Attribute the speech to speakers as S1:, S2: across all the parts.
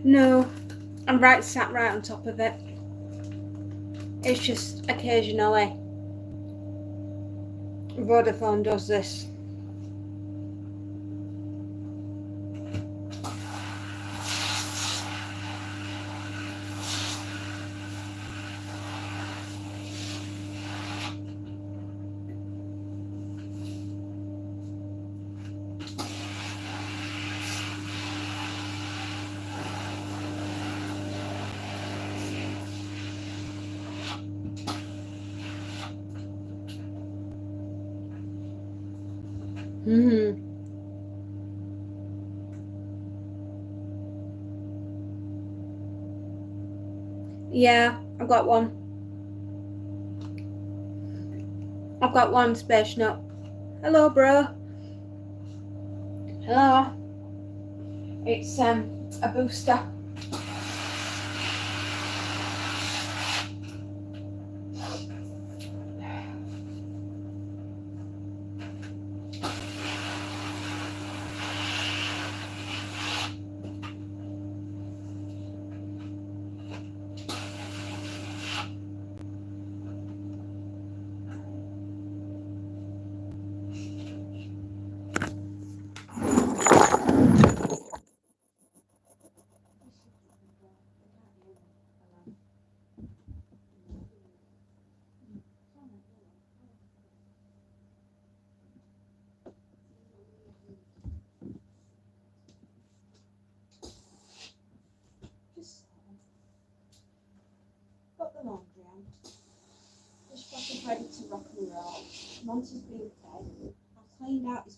S1: No, I'm sat right on top of it. It's just occasionally Vodafone does this. Yeah, I've got one. I've got one space nut. Hello, bro. Hello. It's a booster. Got the laundry on. Dishwasher's ready to rock and roll. Monty's been fed. I've cleaned out his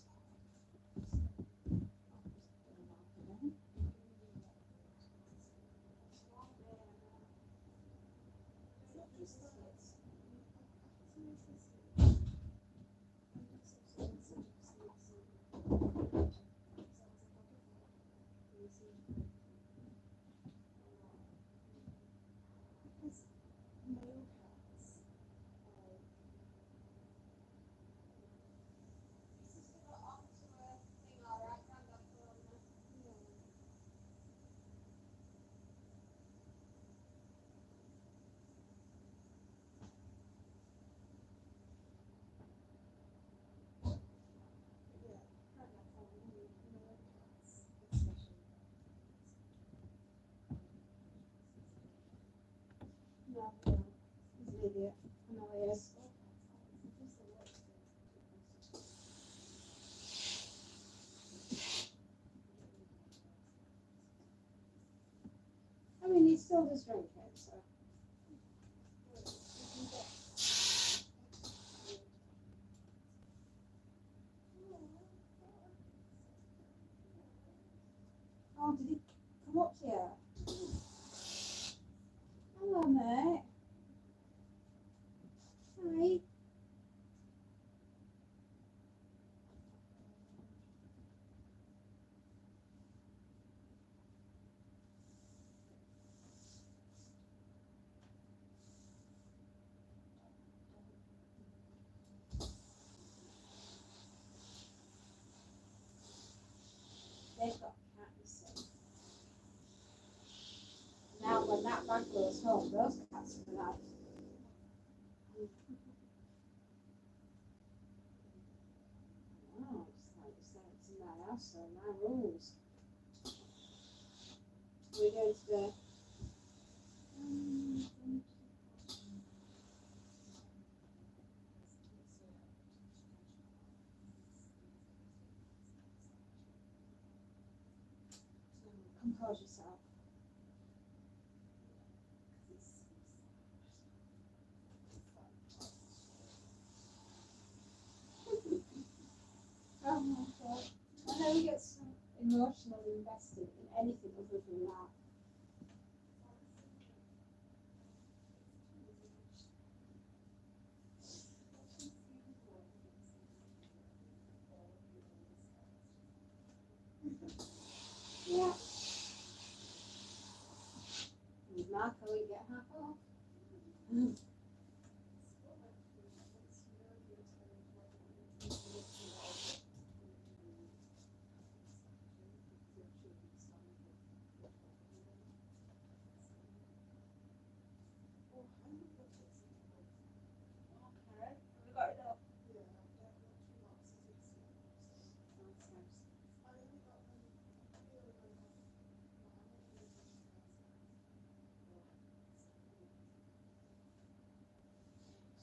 S1: idiot. I know he is. I mean, he still does drink it, so. Oh, did he come up here? Hello, mate. Hi. They've got a cat, you see. Now, when that man goes home, those cats are out. Oh, it's like it's in my house, so my rules. We're going to the. Compose yourself. Oh my god. I never get so emotionally invested in anything other than that. Yeah. With Marco, we get half off.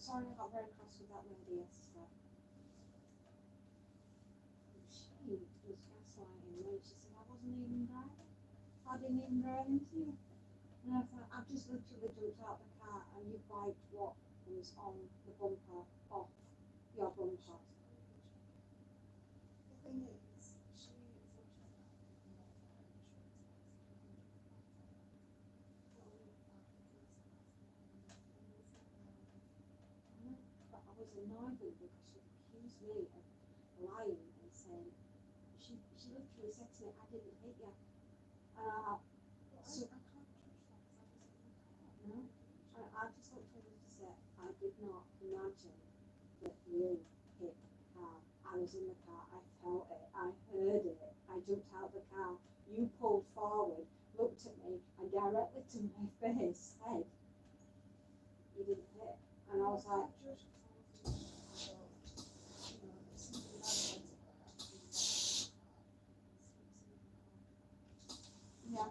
S1: sorry I got very cross with that lady yesterday. She was gaslighting me. She said I wasn't even driving. I didn't even drive into you. And I thought, I've just literally jumped out the car and you wiped what was on the bumper off your bumper.
S2: The thing is, she unfortunately
S1: But I was annoyed with her because she accused me of lying and saying, she literally said to me, I didn't hit you. So, no, I just looked at her to say, I did not imagine that you hit the car. I was in the car, I felt it, I heard it, I jumped out the car, you pulled forward, looked at me, and directly to my face said, you didn't hit. And I was like, yeah.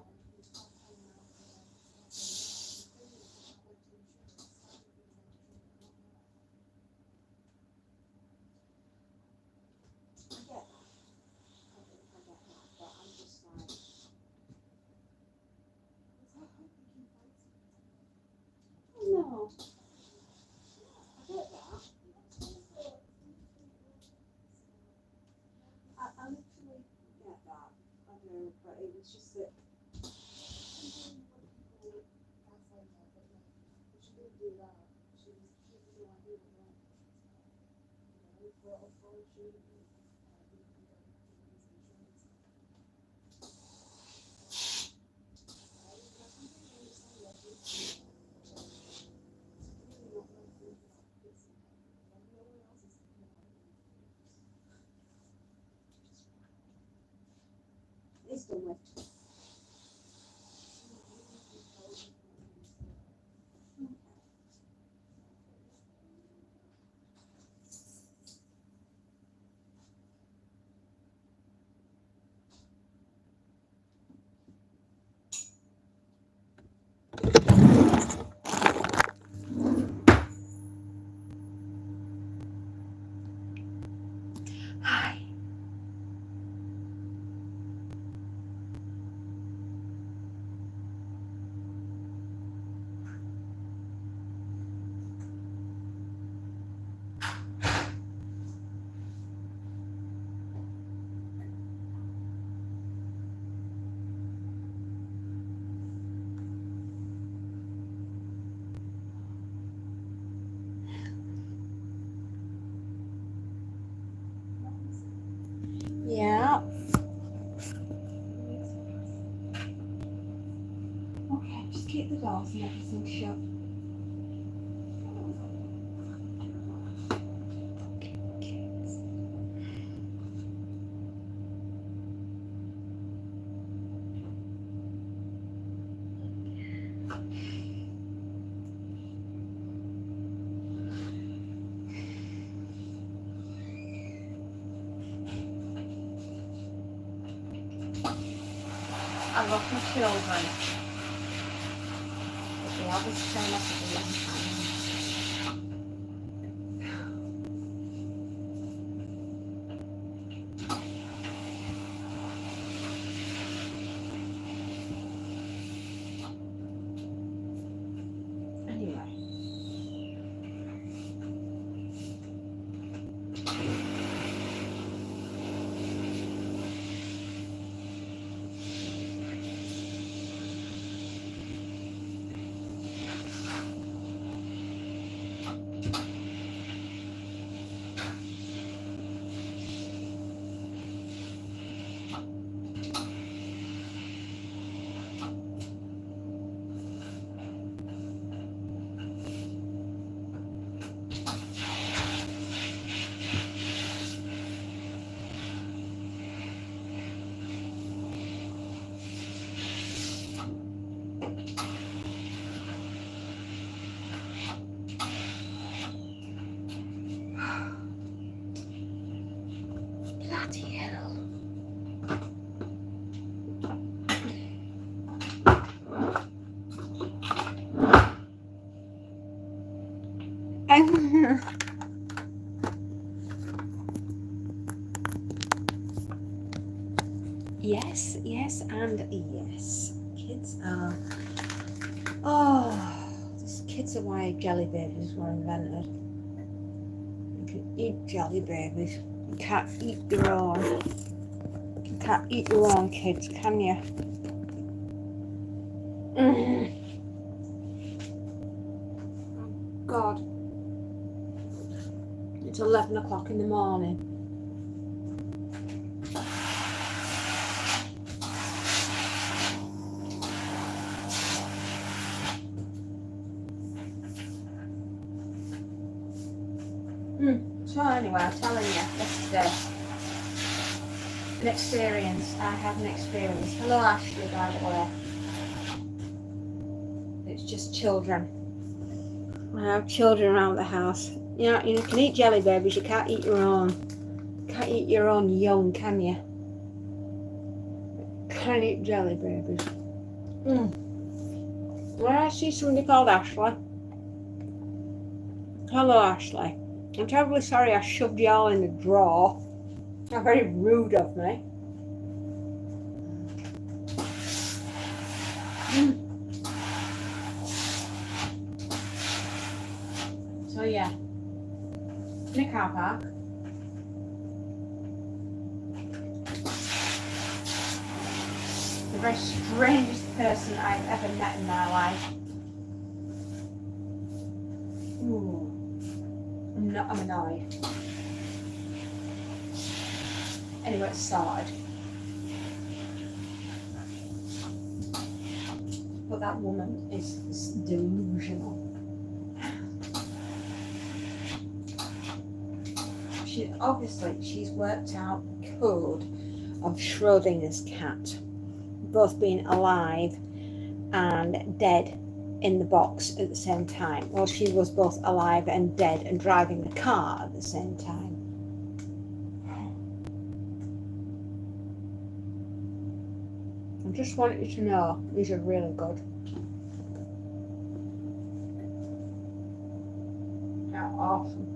S1: No, I get that. I literally get that. I do, but it was just that. It's done with.
S3: Hi. Yeah. Okay, just keep the doors and everything shut. I love my children, but they always turn up at the wrong time. Anyway. Bloody hell. Yes, yes, and yes. Kids are. Oh, these kids are why jelly babies were invented. You can eat jelly babies. You can't eat your own. You can't eat your own kids, can you? Mm. God. It's 11 o'clock in the morning. So anyway, I'm telling you, yesterday, an experience. I had an experience. Hello, Ashley, by the way. It's just children. I have children around the house. You can eat jelly babies. You can't eat your own. You can't eat your own young, can you? Can't eat jelly babies. Well, I see somebody called Ashley. Hello, Ashley. I'm terribly sorry I shoved you all in the drawer. How very rude of me. So yeah, in a car park. The very strangest person I've ever met in my life. Ooh, I'm annoyed. Anyway, it started. But that woman is delusional. She's worked out code of Schrodinger's cat, both being alive and dead in the box at the same time. Well, she was both alive and dead and driving the car at the same time. I just want you to know these are really good. They're awesome.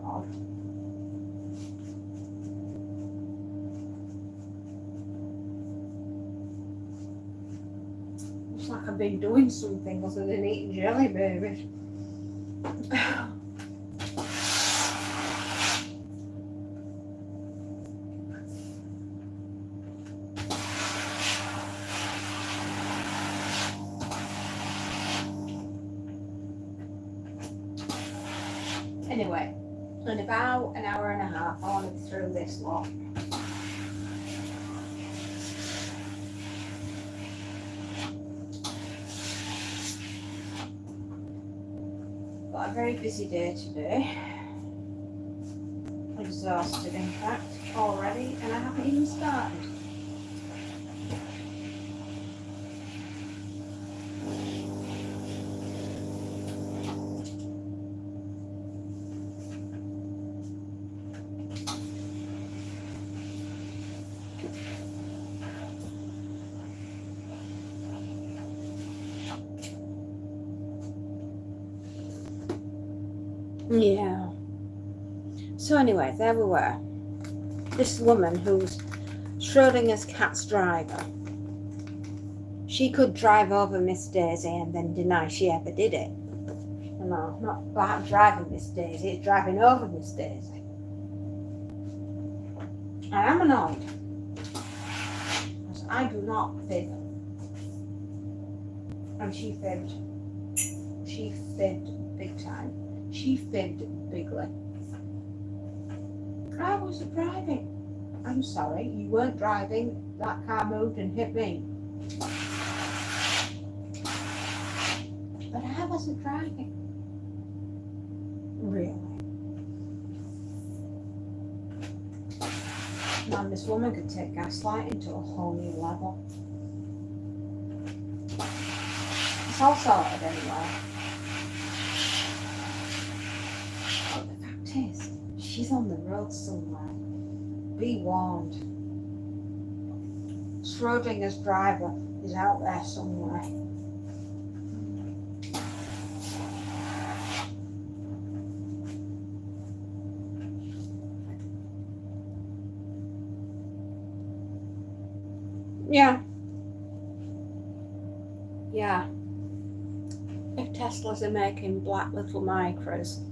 S3: God. It's like I've been doing something other than eating jelly babies. Anyway, in about an hour and a half, I want to be through this lot. Got a very busy day today. Exhausted, in fact, already, and I haven't even started. Yeah. So anyway, there we were. This woman who's Schrodinger's cat's driver. She could drive over Miss Daisy and then deny she ever did it. No, not about driving Miss Daisy, it's driving over Miss Daisy. I am annoyed. Because I do not fib. And she fibbed. She fibbed big time. She fibbed bigly. I wasn't driving. I'm sorry, you weren't driving. That car moved and hit me. But I wasn't driving. Really. Man, this woman could take gaslighting to a whole new level. It's all sorted anyway. But the fact is, she's on the road somewhere. Be warned. Schrodinger's driver is out there somewhere. Yeah. Yeah. If Teslas are making black little micros.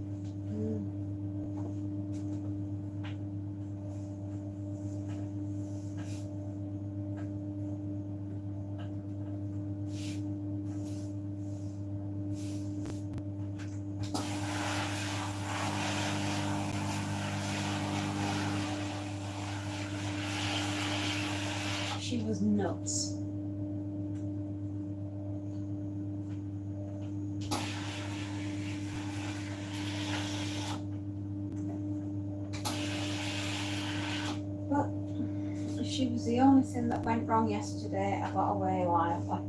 S3: She was nuts. But she was the only thing that went wrong yesterday. I got away lively.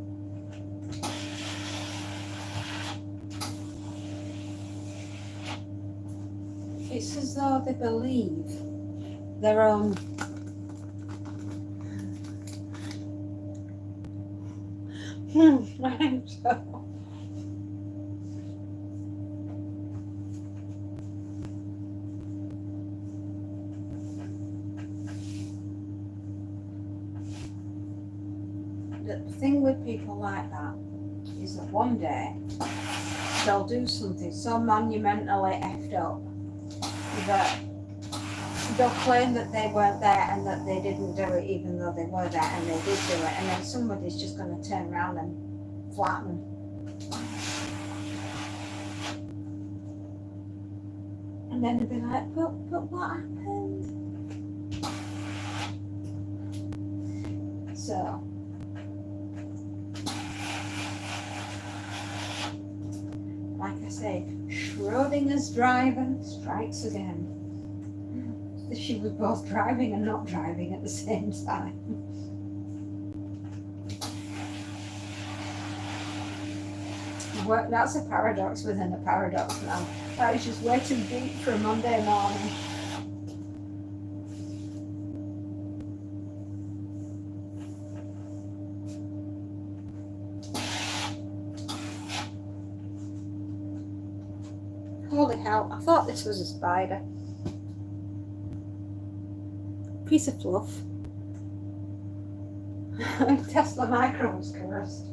S3: It's as though they believe their own I'm so the thing with people like that is that one day they'll do something so monumentally effed up that they'll claim that they weren't there and that they didn't do it even though they were there and they did do it, and then somebody's just going to turn around and flatten. And then they'll be like, but what happened? So like I say, Schrodinger's driver strikes again. She was both driving and not driving at the same time. That's a paradox within a paradox now. That is just way too deep for a Monday morning. Holy hell, I thought this was a spider. Piece of fluff. Tesla Micro was cursed.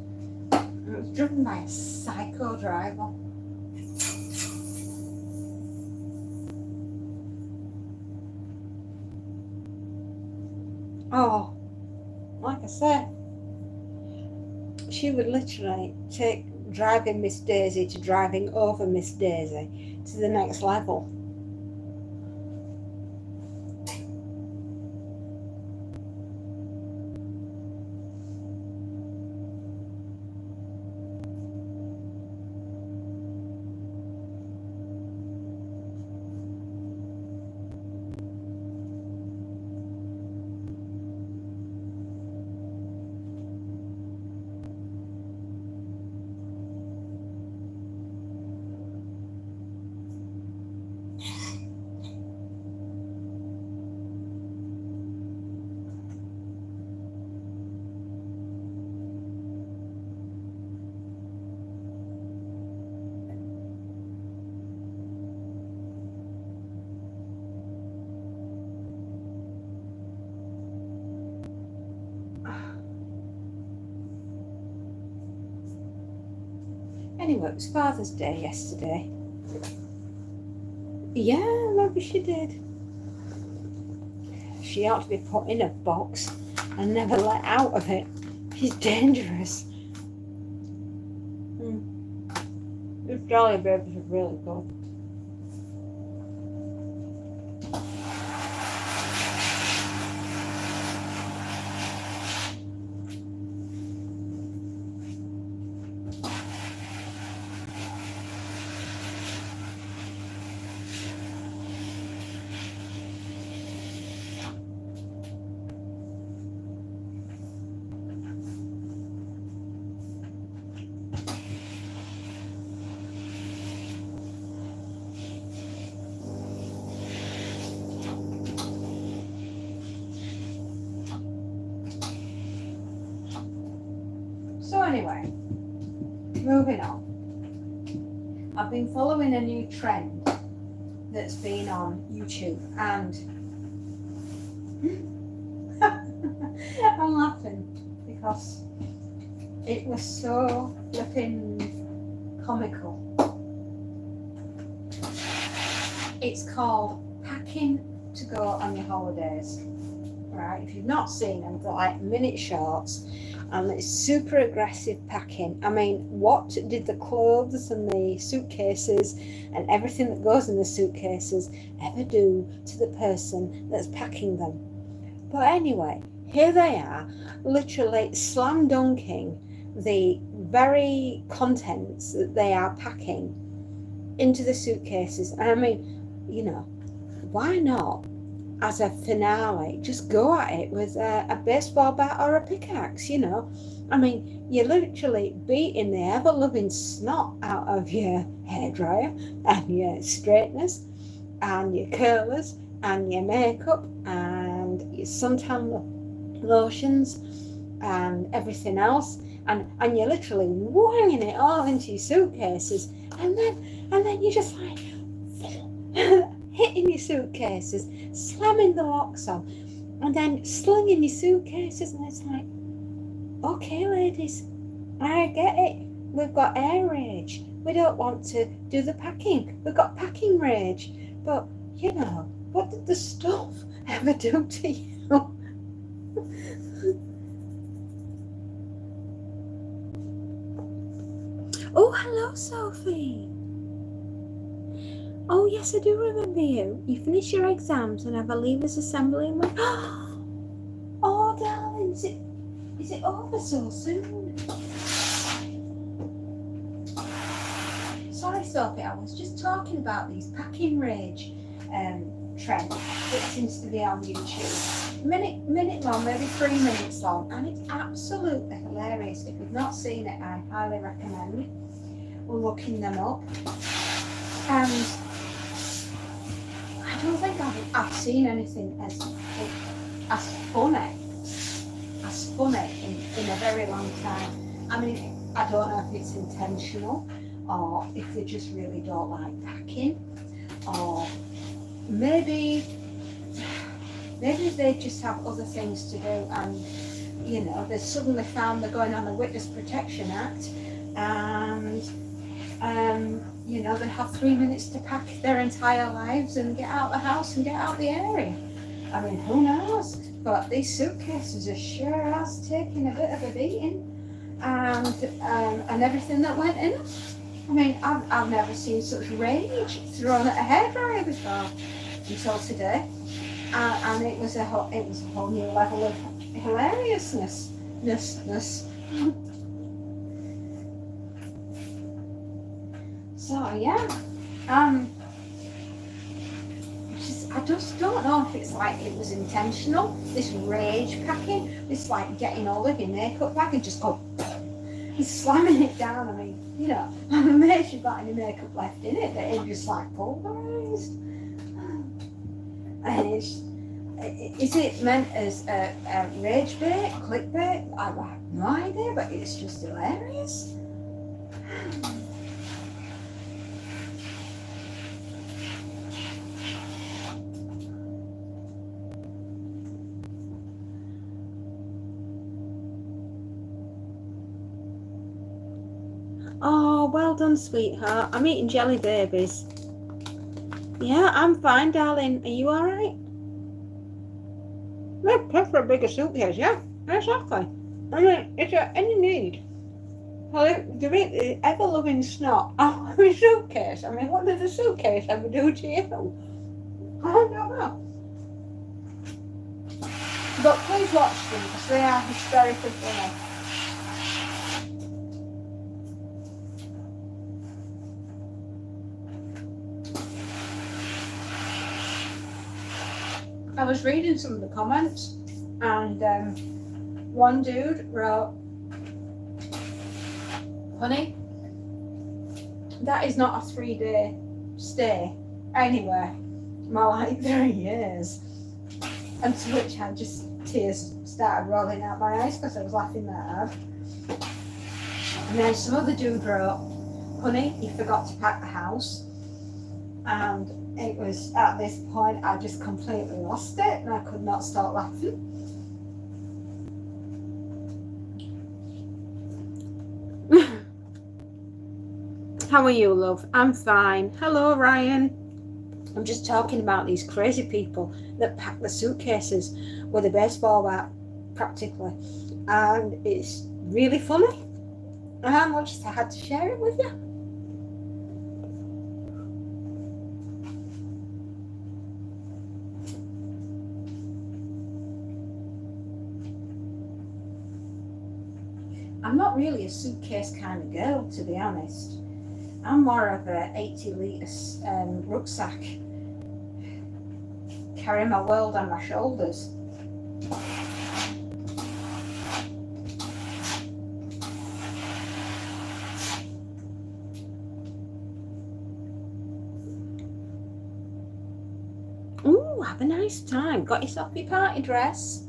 S3: It was driven by a psycho driver. Oh, like I said, she would literally take driving Miss Daisy to driving over Miss Daisy to the next level. Anyway, it was Father's Day yesterday. Yeah, maybe she did. She ought to be put in a box and never let out of it. She's dangerous. These jelly babies are really good. So anyway, moving on. I've been following a new trend that's been on YouTube, and I'm laughing because it was so flipping comical. It's called Packing to Go on Your Holidays. Right? If you've not seen them, they're like minute shorts, and it's super aggressive packing. I mean, what did the clothes and the suitcases and everything that goes in the suitcases ever do to the person that's packing them? But anyway, here they are, literally slam dunking the very contents that they are packing into the suitcases. I mean, you know, why not, as a finale, just go at it with a baseball bat or a pickaxe, you know? I mean, you're literally beating the ever-loving snot out of your hairdryer and your straighteners and your curlers and your makeup and your suntan lotions and everything else, and you're literally wanging it all into your suitcases, and then you're just like hitting your suitcases, slamming the locks on, and then slinging your suitcases, and it's like, okay, ladies, I get it. We've got air rage. We don't want to do the packing. We've got packing rage. But, you know, what did the stuff ever do to you? Oh, hello, Sophie. Oh, yes, I do remember you. You finish your exams and have a leavers assembly and went, oh, darling, is it over so soon? Sorry, Sophie, I was just talking about these packing rage trend that seems to be on YouTube. Minute long, maybe 3 minutes long, and it's absolutely hilarious. If you've not seen it, I highly recommend looking them up. And I don't think I've seen anything as funny in a very long time. I mean, I don't know if it's intentional or if they just really don't like packing, or maybe they just have other things to do, and you know, they suddenly found they're going on the Witness Protection Act, and you know, they have 3 minutes to pack their entire lives and get out the house and get out the area. I mean, who knows? But these suitcases are sure as taking a bit of a beating, and everything that went in them. I mean, I've never seen such rage thrown at a hairdryer before until today, and it was a whole new level of hilariousness. So yeah, I just don't know if it's like it was intentional. This rage packing, this like getting all of your makeup back and just go and slamming it down. I mean, you know, I'm amazed you've got any makeup left in it, that it just like pulverised. And is it meant as a rage bait, clickbait? I have no idea, but it's just hilarious. Oh, well done, sweetheart. I'm eating jelly babies. Yeah, I'm fine, darling. Are you all right? Yeah, pay for a bigger suitcase, yeah, exactly. I mean, is there any need? Well, do it the ever-loving snot out of my suitcase? I mean, what did the suitcase ever do to you? I don't know. But please watch them, because they are hysterically funny. I was reading some of the comments, and one dude wrote, honey, that is not a 3-day stay anywhere. More like 3 years. And to which I just, tears started rolling out my eyes because I was laughing that hard. And then some other dude wrote, honey, you forgot to pack the house. And it was at this point I just completely lost it and I could not stop laughing. how are you, love? I'm fine. Hello, Ryan. I'm just talking about these crazy people that pack the suitcases with a baseball bat, practically. And it's really funny. And I just had to share it with you. I'm not really a suitcase kind of girl, to be honest. I'm more of a 80-litre rucksack. Carry my world on my shoulders. Ooh, have a nice time. Got yourself your party dress?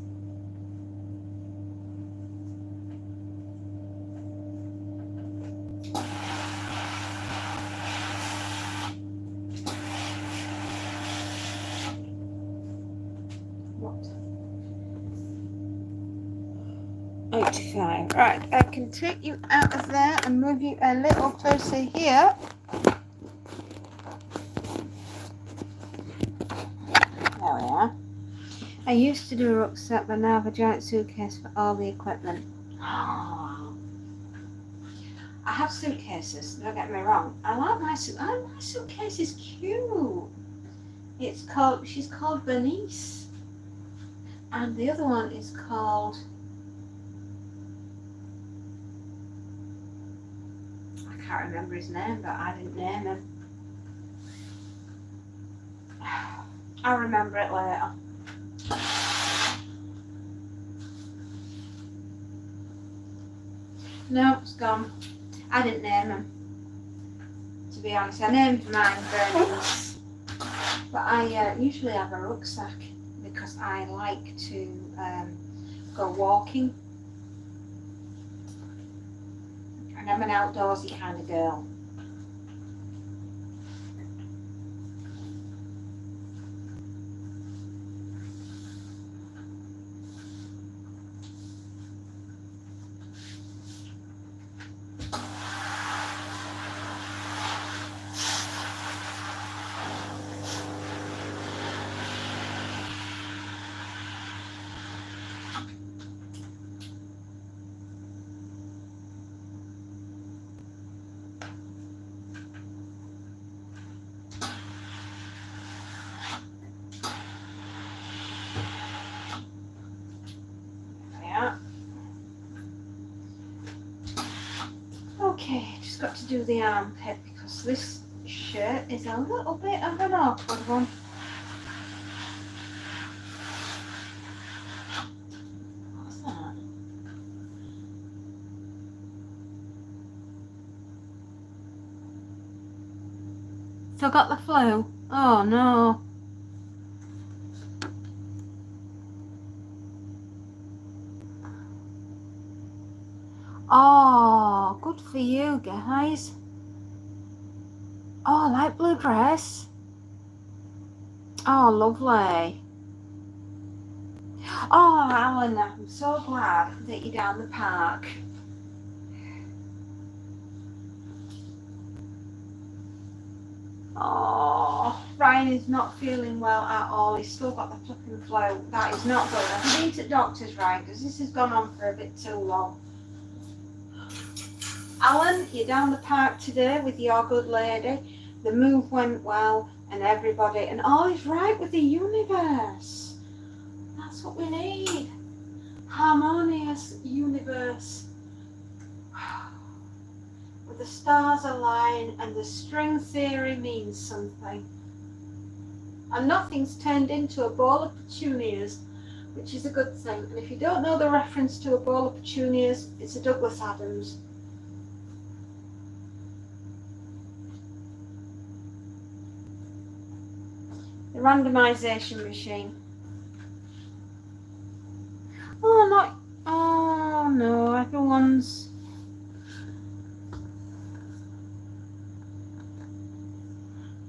S3: What? 85. Right, I can take you out of there and move you a little closer here. There we are. I used to do a rucksack, but now I have a giant suitcase for all the equipment. I have suitcases, don't get me wrong. I like my suitcase is cute. She's called Bernice. And the other one is called, I can't remember his name, but I didn't name him. I'll remember it later. No, it's gone. I didn't name him. To be honest, I named mine Bernice. But I usually have a rucksack because I like to go walking. And I'm an outdoorsy kind of girl. Okay, just got to do the armpit because this shirt is a little bit of an awkward one. What's that? Still got the flu? Oh no. Oh, good for you guys. Oh, light blue dress. Oh, lovely. Oh, Alan, I'm so glad that you're down the park. Oh, Ryan is not feeling well at all. He's still got the flipping flu. That is not good. I've been to doctors, Ryan, because this has gone on for a bit too long. Alan, you're down the park today with your good lady. The move went well and everybody, and all is right with the universe. That's what we need. Harmonious universe. Where the stars align and the string theory means something. And nothing's turned into a bowl of petunias, which is a good thing. And if you don't know the reference to a bowl of petunias, it's a Douglas Adams. The randomization machine. Oh no, everyone's.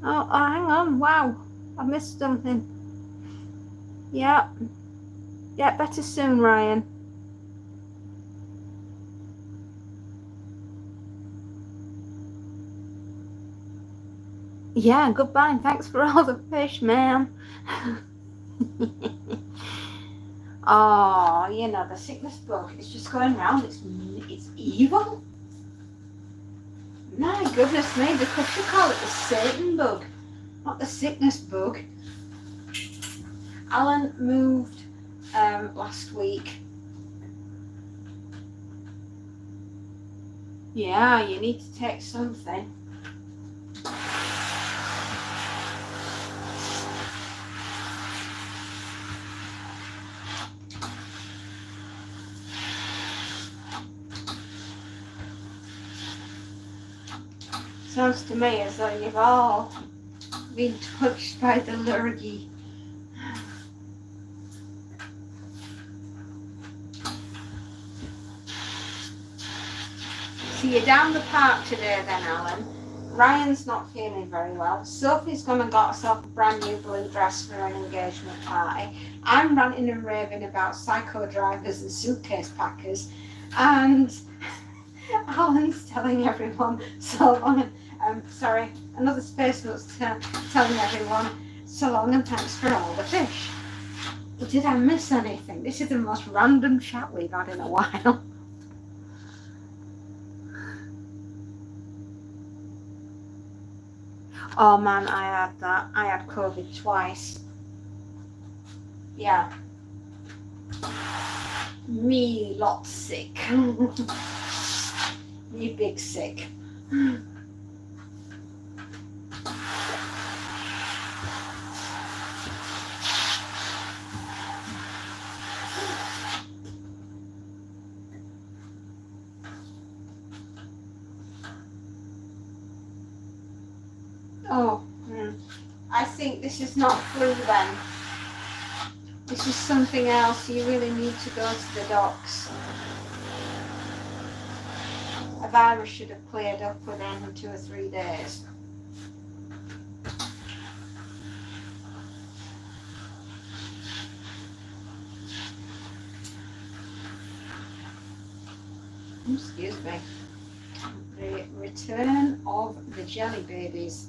S3: Oh, hang on, wow, I missed something. Yeah, better soon, Ryan. Yeah, goodbye and thanks for all the fish, ma'am. Oh, you know, the sickness bug is just going round. It's evil. My goodness me, they should call it the Satan bug, not the sickness bug. Alan moved last week. Yeah, you need to take something. Sounds to me as though you've all been touched by the lurgy. So you're down the park today then, Alan. Ryan's not feeling very well. Sophie's gone and got herself a brand new blue dress for an engagement party. I'm ranting and raving about psycho drivers and suitcase packers. And Alan's telling everyone so long. Sorry, another space note's telling everyone so long and thanks for all the fish. But did I miss anything? This is the most random chat we've had in a while. Oh man, I had that. I had COVID twice. Yeah. Me lot sick. Me big sick. Oh, I think this is not flu then. This is something else. You really need to go to the docs. A virus should have cleared up within 2 or 3 days. Excuse me. The return of the jelly babies.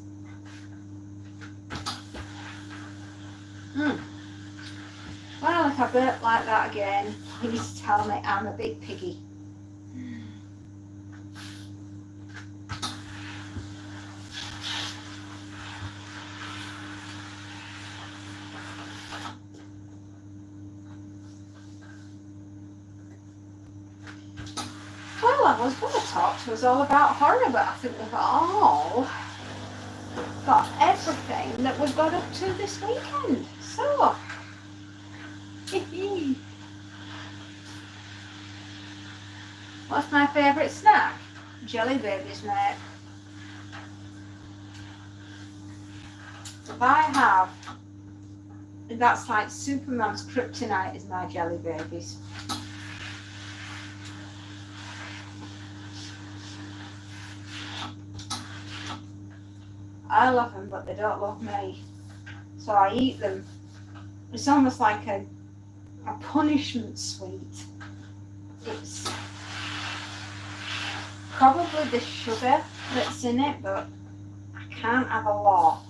S3: Well, if I burp like that again, please tell me I'm a big piggy. Well, I was going to talk to us all about horror, but I think we've all got everything that we've got up to this weekend. So, what's my favourite snack? Jelly babies, mate. If I have, that's like Superman's kryptonite is my jelly babies. I love them, but they don't love me. So I eat them. It's almost like a punishment sweet. It's probably the sugar that's in it, but I can't have a lot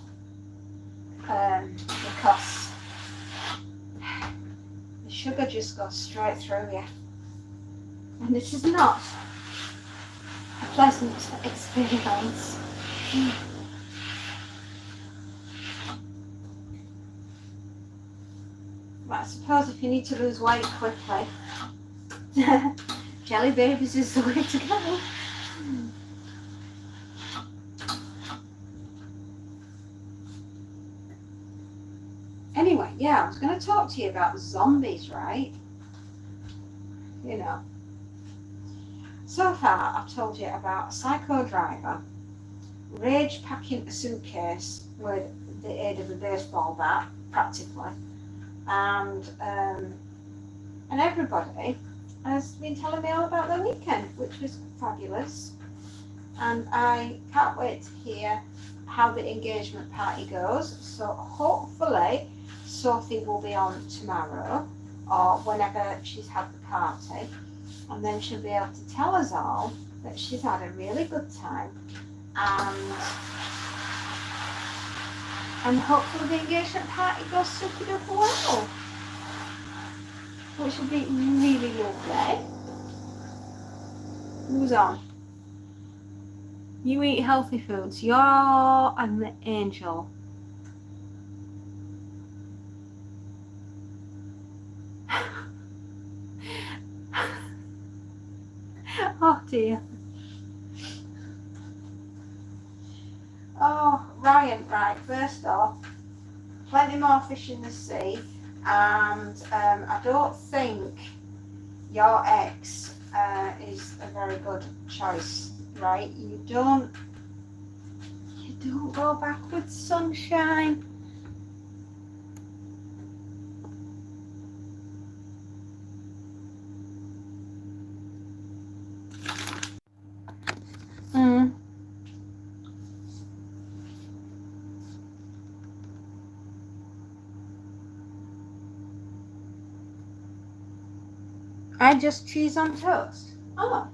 S3: because the sugar just goes straight through you. And this is not a pleasant experience. But I suppose if you need to lose weight quickly, jelly babies is the way to go. Anyway, yeah, I was going to talk to you about zombies, right? You know. So far, I've told you about a psycho driver rage packing a suitcase with the aid of a baseball bat, practically. And everybody has been telling me all about their weekend, which was fabulous. And I can't wait to hear how the engagement party goes. So hopefully Sophie will be on tomorrow or whenever she's had the party, and then she'll be able to tell us all that she's had a really good time and And hopefully the engagement party goes super duper well. Which would be really lovely. Who's on? You eat healthy foods. You're an angel. Oh dear. Oh, Ryan, right, first off, plenty more fish in the sea, and I don't think your ex is a very good choice, right? You don't go backwards, sunshine. I just cheese on toast. Oh.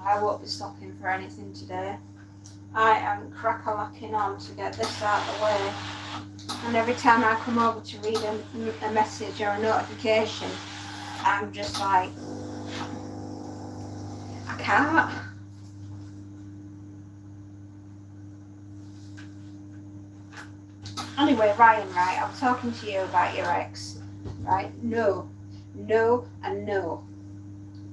S3: I won't be stopping for anything today. I am crack-a-lacking on to get this out of the way. And every time I come over to read a message or a notification, I'm just like, I can't. Anyway, Ryan, right, I'm talking to you about your ex, right? No, and no,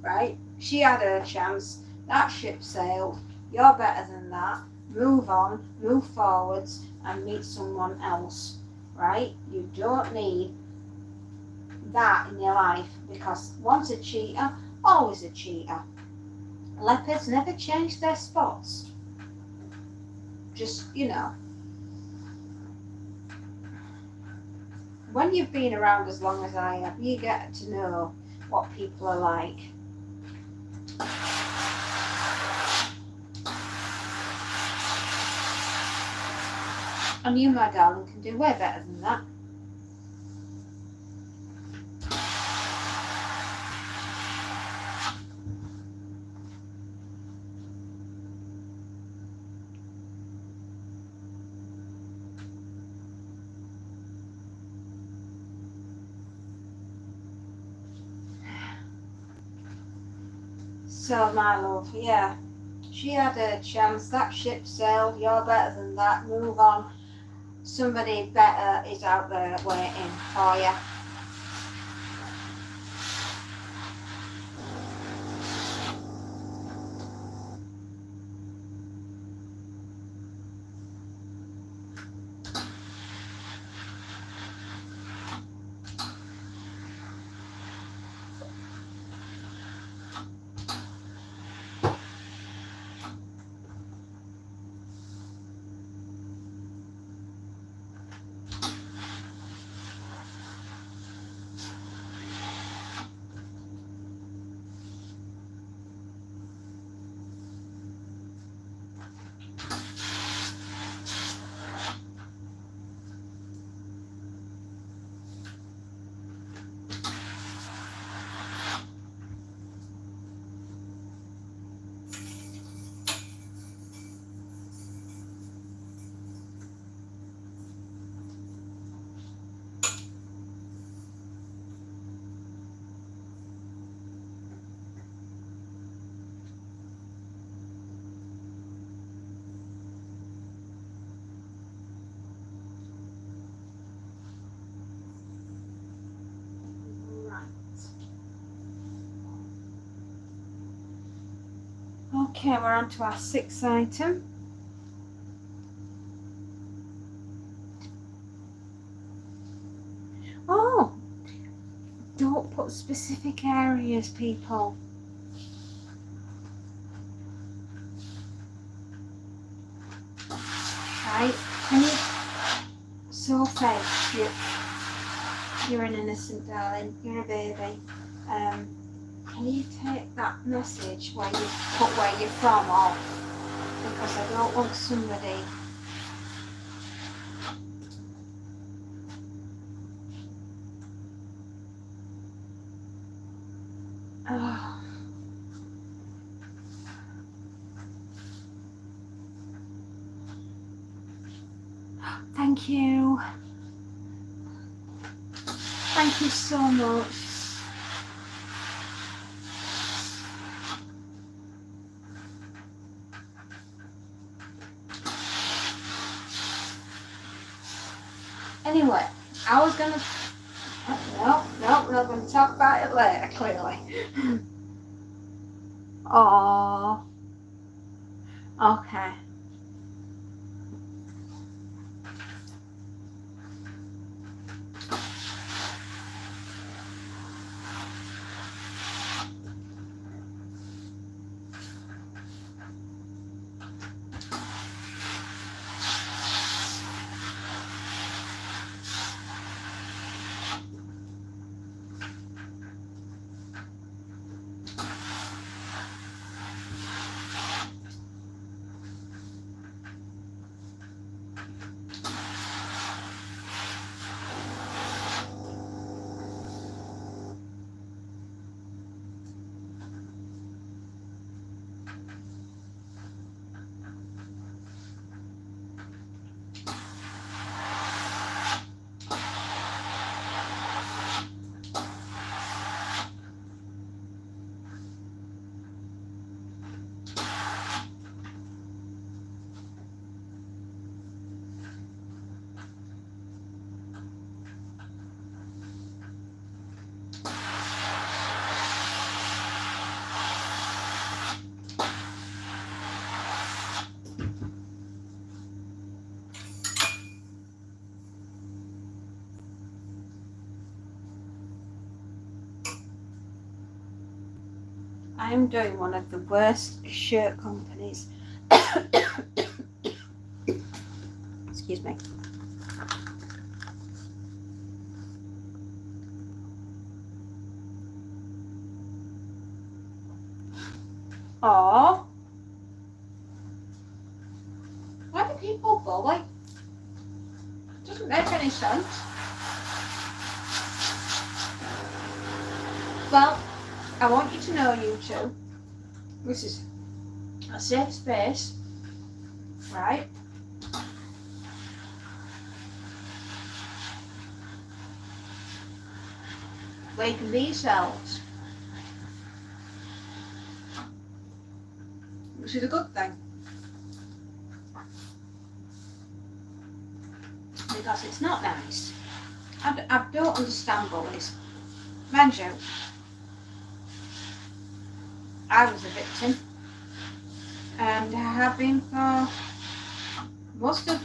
S3: right? She had her chance, that ship sailed, you're better than that, move on, move forwards, and meet someone else, right? You don't need that in your life, because once a cheater, always a cheater. Leopards never change their spots. Just, when you've been around as long as I have, you get to know what people are like. And you, my darling, can do way better than that. So, my love, yeah, she had a chance, that ship sailed, you're better than that, move on. Somebody better is out there waiting for you. Okay, we're on to our 6th item. Oh, don't put specific areas, people. Right? Can you? Sophie, you're an innocent darling. You're a baby. can you take that message where you put where you're from off? Because I don't want somebody. Oh. Thank you. Thank you so much. Anyway, I was gonna. No, we're not gonna talk about it later, clearly. Oh. Okay. I'm doing one of the worst shirt companies. Excuse me. Oh. Why do people bully? Doesn't make any sense. Well, I want you to know, you two, this is a safe space, right? Where you can be yourselves. Which is a good thing. Because it's not nice. I don't understand bullies. Mind you, I was a victim. And I have been for most of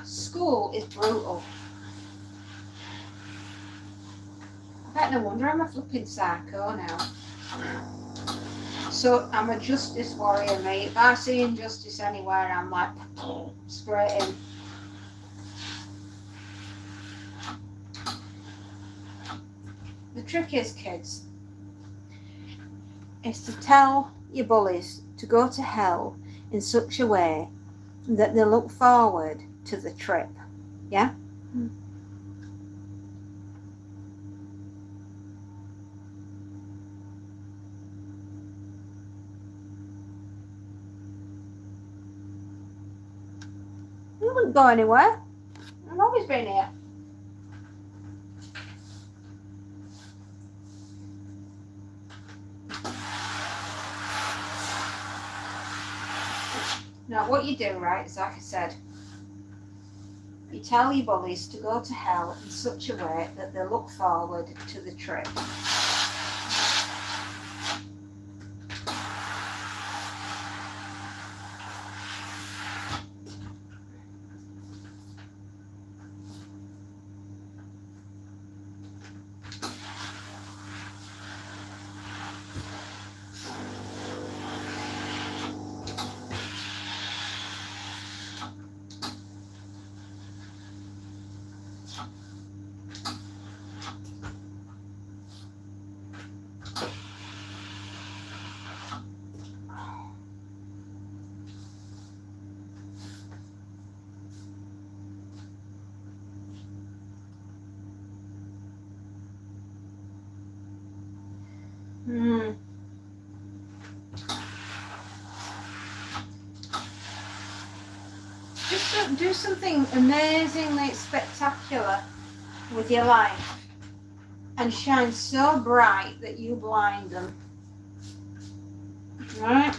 S3: school is brutal. I bet no wonder I'm a flipping psycho now. So I'm a justice warrior, mate. If I see injustice anywhere, I'm like, straight in. The trick is, kids, is to tell your bullies to go to hell in such a way that they look forward to the trip. Yeah? I wouldn't go anywhere. I've always been here. Now, what you do, right, is like I said, you tell your bullies to go to hell in such a way that they look forward to the trip. Just do something amazingly spectacular with your life and shine so bright that you blind them. Right?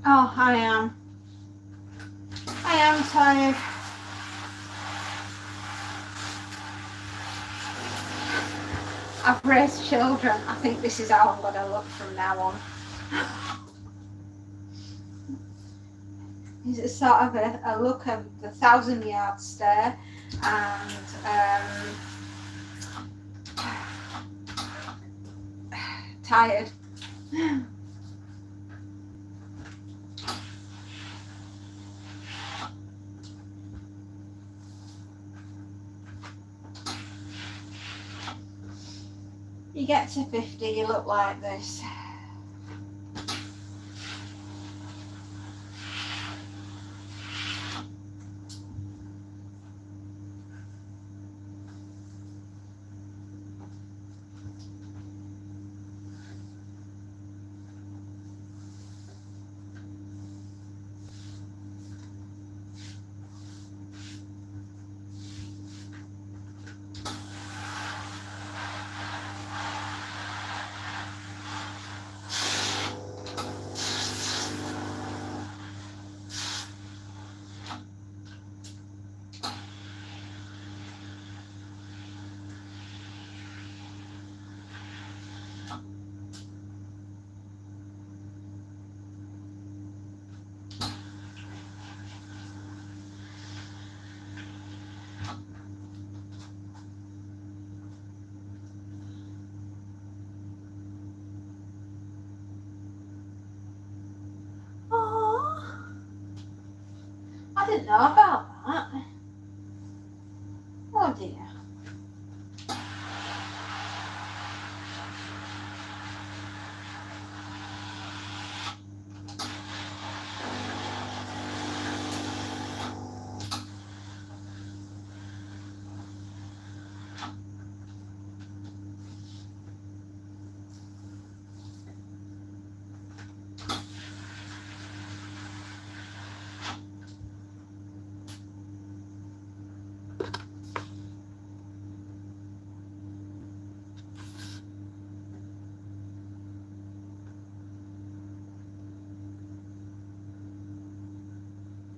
S3: Oh, I am. I am tired. I've raised children. I think this is how I'm going to look from now on. It's sort of a look of the 1,000-yard stare and tired. You get to 50, you look like this. Oh, I didn't know about that. Oh dear.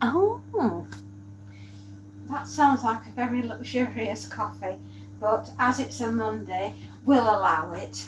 S3: Oh, that sounds like a very luxurious coffee, but as it's a Monday, we'll allow it.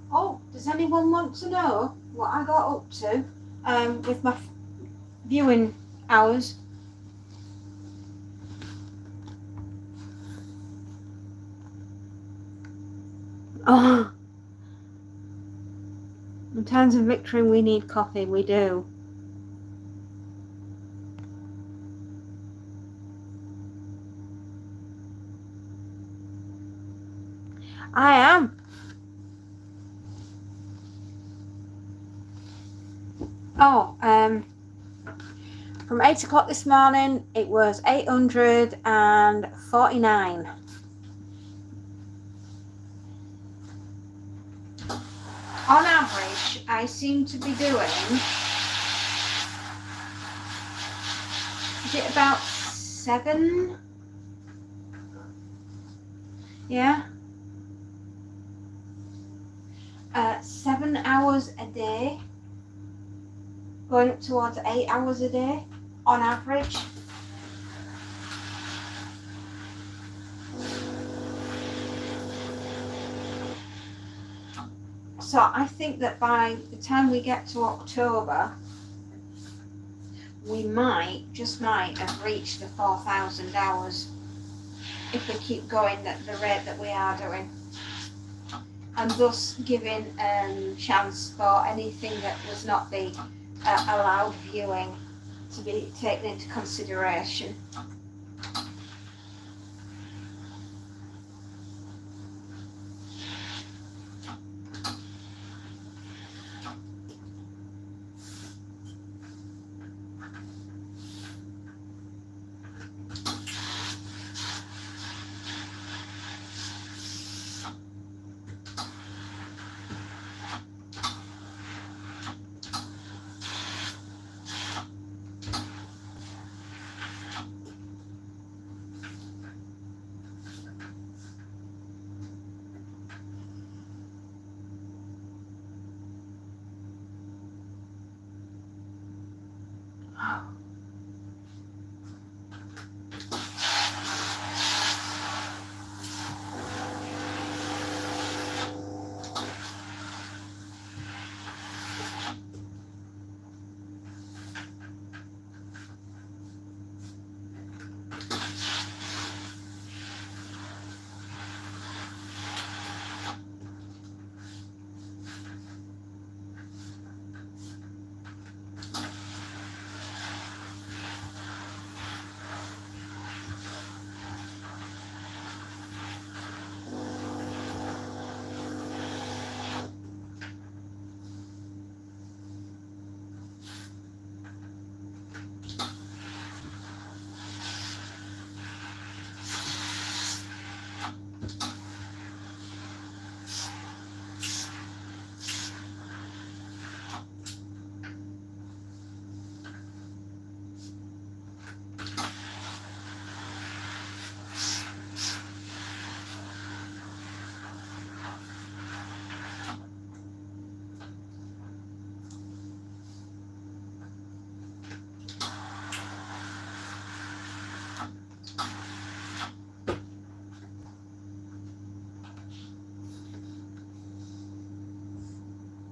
S3: Oh, does anyone want to know what I got up to with my viewing hours. Oh, in times of victory we need coffee, we do. I am. Oh, from 8 o'clock this morning it was 849. On average, I seem to be doing, is it about 7? Yeah. 7 hours a day, going up towards 8 hours a day on average. So I think that by the time we get to October, we just might have reached the 4,000 hours if we keep going at the rate that we are doing, and thus giving chance for anything that was not the allowed viewing to be taken into consideration.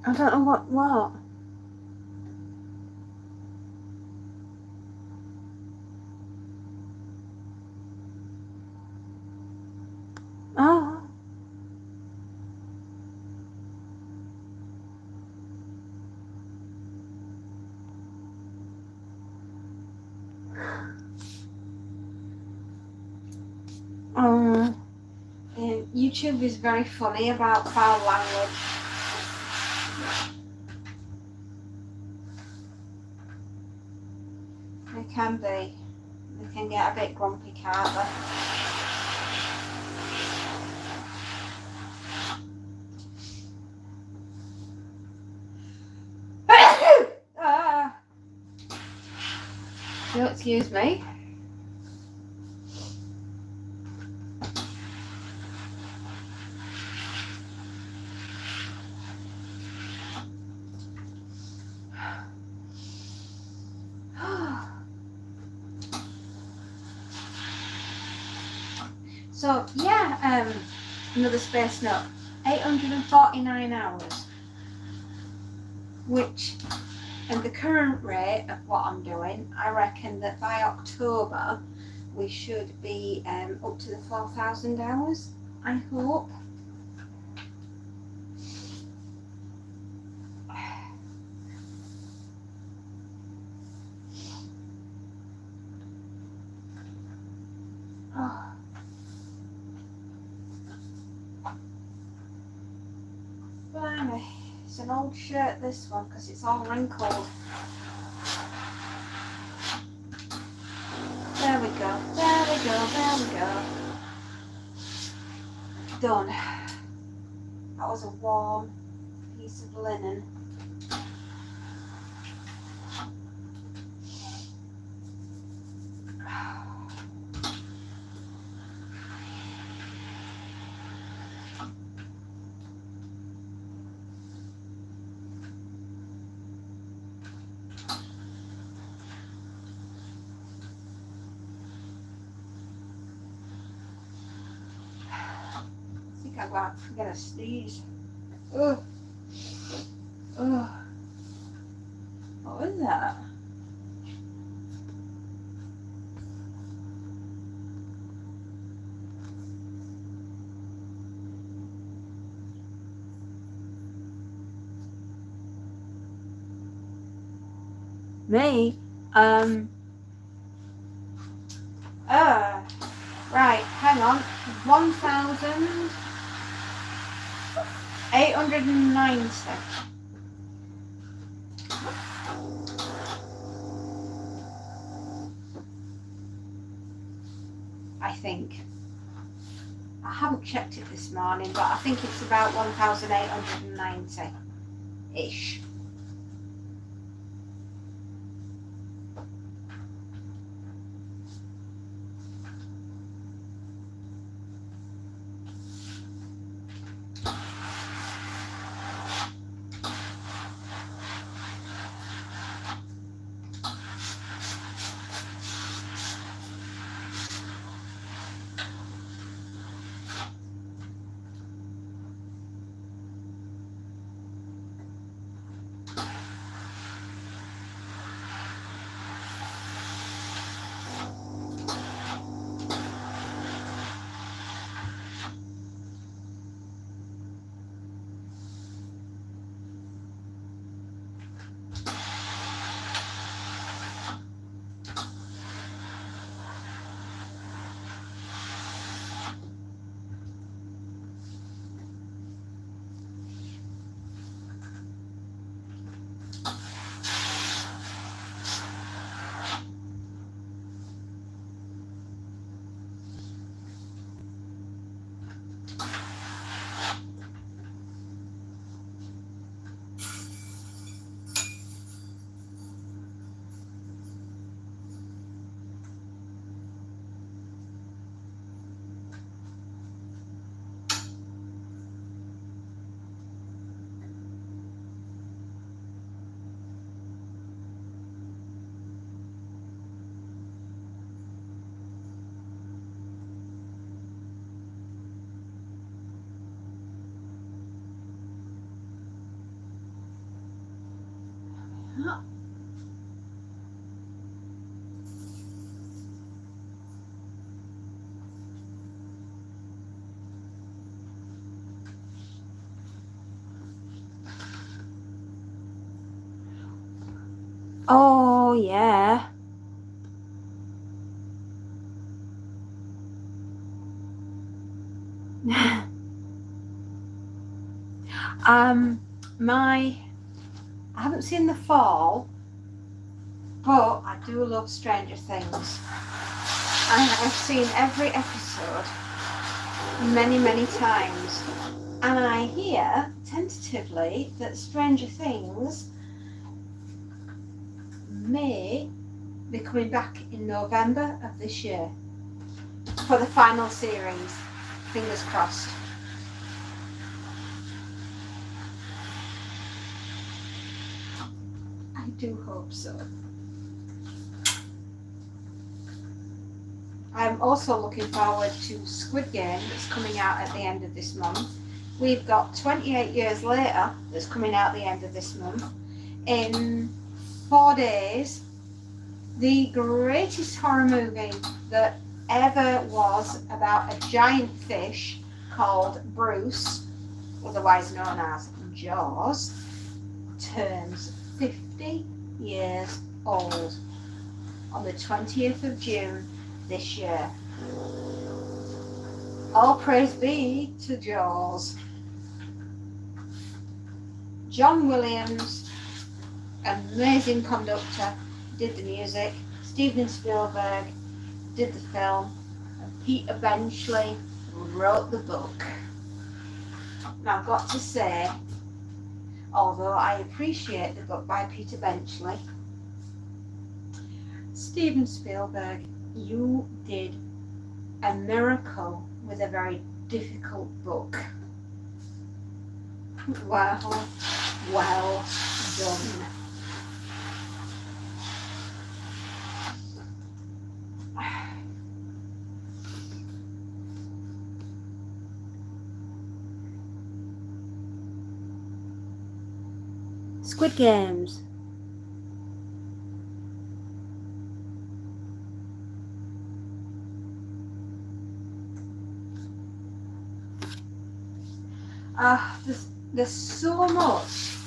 S3: I don't know what. Oh. YouTube is very funny about foul language. They can be. They can get a bit grumpy, can't they? You'll excuse me. So yeah, another space note. 849 hours. which, and the current rate of what I'm doing, I reckon that by October we should be up to the 4,000 hours, I hope. Oh. Blimey, it's an old shirt, this one, because it's all wrinkled. There we go, there we go, there we go. Done. That was a warm piece of linen. I think I'm gonna sneeze. Ugh. Ugh. What was that? Me? Right, hang on. 1,890. I think. I haven't checked it this morning, but I think it's about 1,890-ish. Oh, yeah. I haven't seen The Fall, but I do love Stranger Things. I've seen every episode many, many times. And I hear, tentatively, that Stranger Things may be coming back in November of this year for the final series. Fingers crossed. I do hope so. I'm also looking forward to Squid Game that's coming out at the end of this month. We've got 28 Years Later that's coming out at the end of this month. in 4 days the greatest horror movie that ever was about a giant fish called Bruce, otherwise known as Jaws, turns 50 years old on the 20th of June this year. All praise be to Jaws. John Williams, amazing conductor, did the music. Steven Spielberg did the film, and Peter Benchley wrote the book. Now I've got to say, although I appreciate the book by Peter Benchley, Steven Spielberg, you did a miracle with a very difficult book. Well done. Squid Games. There's so much,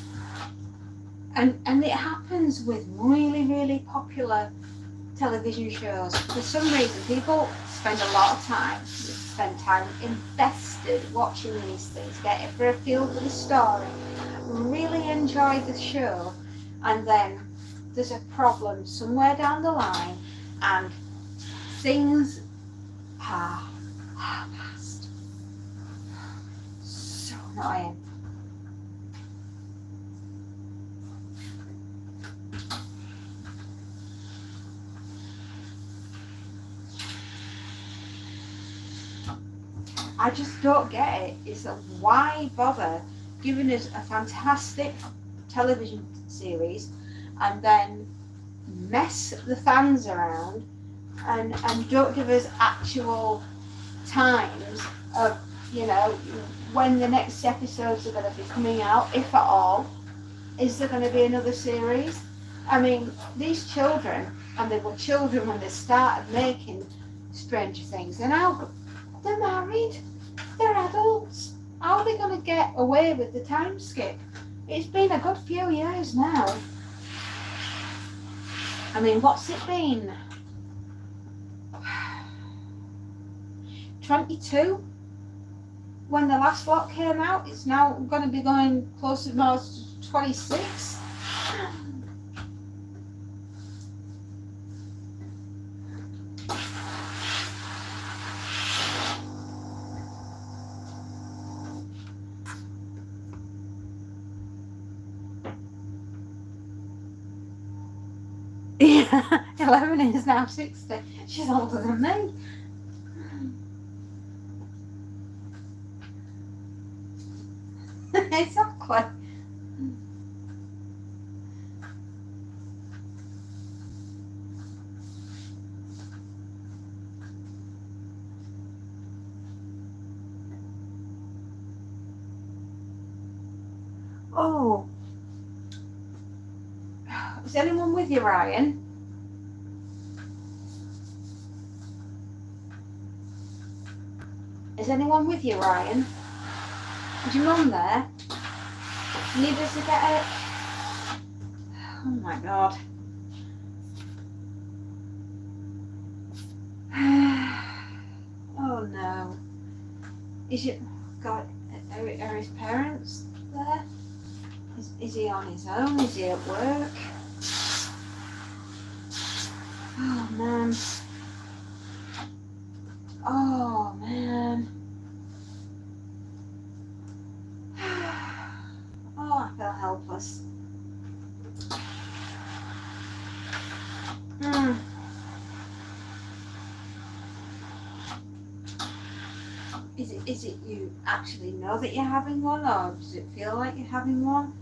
S3: and it happens with really popular television shows. For some reason, people spend a lot of time, invested watching these things, get it for a feel for the story, really enjoy the show, and then there's a problem somewhere down the line, and things are past. So annoying. I just don't get it. It's a why bother giving us a fantastic television series and then mess the fans around and don't give us actual times of, you know, when the next episodes are going to be coming out, if at all. Is there going to be another series? I mean, these children, and they were children when they started making Stranger Things, and now they're married, they're adults. How are they going to get away with the time skip? It's been a good few years now. I mean, what's it been? 22? When the last lot came out, it's now going to be going closer to 26. Yeah, 11 is now 60. She's older than me. Exactly. Oh. Is anyone with you, Ryan? Is anyone with you, Ryan? Is your mum there? You need us to get it? Oh my god. Oh no. Is it? God, are his parents there? Is he on his own? Is he at work? Oh man. Oh man. Oh, I feel helpless. Is it you actually know that you're having one, or does it feel like you're having one?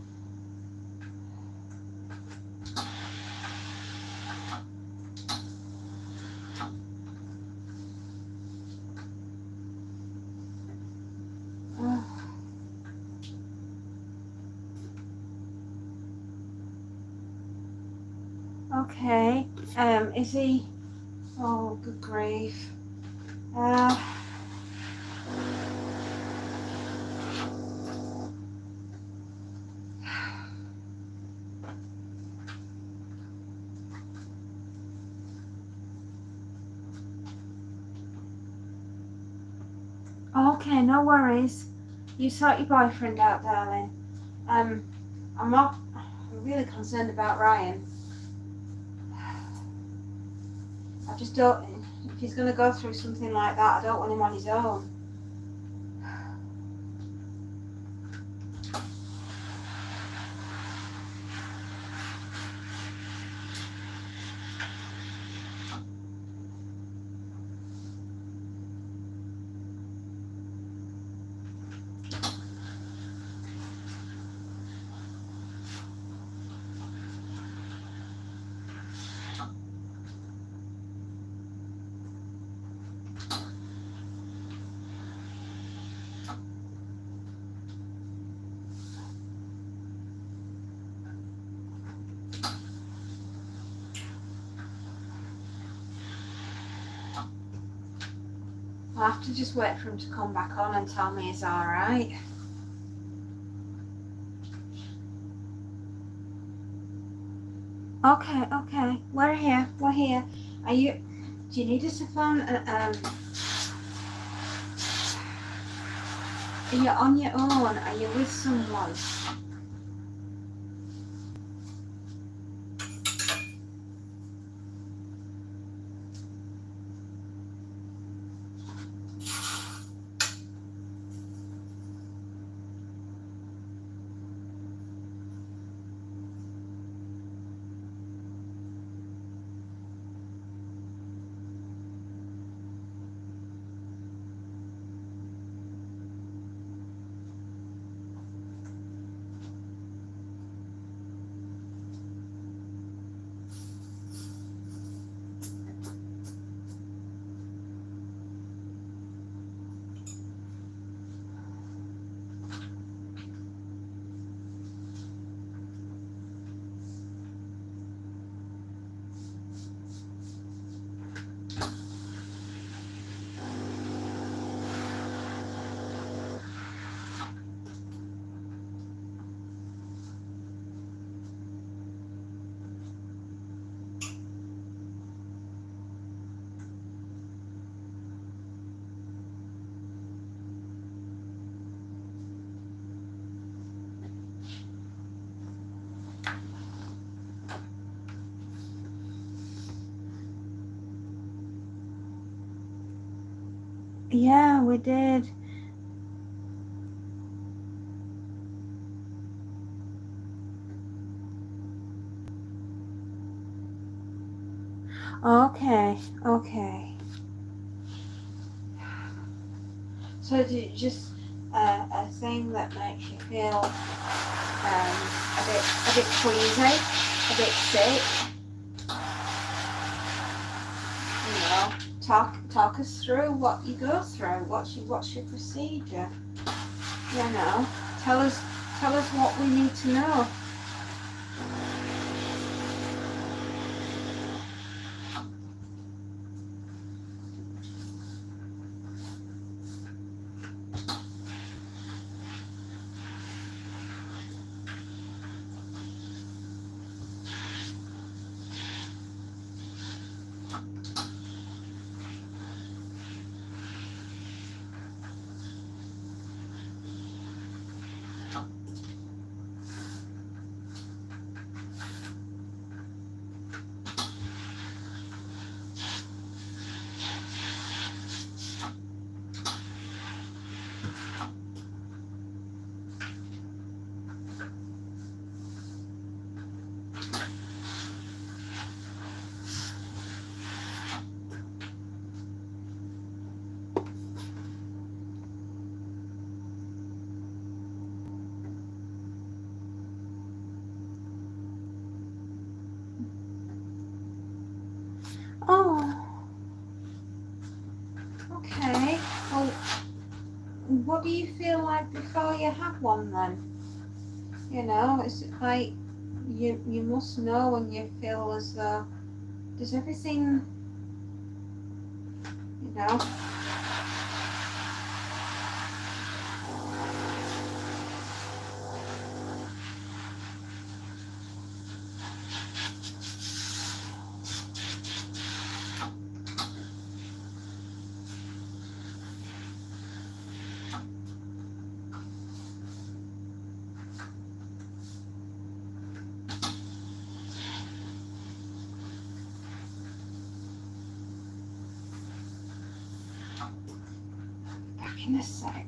S3: Okay. Is he? Oh, good grief. Okay, no worries. You sort your boyfriend out, darling. I'm really concerned about Ryan. I just don't. If he's going to go through something like that, I don't want him on his own. I'll have to just wait for him to come back on and tell me he's alright. Okay. We're here. Are you? Do you need us to phone? Are you on your own? Are you with someone? Yeah, we did. Okay. So just a thing that makes you feel a bit queasy, a bit sick. You know, talk us through what you go through. What's your procedure? You know, tell us what we need to know. Oh, okay. Well, what do you feel like before you have one then? You know, it's like you must know when you feel as though does everything, you know. Back in a sec.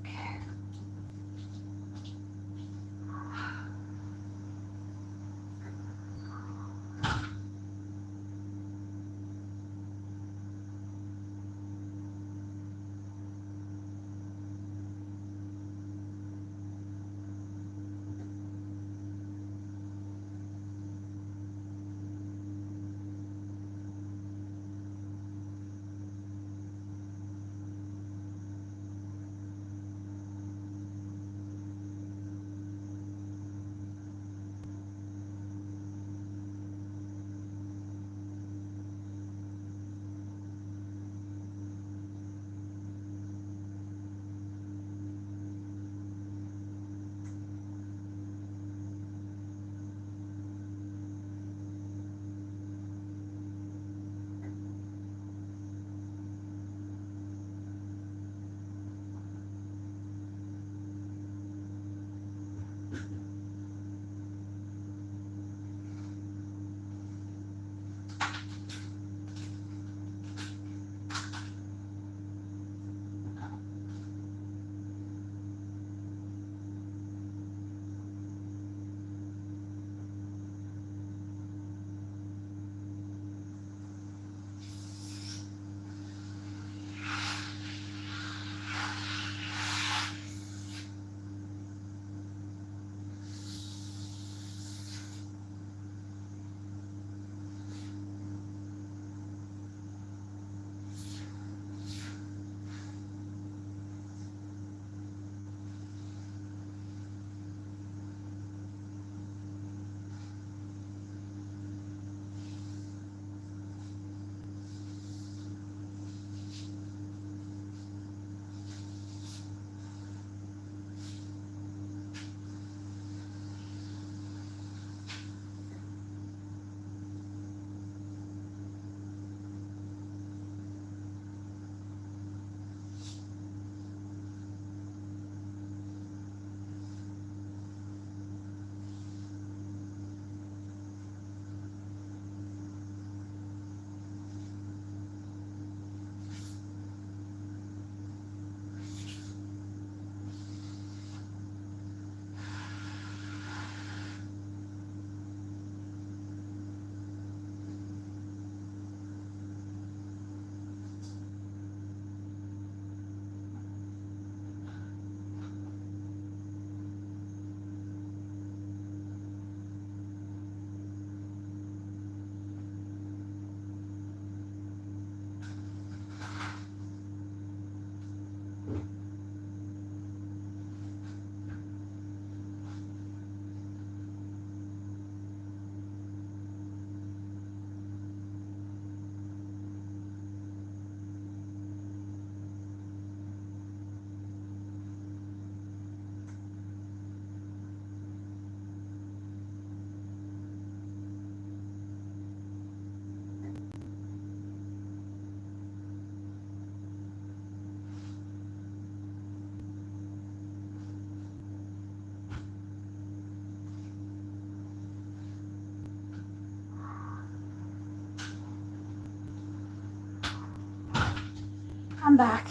S3: I'm back.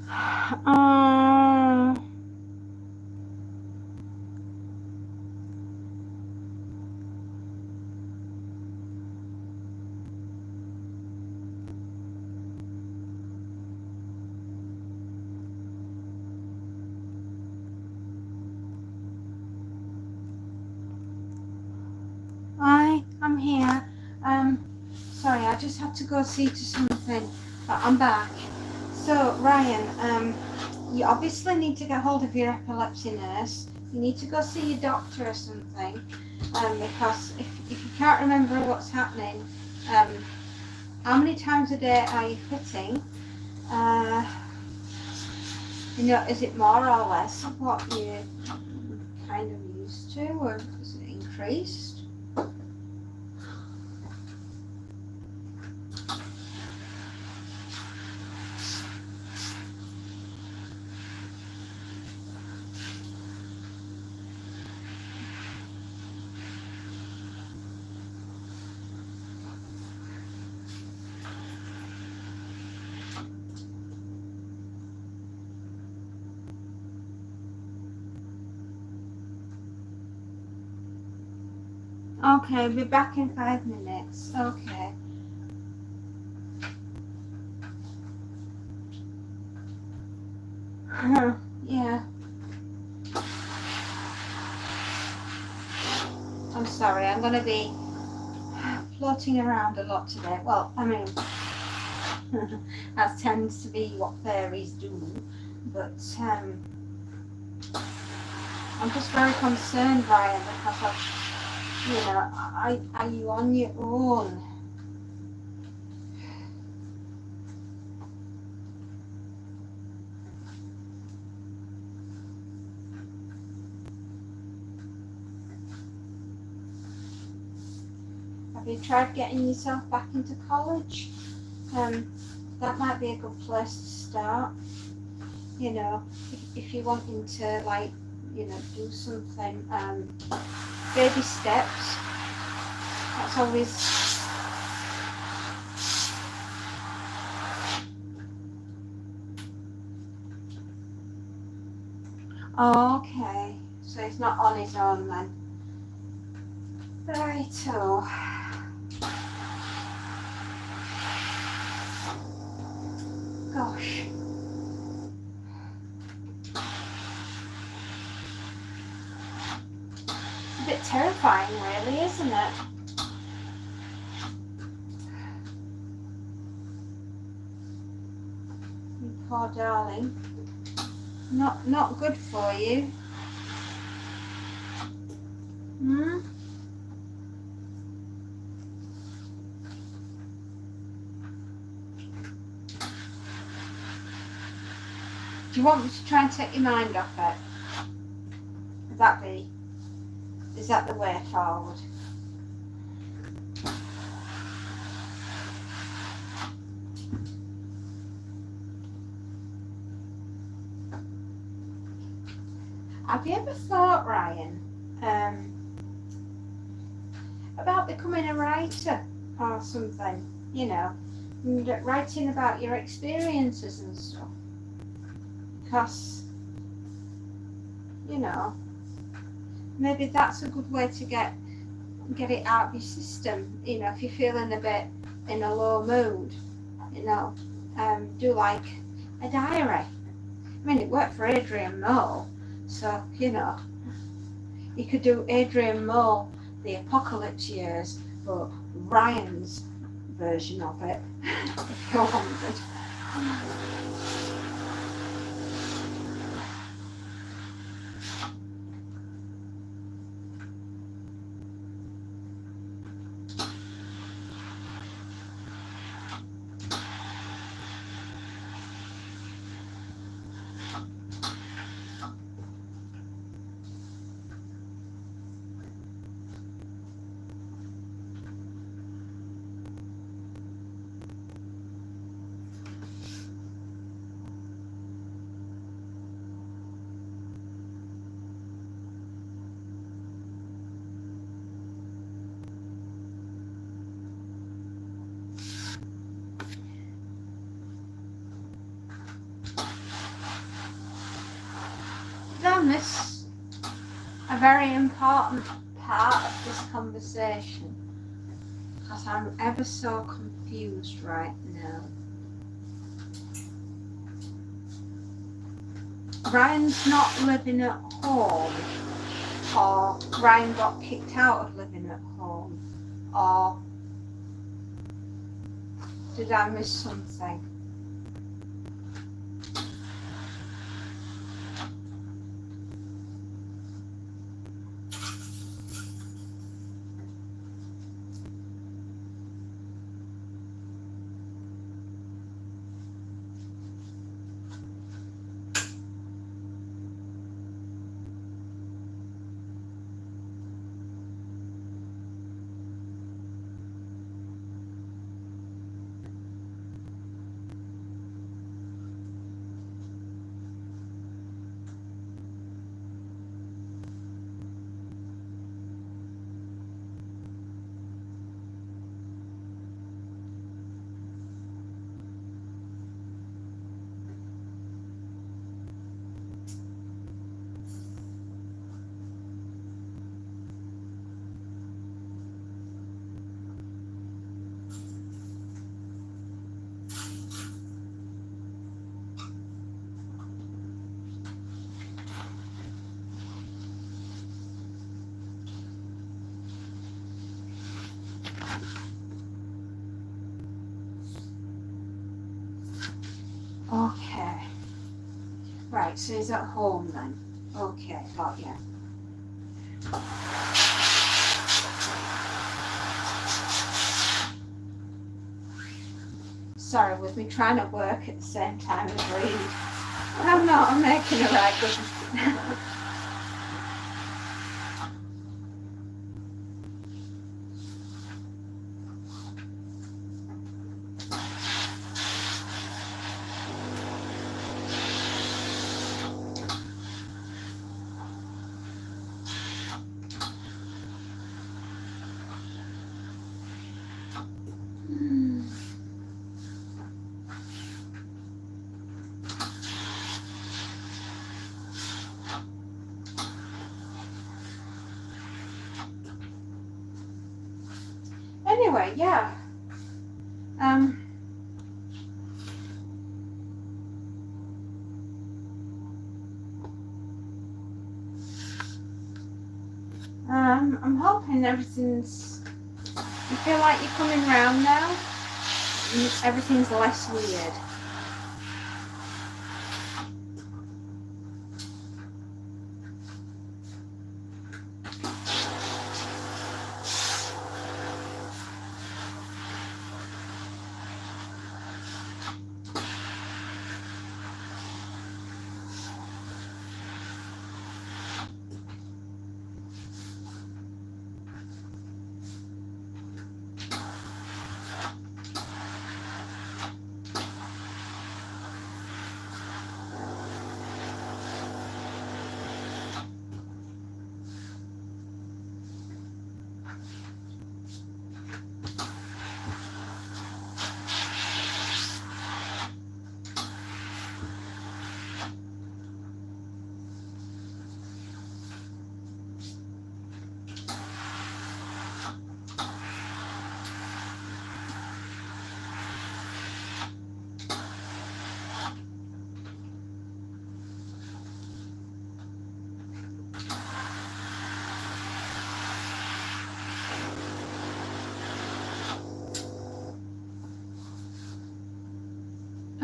S3: Uh, I'm here. Sorry, I just had to go see to something, but I'm back. So, Ryan, you obviously need to get hold of your epilepsy nurse. You need to go see your doctor or something, because if you can't remember what's happening, how many times a day are you fitting? Is it more or less of what you kind of used to, or is it increased? Okay, I'll be back in 5 minutes. Okay. Yeah. I'm sorry, I'm going to be floating around a lot today. Well, I mean, that tends to be what fairies do. But I'm just very concerned, Ryan, because are you on your own? Have you tried getting yourself back into college? That might be a good place to start. If you're wanting to, do something, baby steps. That's always. Oh, okay. So he's not on his own then. Righto. Gosh. It's a bit terrifying, really, isn't it? You poor darling. Not good for you. Hmm? Do you want me to try and take your mind off it? Is that the way forward? Have you ever thought, Ryan, about becoming a writer or something? And writing about your experiences and stuff? Because, maybe that's a good way to get it out of your system. If you're feeling a bit in a low mood, do like a diary. I mean, it worked for Adrian Mole, so you could do Adrian Mole, the apocalypse years, but Ryan's version of it, if you wanted. I miss a very important part of this conversation because I'm ever so confused right now. Ryan's not living at home, or Ryan got kicked out of living at home, or did I miss something? Right, so he's at home then. Okay, got you. Sorry, with me trying to work at the same time as read. I'm making a right good. Anyway, yeah. I'm hoping everything's. You feel like you're coming round now? Everything's less weird.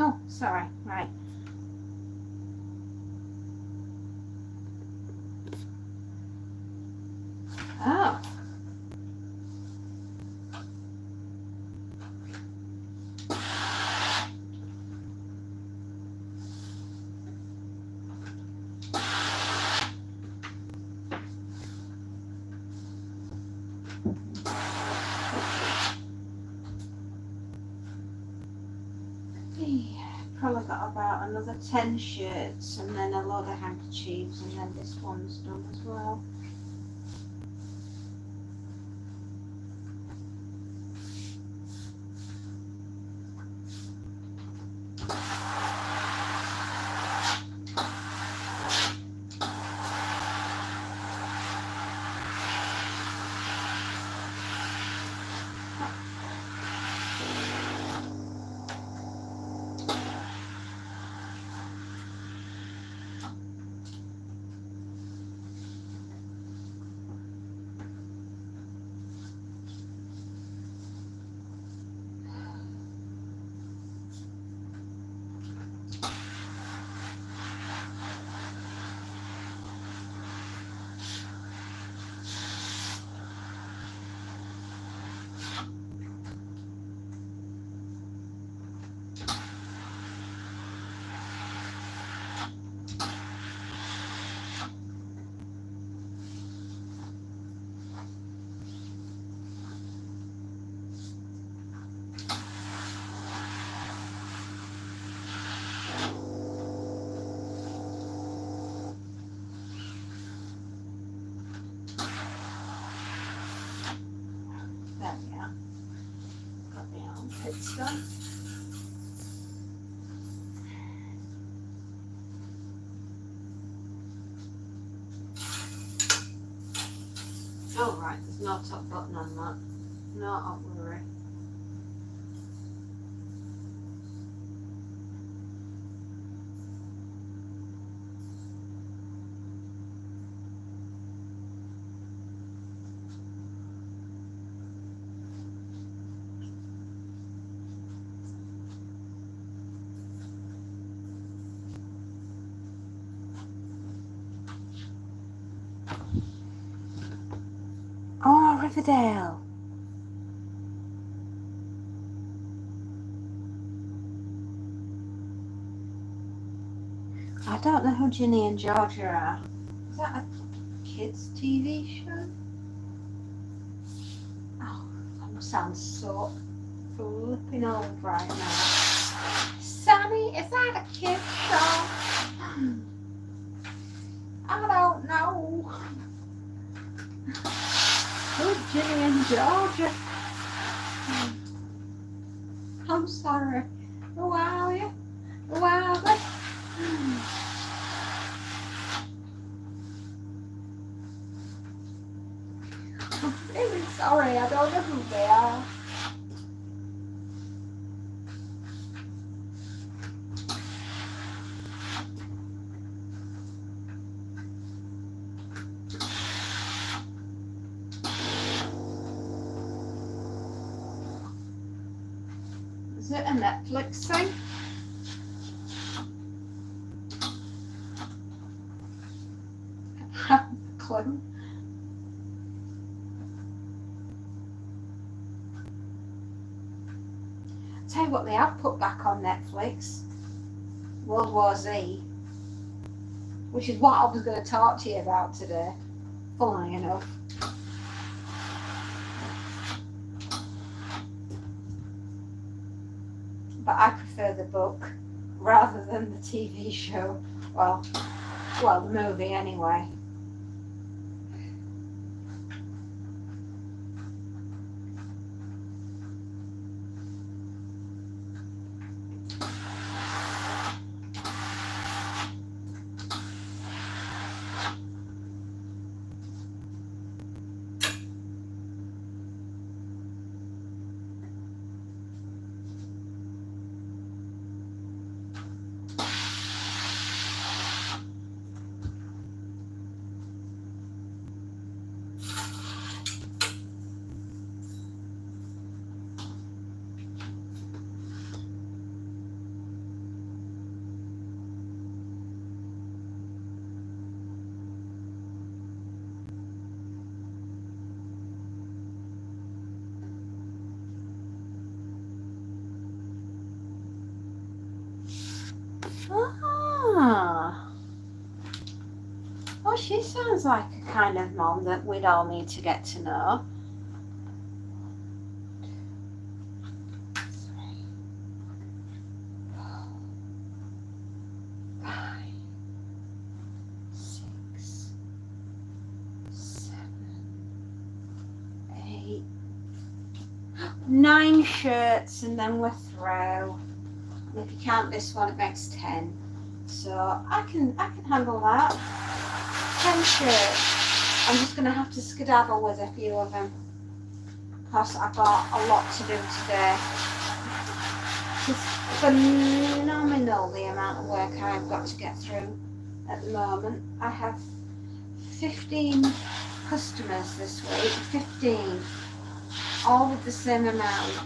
S3: Oh, sorry. Right. Oh. Probably got about another 10 shirts and then a load of handkerchiefs and then this one's done as well. There we are. Got the armpits done. Oh right, there's no top button on that. Not a worry. Riverdale. I don't know who Ginny and Georgia are. Is that a kids' TV show? Oh, that sounds so flipping old right now. Sammy, is that a kids' show? I don't know. Who's Ginny and Georgia? I'm sorry. Who are you? Who are they? I'm really sorry, I don't know who they are. Is it a Netflix thing? I haven't a clue. Tell you what they have put back on Netflix. World War Z. Which is what I was going to talk to you about today. Funnily enough. But I prefer the book rather than the TV show. Well, the movie anyway. Ah. Well, she sounds like a kind of mom that we'd all need to get to know. 3, 4, 5, 6, 7, 8, 9 shirts, and then we're through. And if you count this one, it makes 10. So I can handle that. 10 shirts. I'm just going to have to skedaddle with a few of them because I've got a lot to do today. It's phenomenal the amount of work I've got to get through at the moment. I have 15 customers this week, 15, all with the same amount,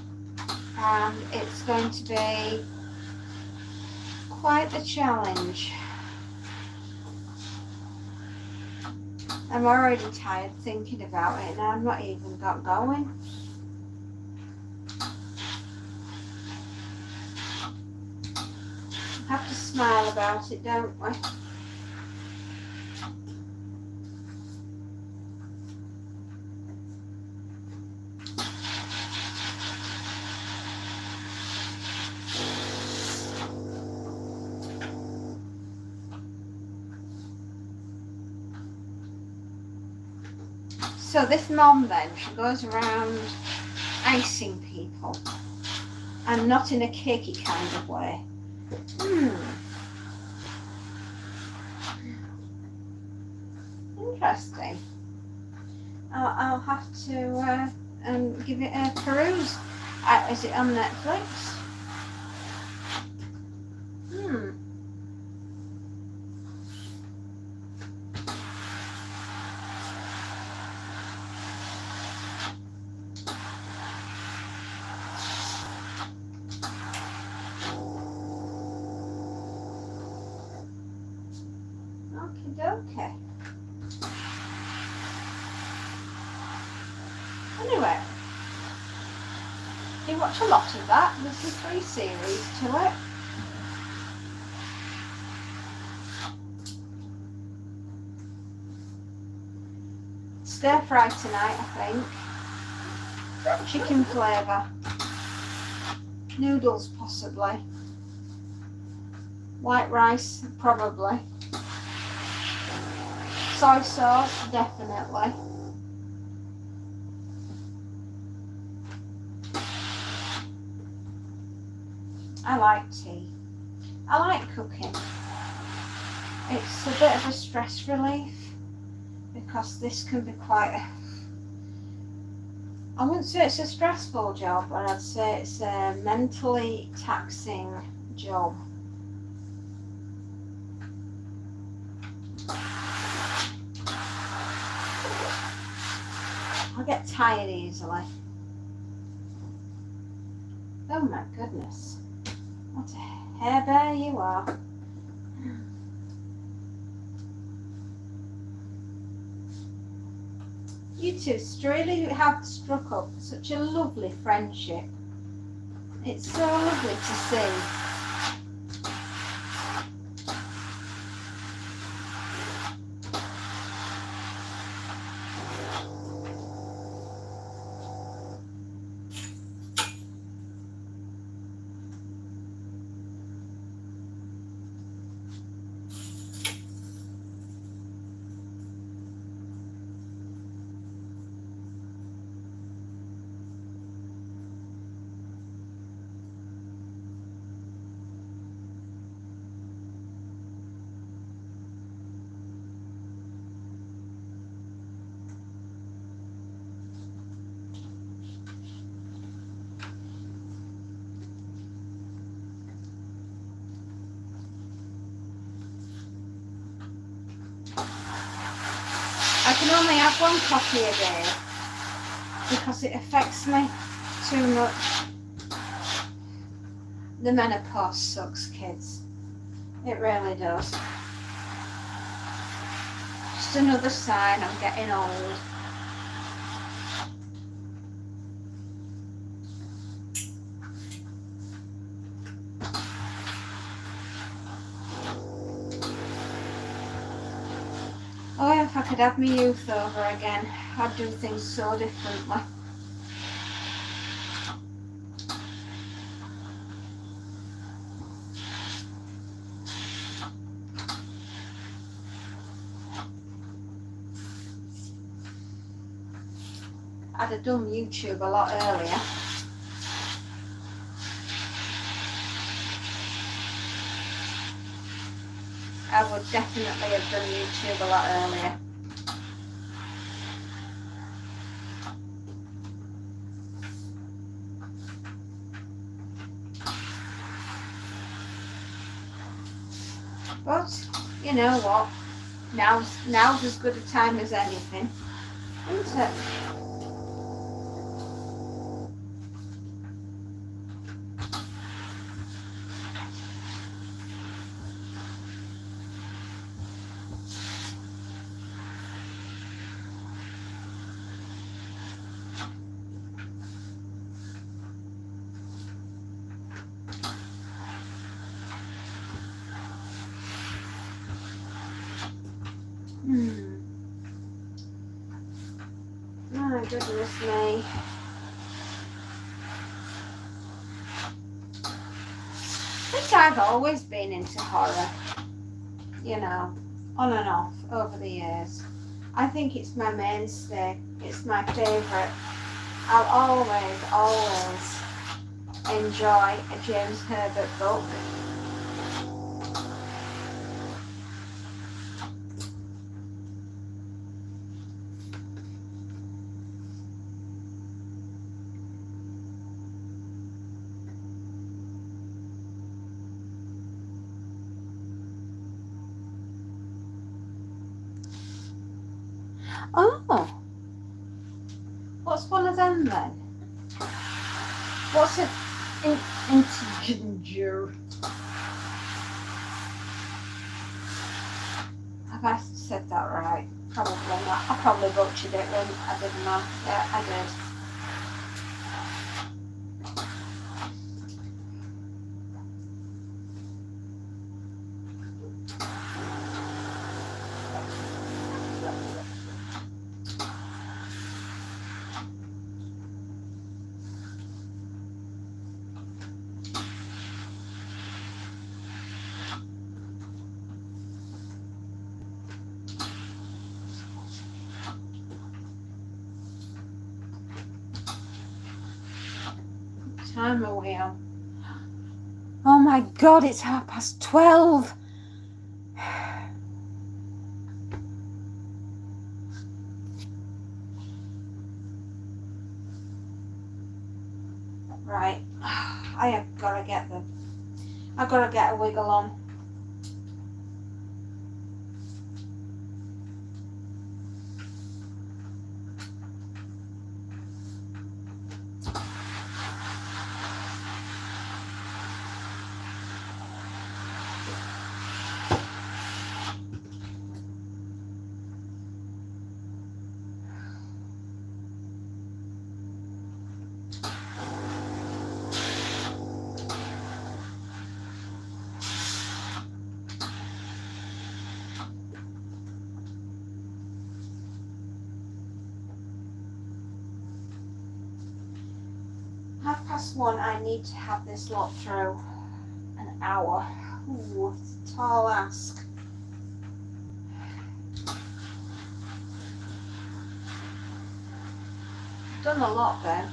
S3: and it's going to be quite a challenge. I'm already tired thinking about it and I've not even got going. We have to smile about it, don't we? So this mom then, she goes around icing people, and not in a cakey kind of way. Interesting. I'll have to give it a peruse. Is it on Netflix? Okay. Anyway, you watch a lot of that. There's 3 series to it. Stir fry tonight, I think. Chicken flavour. Noodles possibly. White rice probably. Soy sauce definitely. I like tea. I like cooking. It's a bit of a stress relief because this can be quite I wouldn't say it's a stressful job, but I'd say it's a mentally taxing job. I get tired easily. Oh my goodness. What a hair bear you are. You two really have struck up such a lovely friendship. It's so lovely to see. I can only have 1 coffee a day because it affects me too much. The menopause sucks, kids. It really does. Just another sign I'm getting old. Oh, if I could have my youth over again, I'd do things so differently. I'd have done YouTube a lot earlier. I would definitely have done YouTube a lot earlier. But, you know what? Now's as good a time as anything, isn't it? My goodness me. I think I've always been into horror, you know, on and off over the years. I think it's my mainstay. It's my favourite. I'll always enjoy a James Herbert book. Oh, what's one of them then? What's an integer? Have I said that right? Probably not. I probably butchered it when I didn't know. Yeah, I did. time are we on? Oh my God, it's 12:30. Right, I've got to get a wiggle on. +1, I need to have this lot through an hour. Ooh, it's a tall ask. Done a lot then.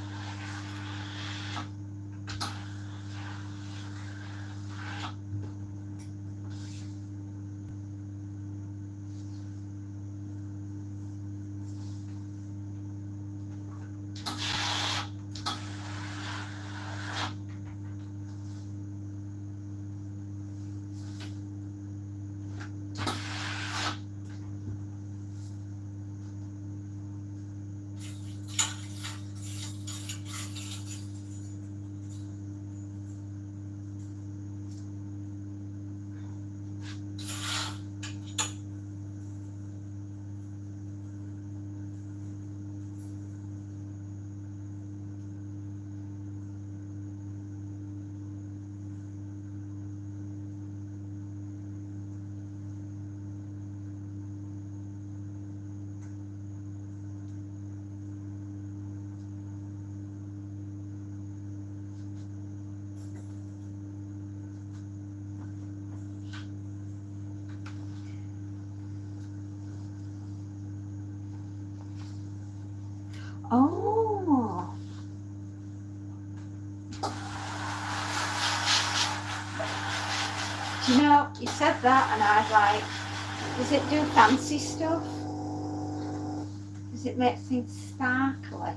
S3: Oh. Do you know, you said that and I was like, does it do fancy stuff? Does it make things sparkly?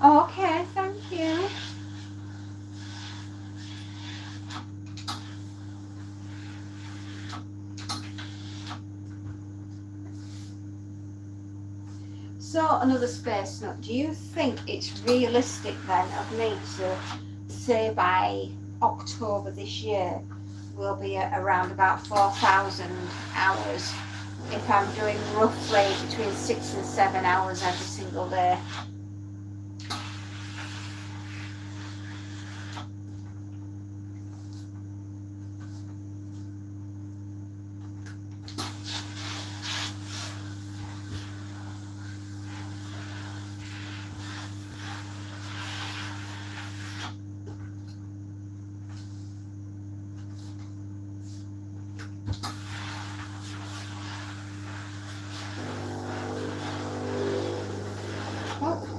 S3: Okay, thank you. So another space note. Do you think it's realistic then of me to say by October this year we'll be at around about 4,000 hours if I'm doing roughly between 6 and 7 hours every single day? Oh.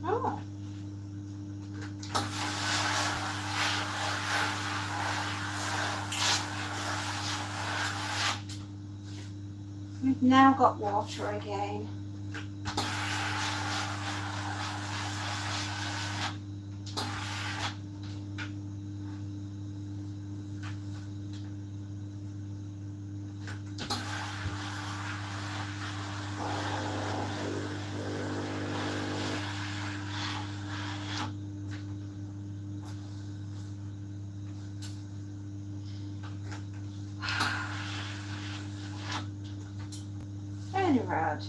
S3: Oh. We've now got water again. Any road.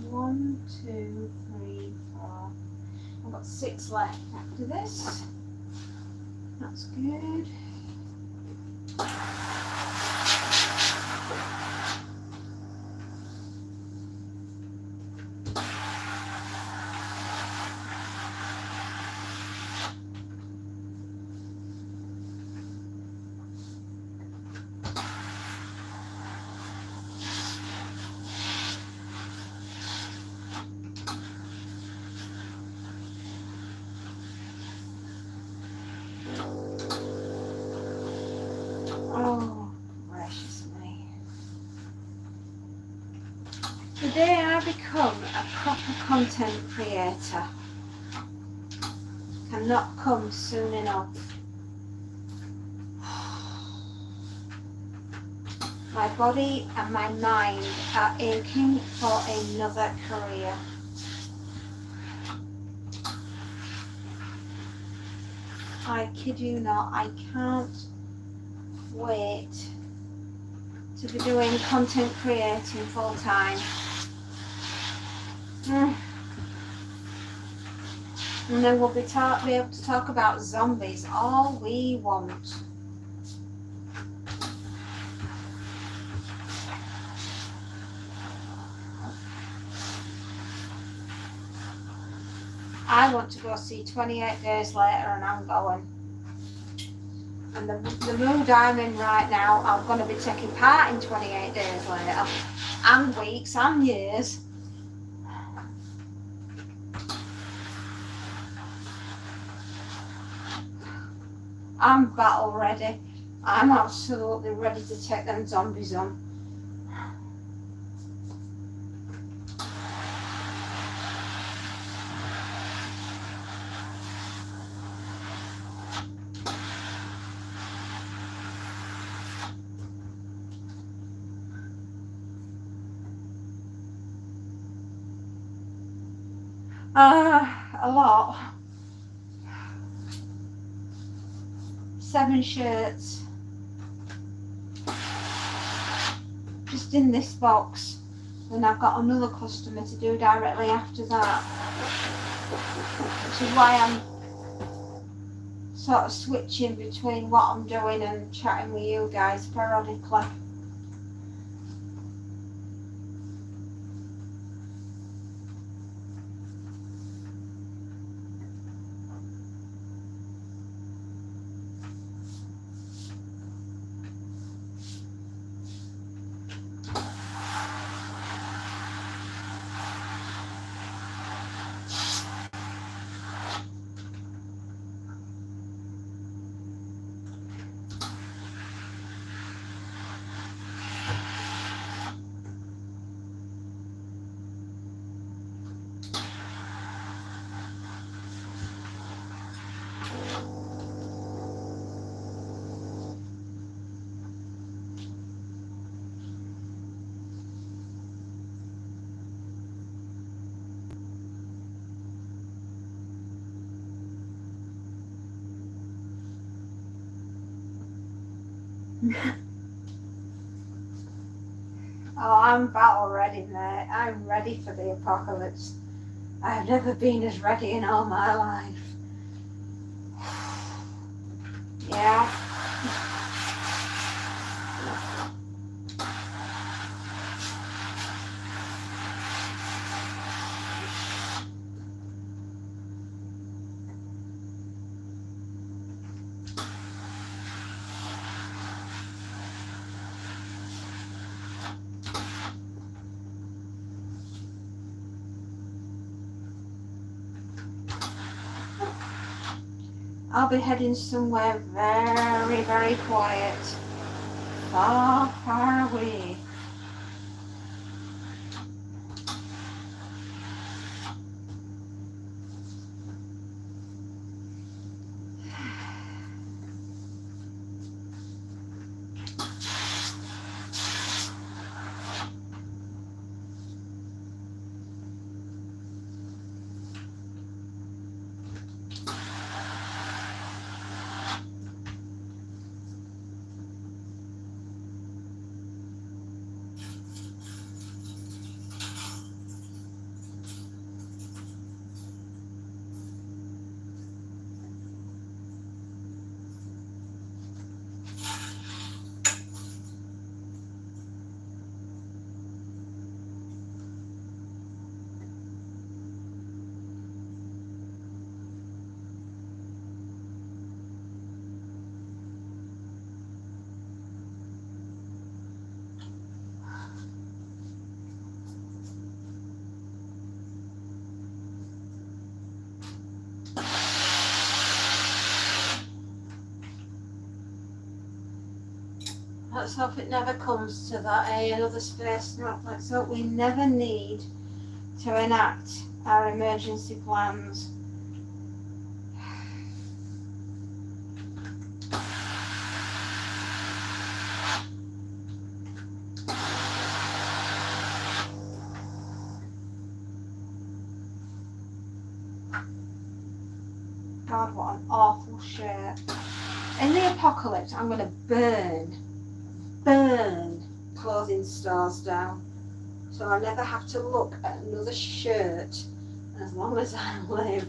S3: One, two, three, four. I've got 6 left after this. That's good. Oh, gracious me. The day I become a proper content creator cannot come soon enough. My body and my mind are aching for another career. I kid you not, I can't wait to be doing content creating full time. And then we'll be able to talk about zombies all we want. I want to go see 28 Days Later and I'm going. And the mood I'm in right now, I'm going to be taking part in 28 Days Later. And weeks and years. I'm battle ready. I'm absolutely ready to take them zombies on. A lot. 7 shirts. Just in this box. Then I've got another customer to do directly after that. Which is why I'm sort of switching between what I'm doing and chatting with you guys periodically. Oh, I'm battle ready, mate. I'm ready for the apocalypse. I've never been as ready in all my life. Yeah. I'll be heading somewhere very, very quiet. Far, far away. Let's hope it never comes to that, another space snap. Let's hope we never need to enact our emergency plans. God, what an awful shirt. In the apocalypse, I'm going to burn clothing stores down. So I never have to look at another shirt as long as I live.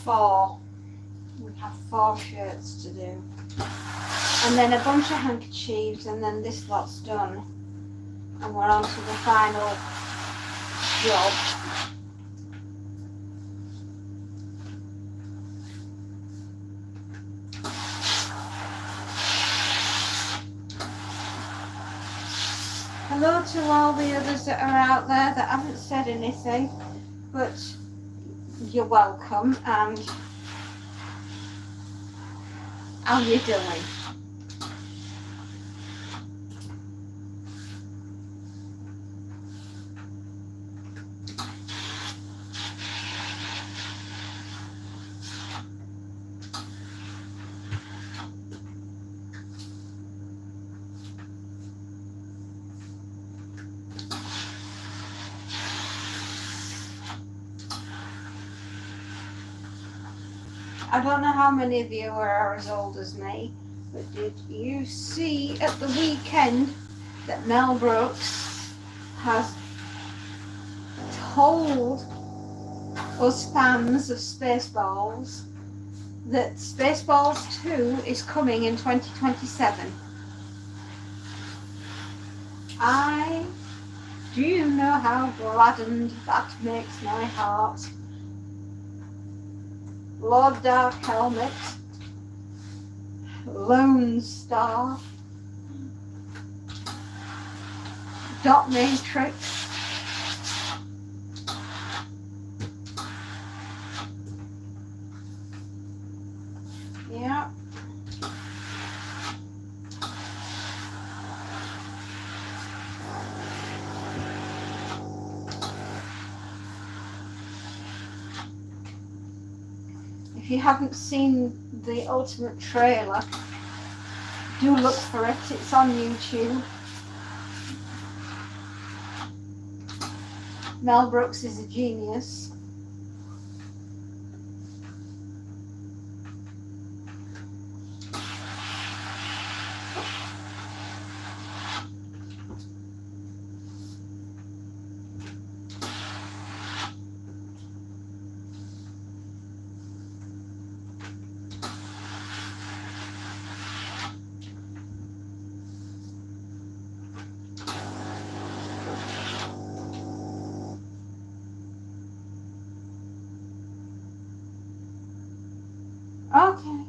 S3: Four. We have 4 shirts to do. And then a bunch of handkerchiefs, and then this lot's done. And we're on to the final job. Hello to all the others that are out there that haven't said anything, but you're welcome, and How you doing? I don't know how many of you are as old as me, but did you see at the weekend that Mel Brooks has told us fans of Spaceballs that Spaceballs 2 is coming in 2027? Do you know how gladdened that makes my heart? Lord Dark Helmet, Lone Star, Dot Matrix, yeah. If you haven't seen the ultimate trailer, do look for it. It's on YouTube. Mel Brooks is a genius. Okay.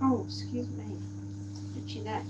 S3: Oh, excuse me. Itchy neck.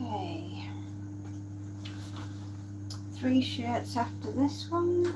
S3: Okay. 3 shirts after this one.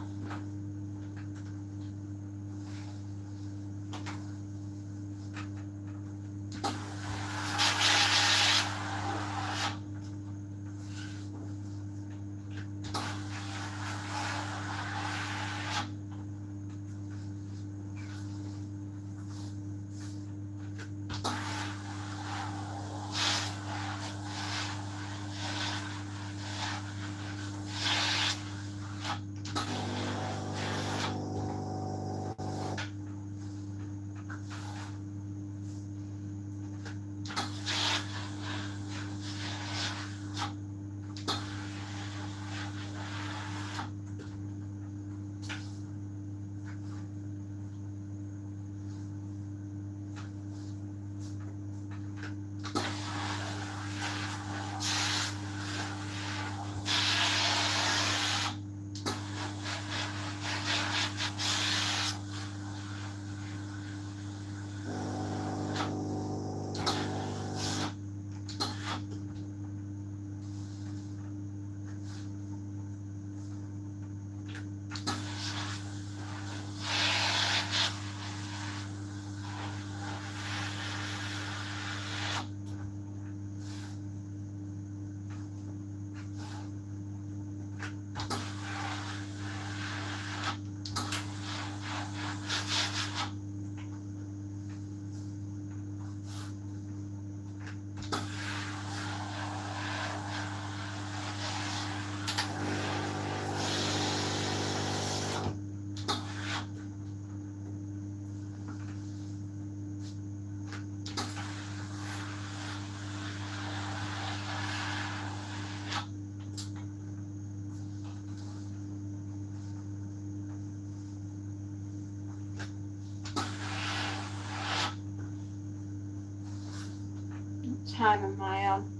S3: time am I on?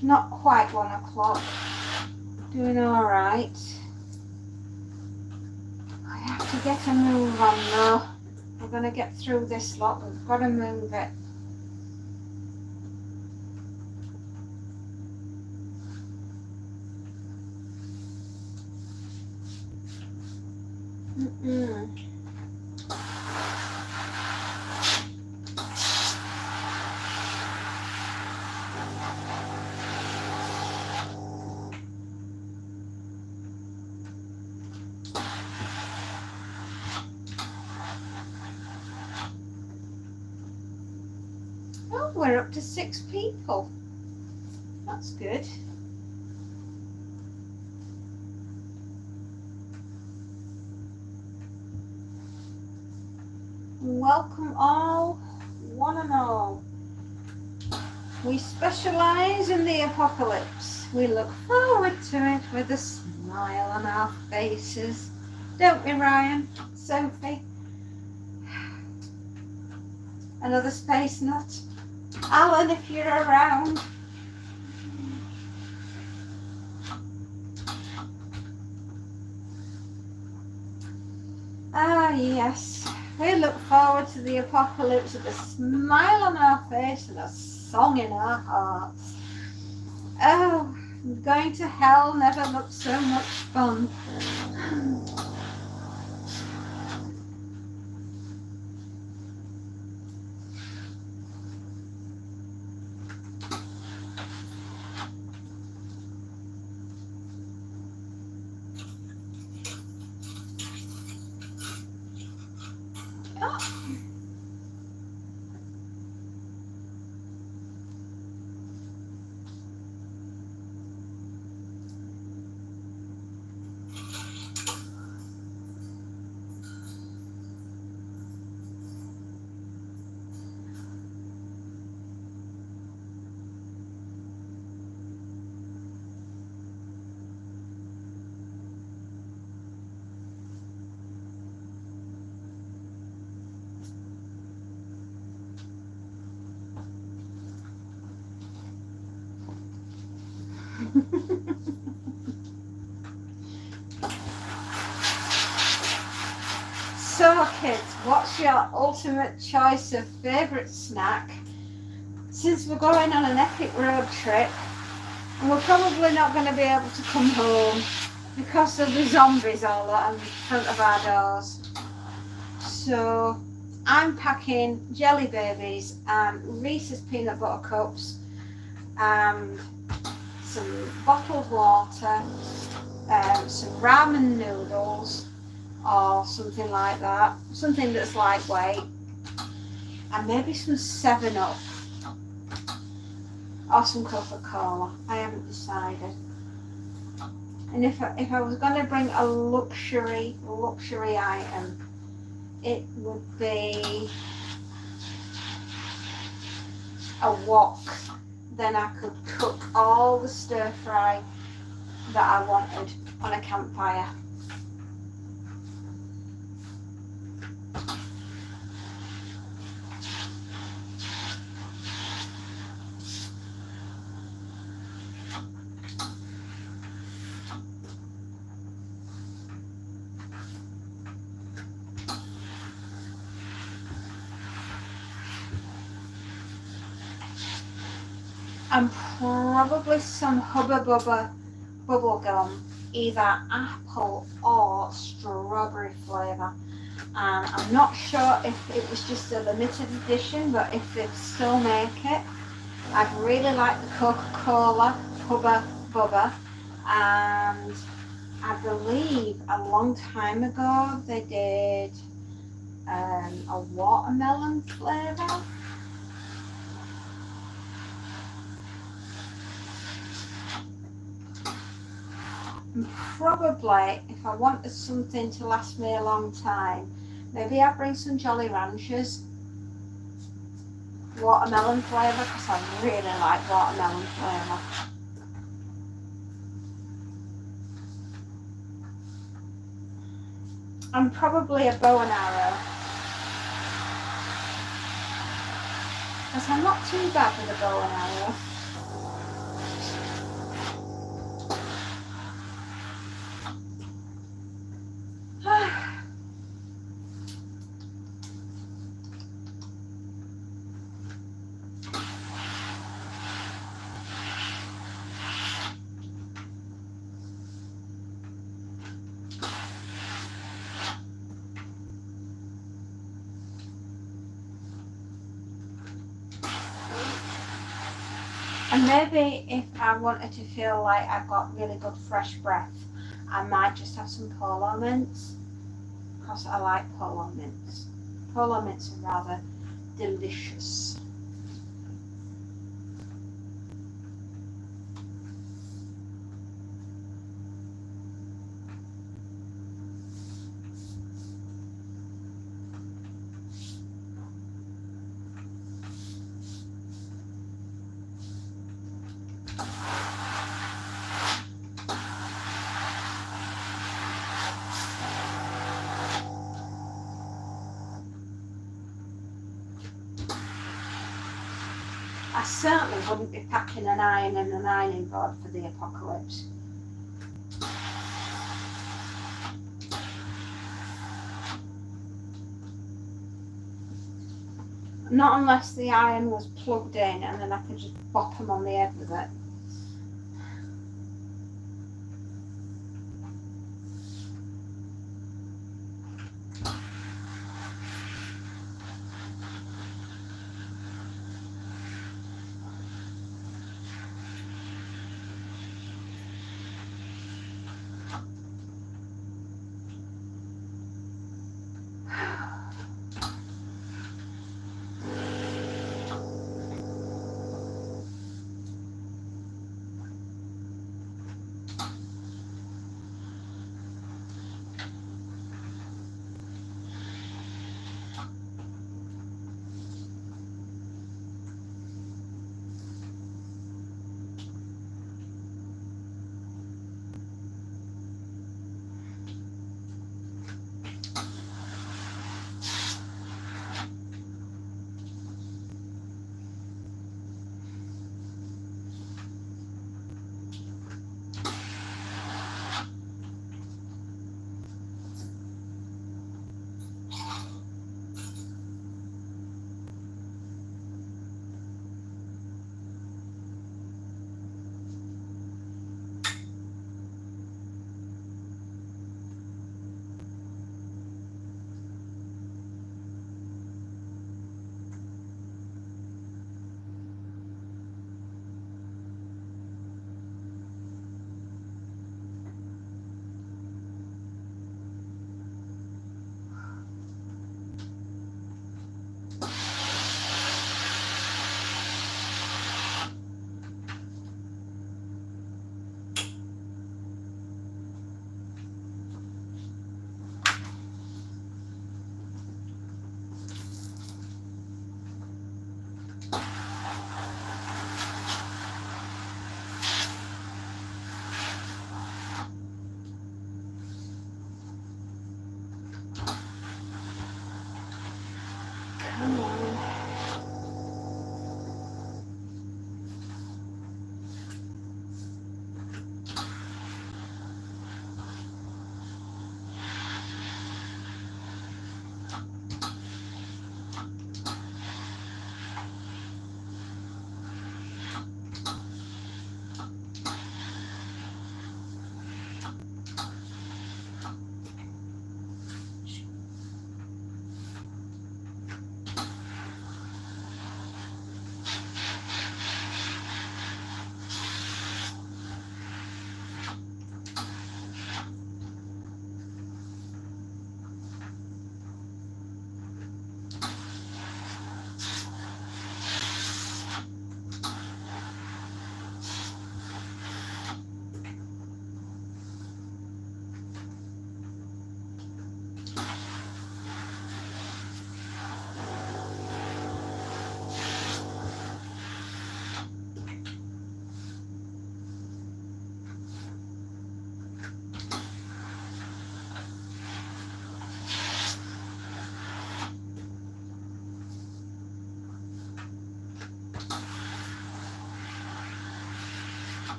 S3: Not quite 1 o'clock. Doing all right. I have to get a move on though. We're going to get through this lot. We've got to move it. Oh, we're up to 6 people. That's good. Welcome all, one and all. We specialise in the apocalypse. We look forward to it with a smile on our faces. Don't we, Ryan? Sophie? Another space nut? Alan, if you're around. Ah, yes. We look forward to the apocalypse with a smile on our face and a song in our hearts. Oh, going to hell never looked so much fun. So kids, what's your ultimate choice of favourite snack? Since we're going on an epic road trip, and we're probably not going to be able to come home because of the zombies all out in front of our doors. So I'm packing Jelly Babies and Reese's Peanut Butter Cups and some bottled water, some ramen noodles or something like that, something that's lightweight, and maybe some 7-Up or some Coca-Cola. I haven't decided. And if I was going to bring a luxury item, it would be a wok. Then I could cook all the stir fry that I wanted on a campfire. And probably some Hubba Bubba bubble gum, either apple or strawberry flavour. And I'm not sure if it was just a limited edition, but if they still make it, I'd really like the Coca-Cola Hubba Bubba. And I believe a long time ago they did a watermelon flavour. And probably, if I wanted something to last me a long time, maybe I'd bring some Jolly Ranchers watermelon flavour, because I really like watermelon flavour. And probably a bow and arrow, because I'm not too bad with a bow and arrow. And maybe if I wanted to feel like I've got really good fresh breath, I might just have some polo mints, because I like polo mints. Polo mints are rather delicious. I certainly wouldn't be packing an iron and an ironing board for the apocalypse. Not unless the iron was plugged in and then I could just bop them on the head with it.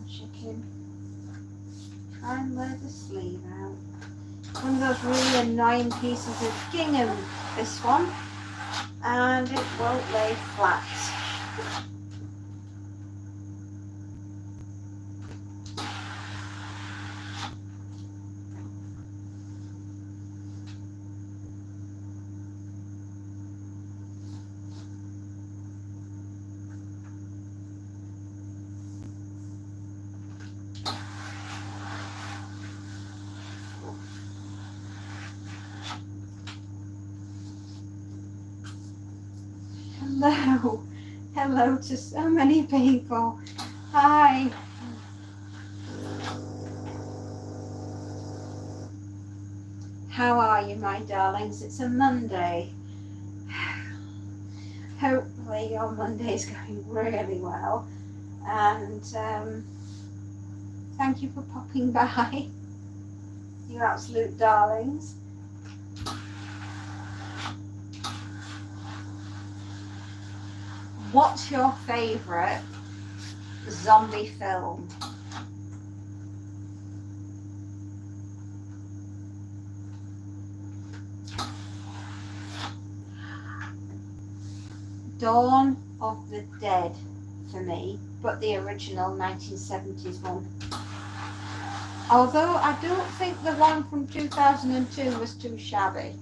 S3: chicken. Try and wear the sleeve out. One of those really annoying pieces of gingham, this one, and it won't lay flat. Hello. Hello to so many people. Hi. How are you, my darlings? It's a Monday. Hopefully your Monday's going really well. And thank you for popping by. You absolute darlings. What's your favourite zombie film? Dawn of the Dead for me, but the original 1970s one. Although I don't think the one from 2002 was too shabby.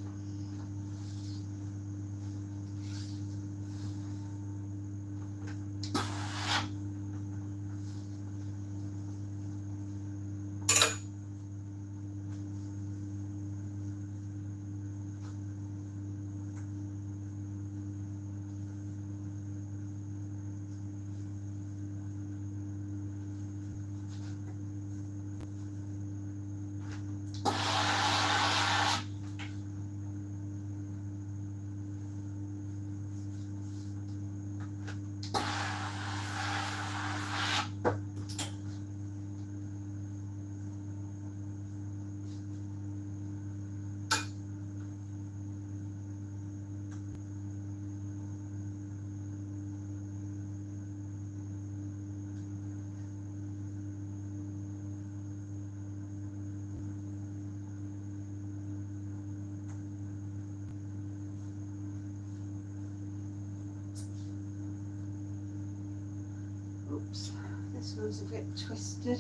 S3: Oops, this one's a bit twisted.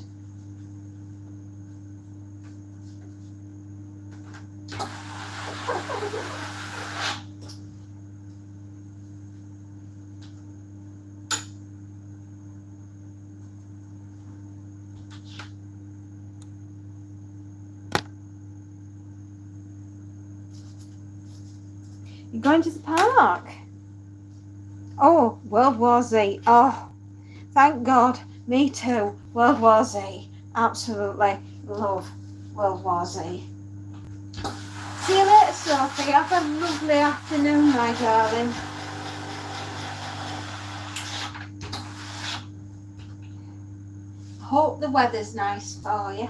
S3: You're going to the park? Oh, World War Z. Oh, thank God. Me too. World War Z. Absolutely love World War Z. See you later, Sophie. Have a lovely afternoon, my darling. Hope the weather's nice for you.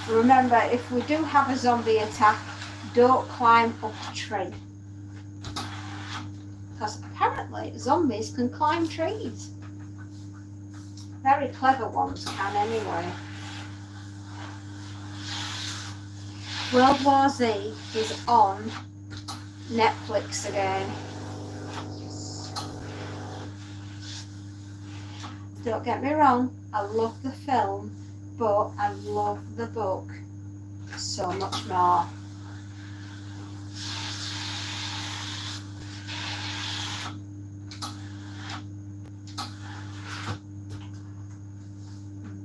S3: Remember, if we do have a zombie attack, don't climb up a tree. Because apparently zombies can climb trees. Very clever ones can anyway. World War Z is on Netflix again. Don't get me wrong, I love the film, but I love the book so much more.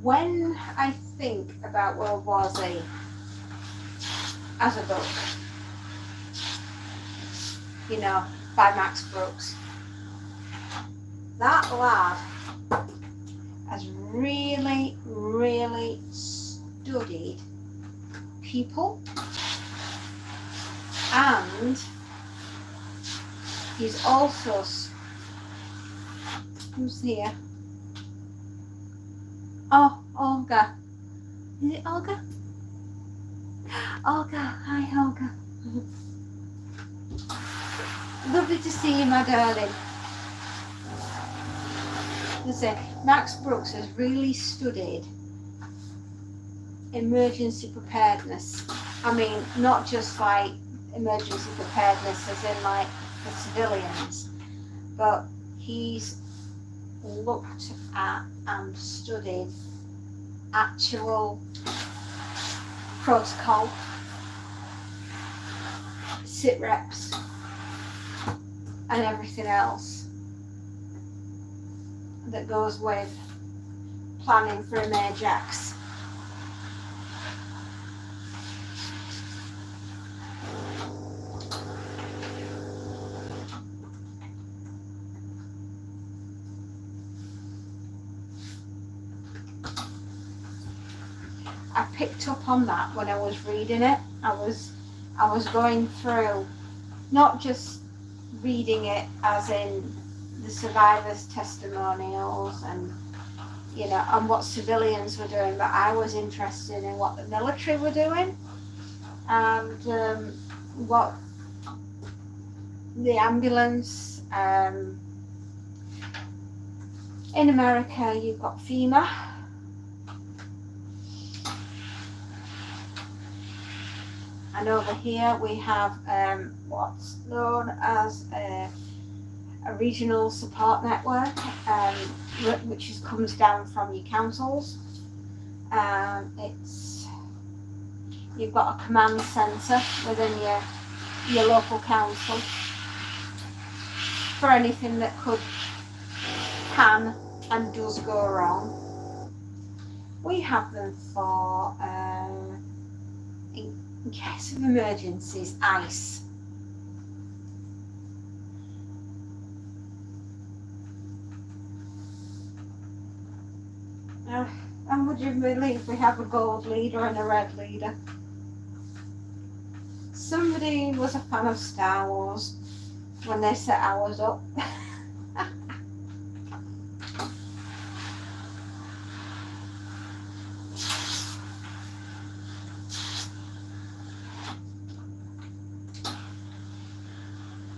S3: When I think about World War Z as a book, you know, by Max Brooks, that lad has really, really studied people, and he's also, who's here? Oh, Olga. Is it Olga? Olga, hi Olga. Lovely to see you, my darling. Let's say Max Brooks has really studied emergency preparedness. I mean, not just like emergency preparedness as in like for civilians, but he's looked at and studied actual protocol, sit reps, and everything else that goes with planning for a major acts. I picked up on that when I was reading it. I was going through, not just reading it as in the survivors' testimonials and and what civilians were doing, but I was interested in what the military were doing and what the ambulance. In America, you've got FEMA. And over here we have what's known as a regional support network, which comes down from your councils. You've got a command centre within your local council for anything that can and does go wrong. We have them for in case of emergencies, ICE. And would you believe we have a gold leader and a red leader? Somebody was a fan of Star Wars when they set ours up.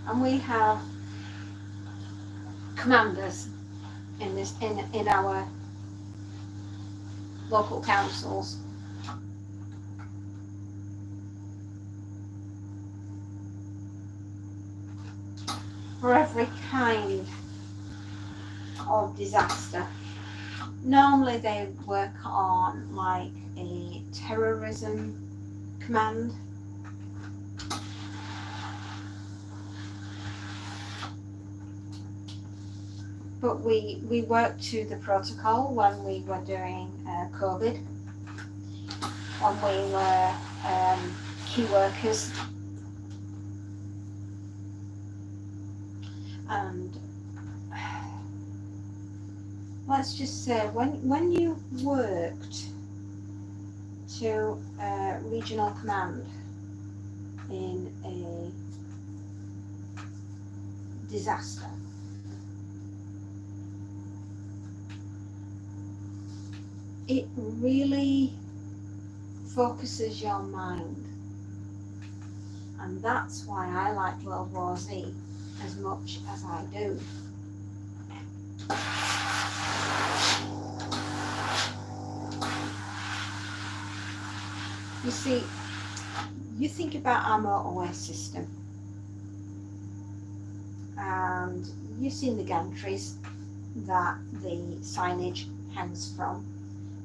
S3: And we have commanders in our local councils. For every kind of disaster. Normally they work on like a terrorism command. But we worked to the protocol when we were doing COVID, when we were key workers. And let's just say, when you worked to regional command in a disaster, it really focuses your mind. And that's why I like World War Z as much as I do. You see, you think about our motorway system, and you've seen the gantries that the signage hangs from,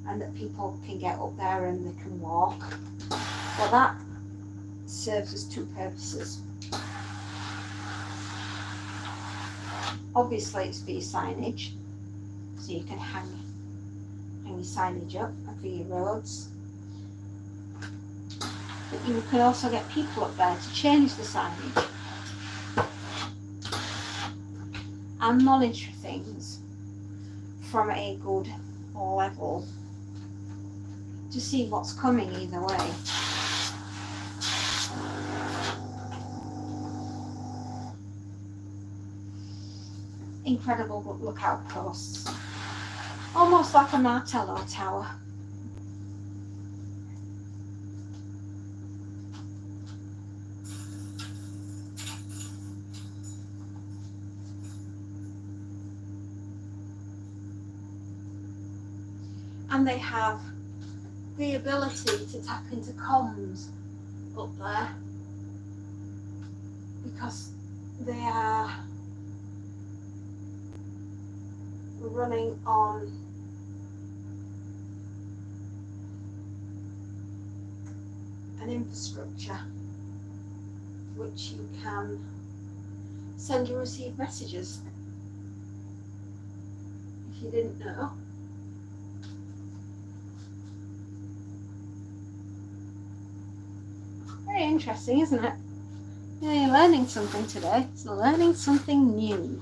S3: and that people can get up there and they can walk. Well, that serves as two purposes. Obviously it's for your signage, so you can hang your signage up for your roads. But you can also get people up there to change the signage and monitor things from a good level to see what's coming either way. Incredible lookout posts, almost like a Martello tower. and they have the ability to tap into comms up there because they are running on an infrastructure which you can send and receive messages. If you didn't know. Very interesting, isn't it? Yeah, you're learning something today. So learning something new.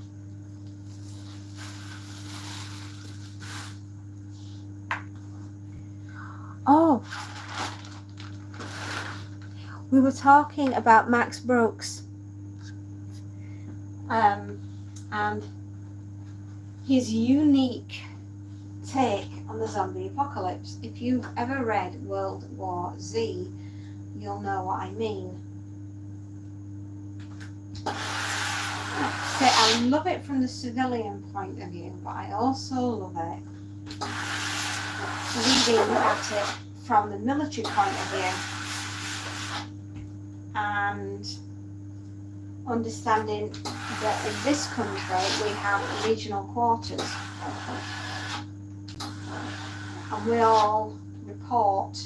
S3: Oh, we were talking about Max Brooks and his unique take on the zombie apocalypse. If you've ever read World War Z, you'll know what I mean. Okay, I love it from the civilian point of view, but I also love it reading at it from the military point of view and understanding that in this country we have regional quarters and we all report,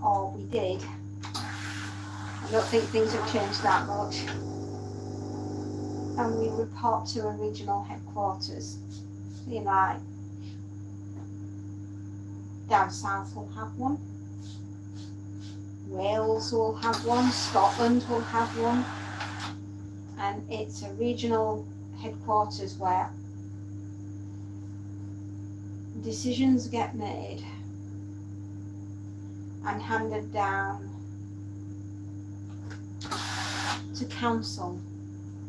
S3: or we did. I don't think things have changed that much. And we report to a regional headquarters. You know, like down south will have one, Wales will have one, Scotland will have one, and it's a regional headquarters where decisions get made and handed down to council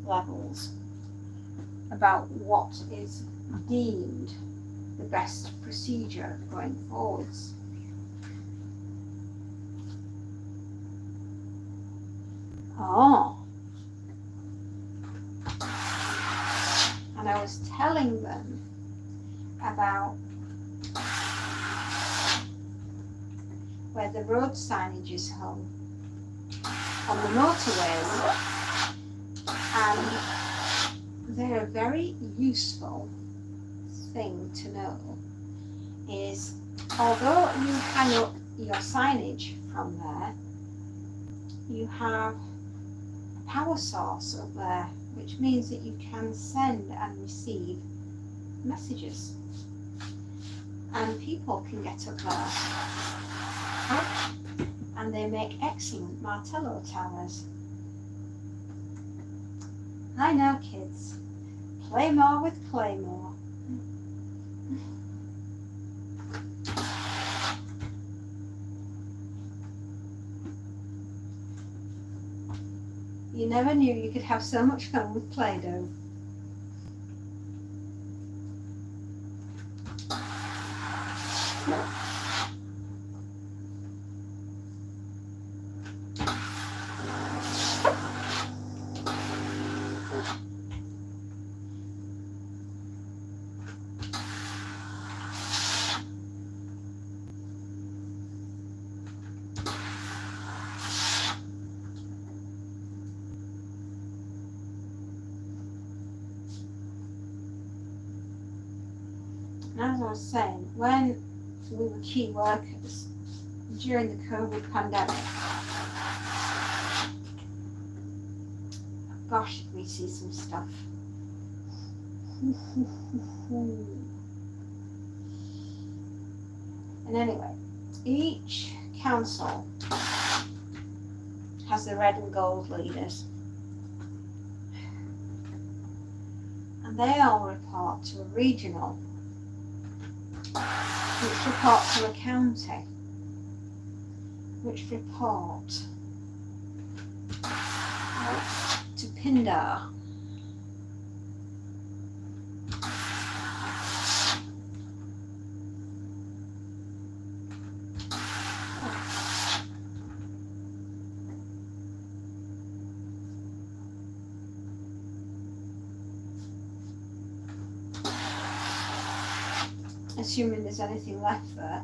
S3: levels about what is deemed the best procedure going forwards. Oh. And I was telling them about where the road signage is hung on the motorways, and they're a very useful thing to know is although you hang up your signage from there, you have a power source up there, which means that you can send and receive messages, and people can get up there, and they make excellent Martello towers. I know, kids, play more with Claymore. You never knew you could have so much fun with Play-Doh. As I was saying, when we were key workers during the COVID pandemic, gosh, did we see some stuff. And anyway, each council has the red and gold leaders, and they all report to a regional, which report to a county, which report to Pindar. assuming there's anything left there.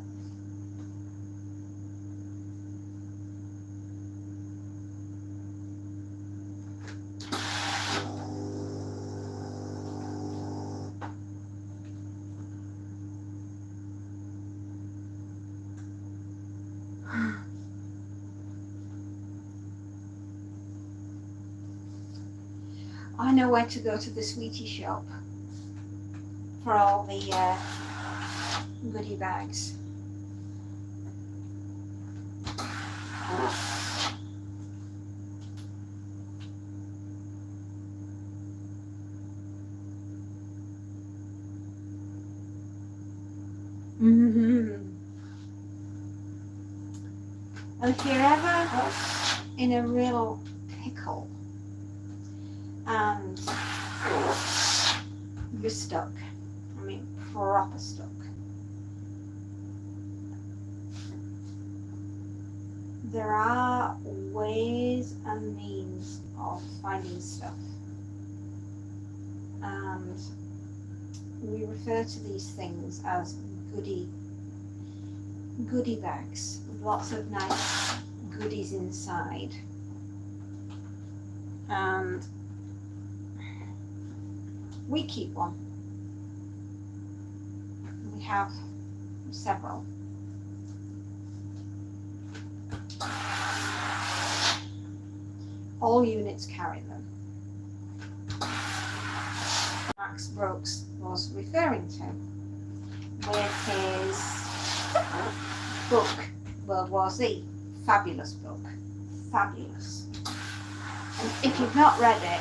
S3: I know where to go to the sweetie shop for all the goodie bags. And if you're ever in a real pickle and you're stuck, I mean proper stuck, there are ways and means of finding stuff, and we refer to these things as goodie bags with lots of nice goodies inside. And we keep one. We have several. All units carry them. Max Brooks was referring to with his book, World War Z. Fabulous book. Fabulous. And if you've not read it,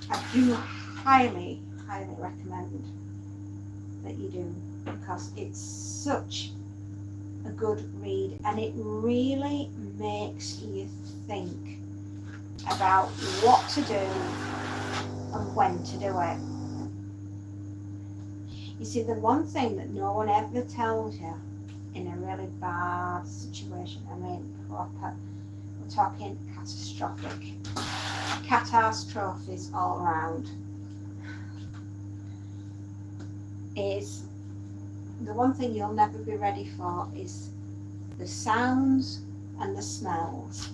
S3: I do highly recommend that you do, because it's such a good read and it really makes you think about what to do and when to do it. You see, the one thing that no one ever tells you in a really bad situation, I mean proper, we're talking catastrophic, catastrophes all around, is the one thing you'll never be ready for is the sounds and the smells,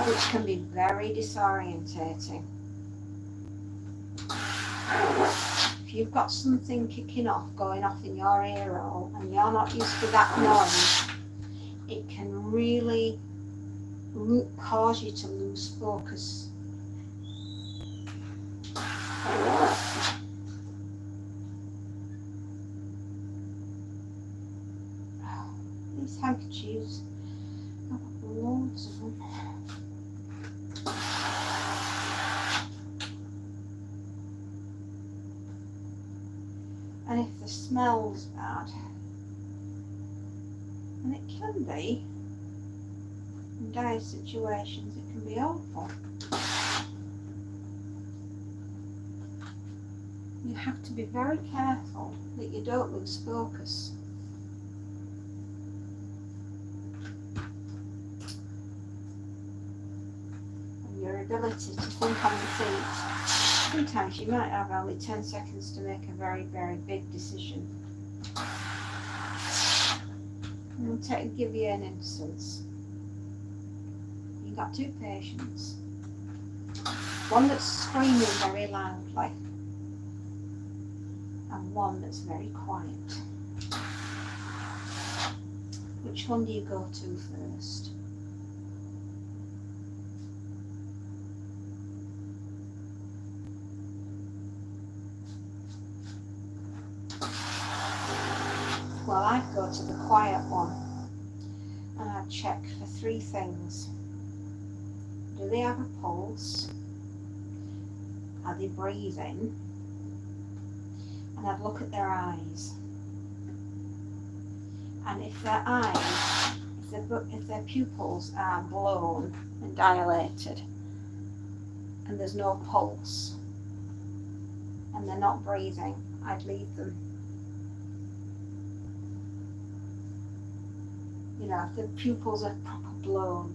S3: which can be very disorientating. If you've got something kicking off, going off in your ear hole, and you're not used to that noise, it can really cause you to lose focus. These handkerchiefs, I've got loads of them. And if the smell's bad, and it can be, in dire situations it can be awful. You have to be very careful that you don't lose focus. And your ability to think on your feet. Sometimes you might have only 10 seconds to make a very, very big decision. I'll give you an instance. You've got two patients. One that's screaming very loudly and one that's very quiet. Which one do you go to first? Well, I'd go to the quiet one and I'd check for three things. Do they have a pulse? Are they breathing? And I'd look at their eyes. And if their eyes, if their pupils are blown and dilated and there's no pulse and they're not breathing, I'd leave them. You know, if the pupils are proper blown.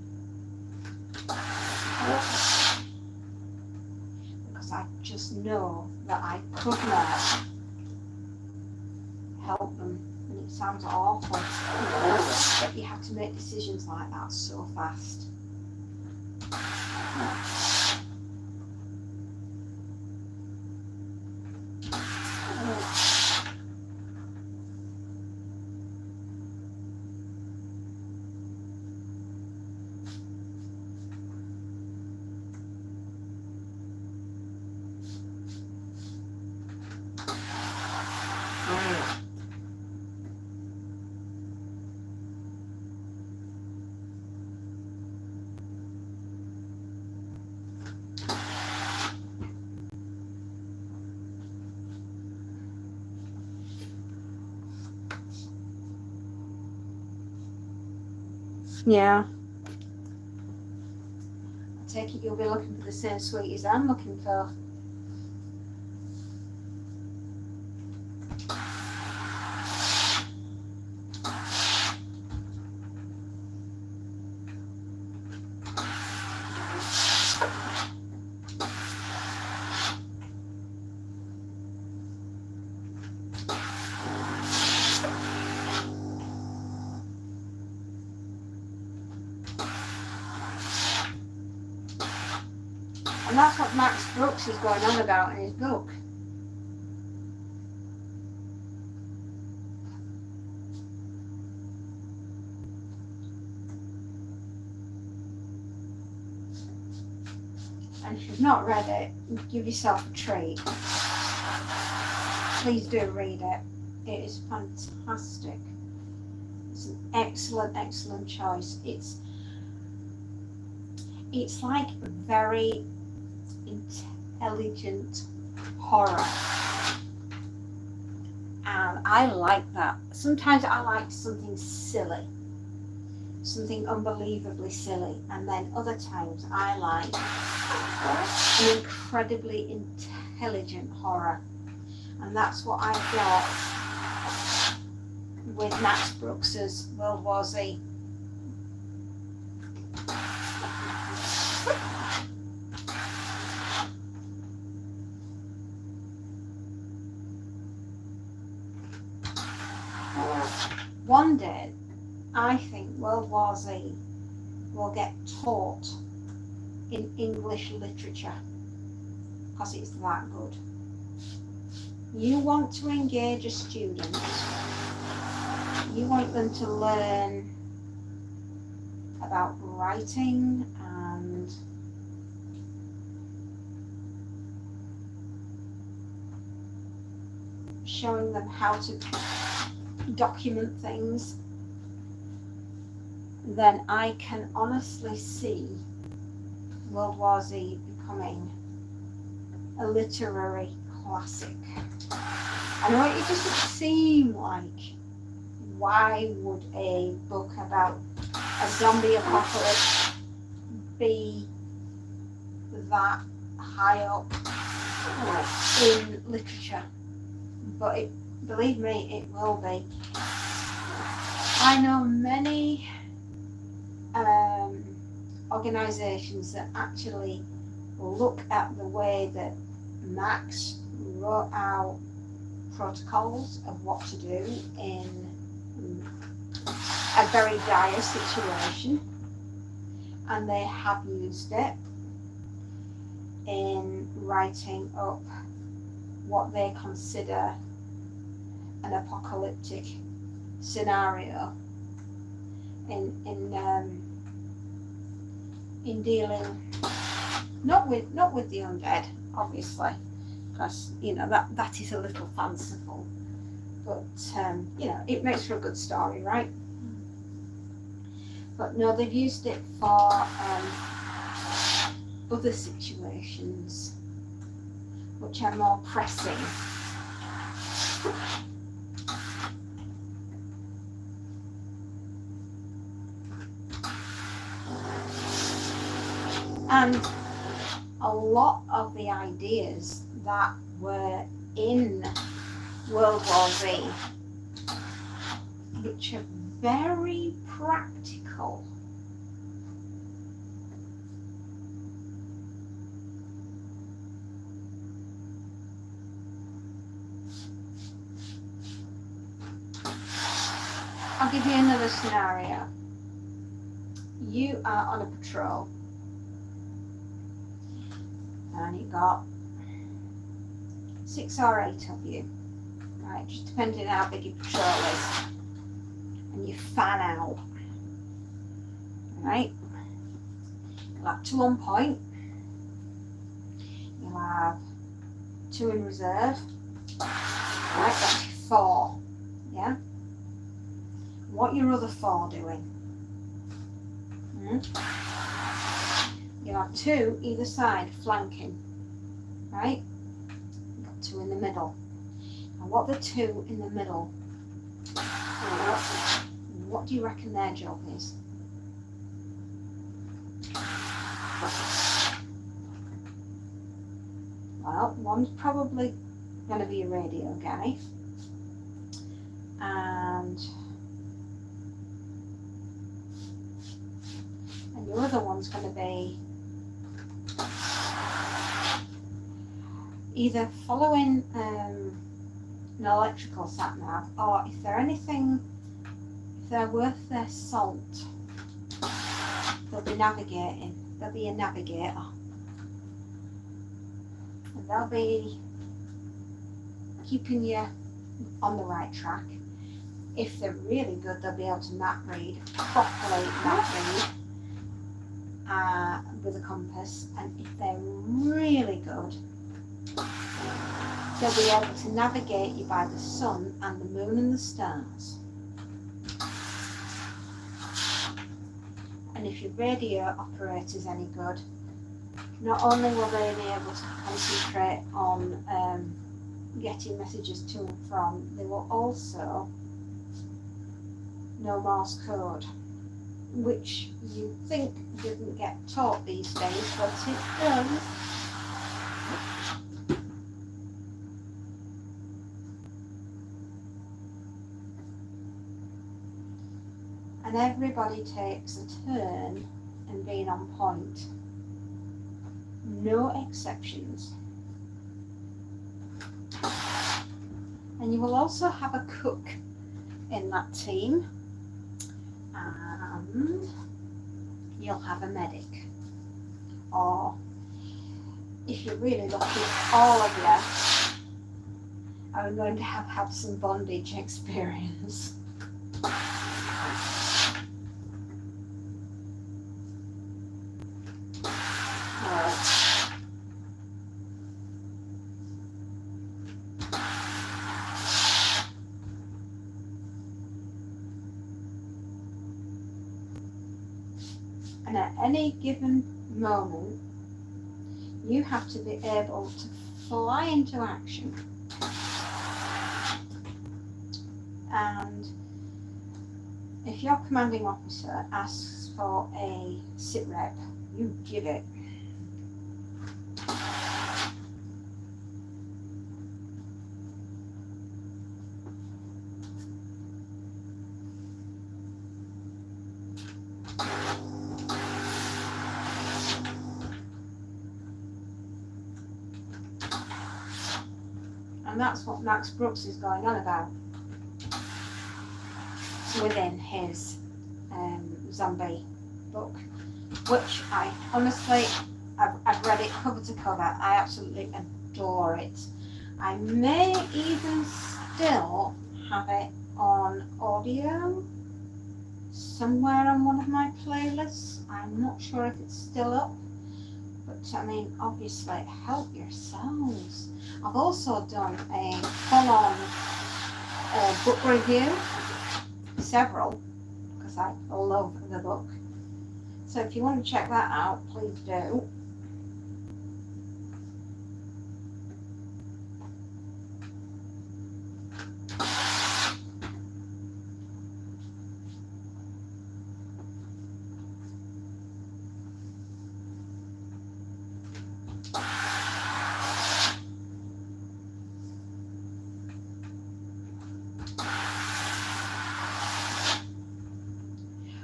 S3: Because I just know that I could not help them. sounds awful, but you have to make decisions like that so fast. Yeah. I take it you'll be looking for the same sweeties I'm looking for. And that's what Max Brooks is going on about in his book. And if you've not read it, give yourself a treat. Please do read it. It is fantastic. It's an excellent, excellent choice. It's like very intelligent horror. And I like that. Sometimes I like something silly. Something unbelievably silly. And then other times I like an incredibly intelligent horror. And that's what I've got with Max Brooks's World War Z. One day, I think World War Z will get taught in English literature because it's that good. You want to engage a student, you want them to learn about writing and showing them how to document things, then I can honestly see World War Z becoming a literary classic. I know it doesn't seem like, why would a book about a zombie apocalypse be that high up in literature? But believe me, it will be. I know many organisations that actually look at the way that Max wrote out protocols of what to do in a very dire situation, and they have used it in writing up what they consider an apocalyptic scenario in dealing not with the undead, obviously, because that is a little fanciful, but it makes for a good story, right? But no, they've used it for other situations which are more pressing. And a lot of the ideas that were in World War Z, which are very practical, I'll give you another scenario. You are on a patrol and you got 6 or 8 of you, right? Just depending on how big your patrol is. And you fan out, right? You'll have 2 on point. You'll have 2 in reserve. Right, that's 4. Yeah? What are your other 4 doing? You'll have 2 either side flanking, right? You've got 2 in the middle. And what the 2 in the middle, what do you reckon their job is? Well, one's probably going to be a radio guy, and your other one's going to be either following an electrical sat nav, or if they're worth their salt, they'll be navigating. They'll be a navigator. And they'll be keeping you on the right track. If they're really good, they'll be able to properly map read with a compass. And if they're really good, they'll be able to navigate you by the sun and the moon and the stars. And if your radio operator's any good, not only will they be able to concentrate on getting messages to and from, they will also know Morse code, which you think didn't get taught these days, but it does. And everybody takes a turn in being on point. No exceptions. And you will also have a cook in that team, and you'll have a medic, or if you're really lucky, all of you are going to have some bondage experience. And at any given moment, you have to be able to fly into action. And if your commanding officer asks for a sit rep, you give it. And that's what Max Brooks is going on about within his zombie book, which I honestly, I've read it cover to cover. I absolutely adore it. I may even still have it on audio somewhere on one of my playlists. I'm not sure if it's still up, but I mean, obviously, help yourselves. I've also done a full-on book review, several, because I love the book. So if you want to check that out, please do.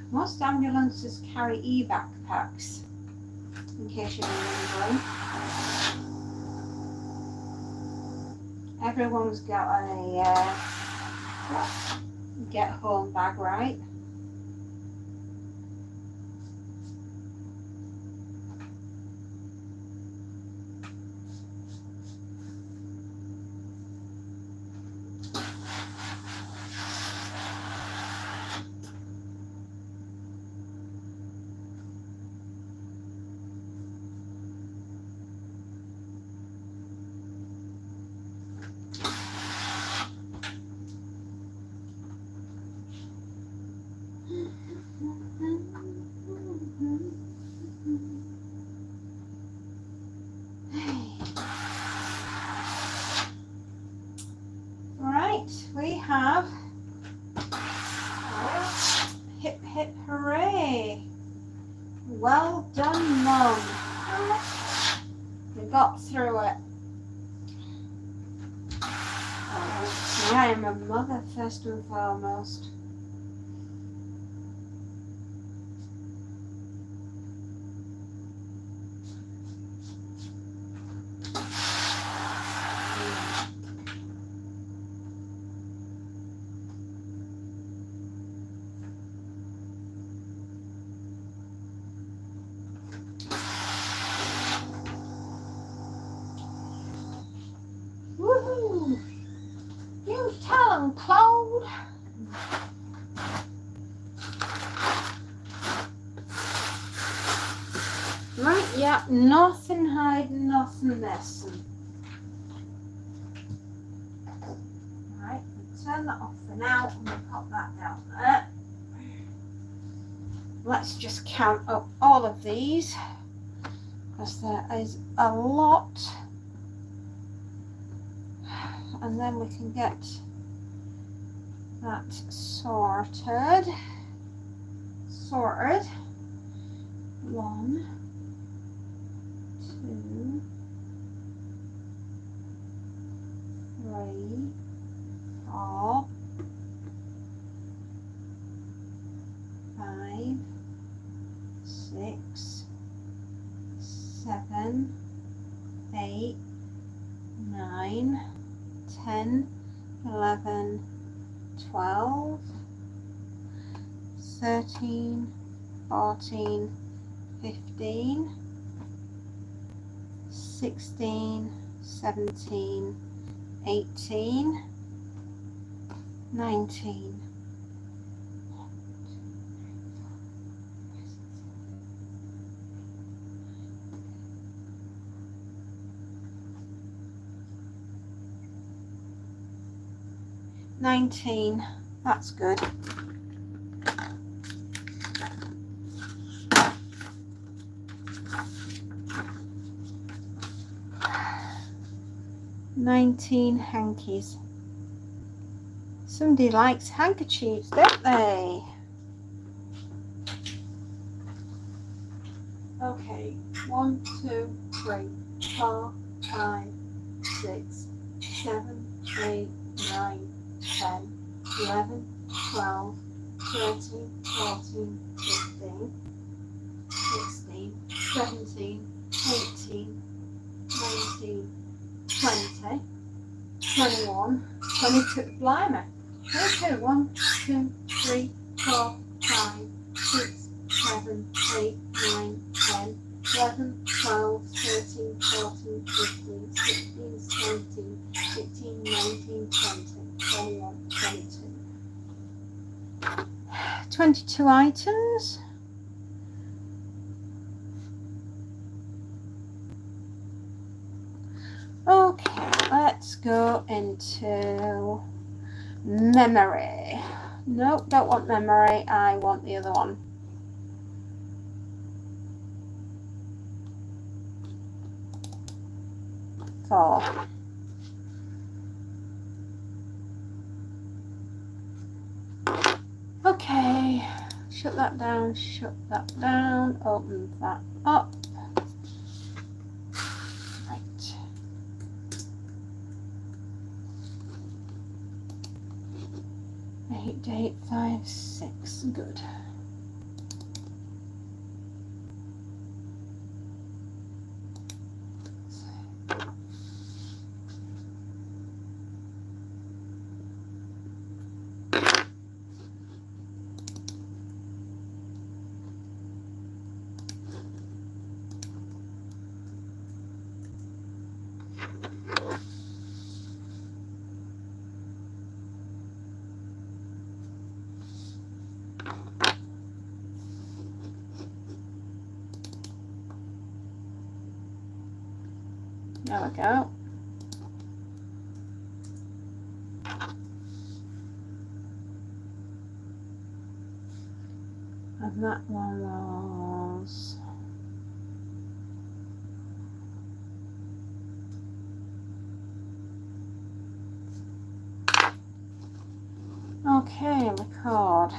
S3: Most ambulances carry evac packs, in case you're wondering. Everyone's got a get home bag right. Right, we have hip hip hooray. Well done, Mum. You got through it. I am a mother first and foremost. Woohoo! You tell 'em, Claude. Right, yeah, nothing hiding, nothing missing. Right, we'll turn that off for now and we'll pop that down there. Let's just count up all of these because there is a lot. And then we can get that sorted. 1, 2, 3, 4, 5, 6, 7, 8, 9, 10, 11, 12, 13, 14, 15, 16, 17, 18, 19. That's good. $19 hankies. Somebody likes handkerchiefs, don't they? Okay, 1, 2, 3, 4, 5, 6, 7, 8, 9, 10, 11, 12, 13, 14, 15, 16, 17, 18, 19, 20, 21, 22, blimey, 22, 1, 2, 3, 4, 5, 6, 7, 8, 9, 10, 11, 12, 13, 14, 15, 16, 17, 18, 19, 20, 21, 22. 22 items. Okay, let's go into memory. Nope, don't want memory. I want the other one. Four. Okay, shut that down, open that up. Right. Eight, 5, 6, good. There we go. And that one was... Okay, record.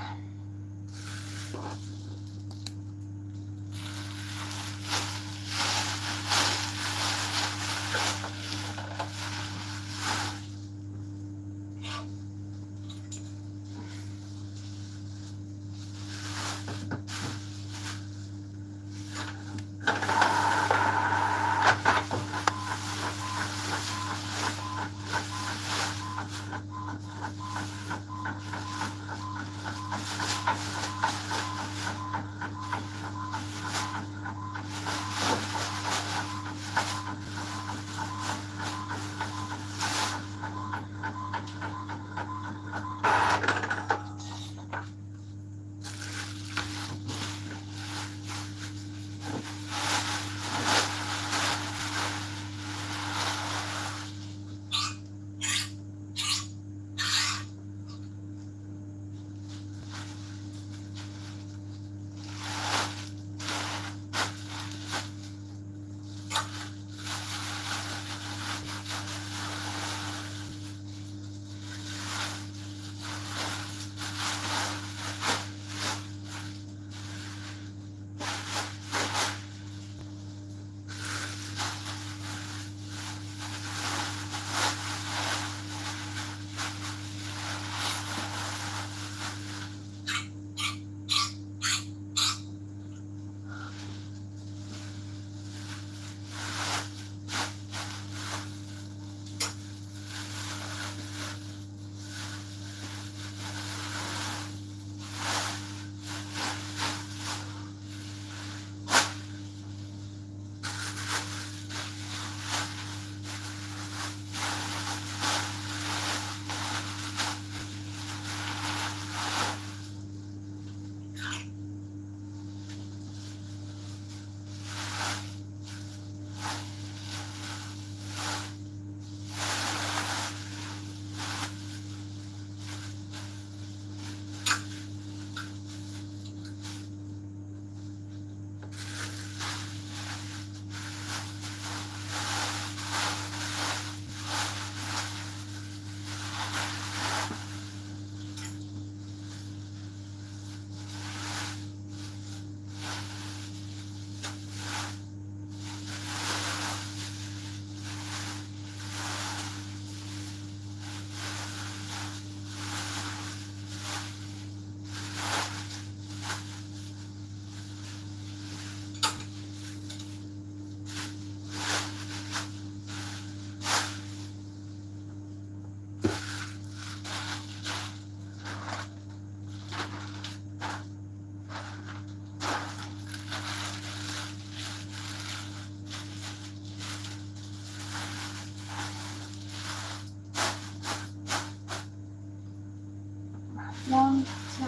S3: One, two,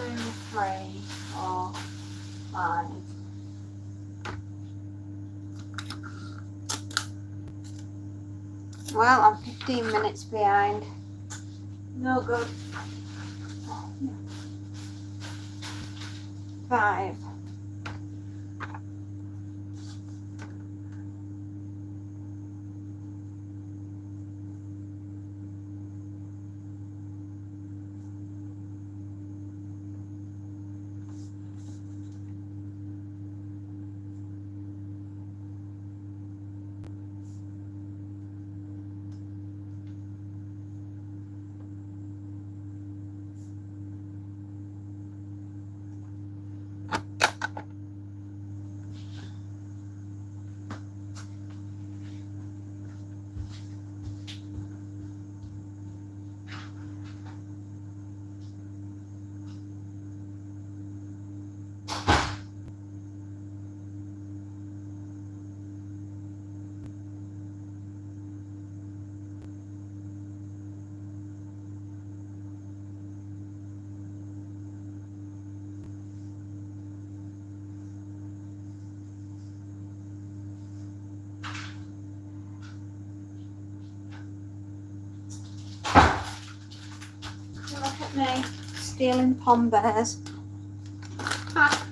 S3: three, 4, 5. Well, I'm 15 minutes behind. No good. 5. at me, stealing pom bears. Ah.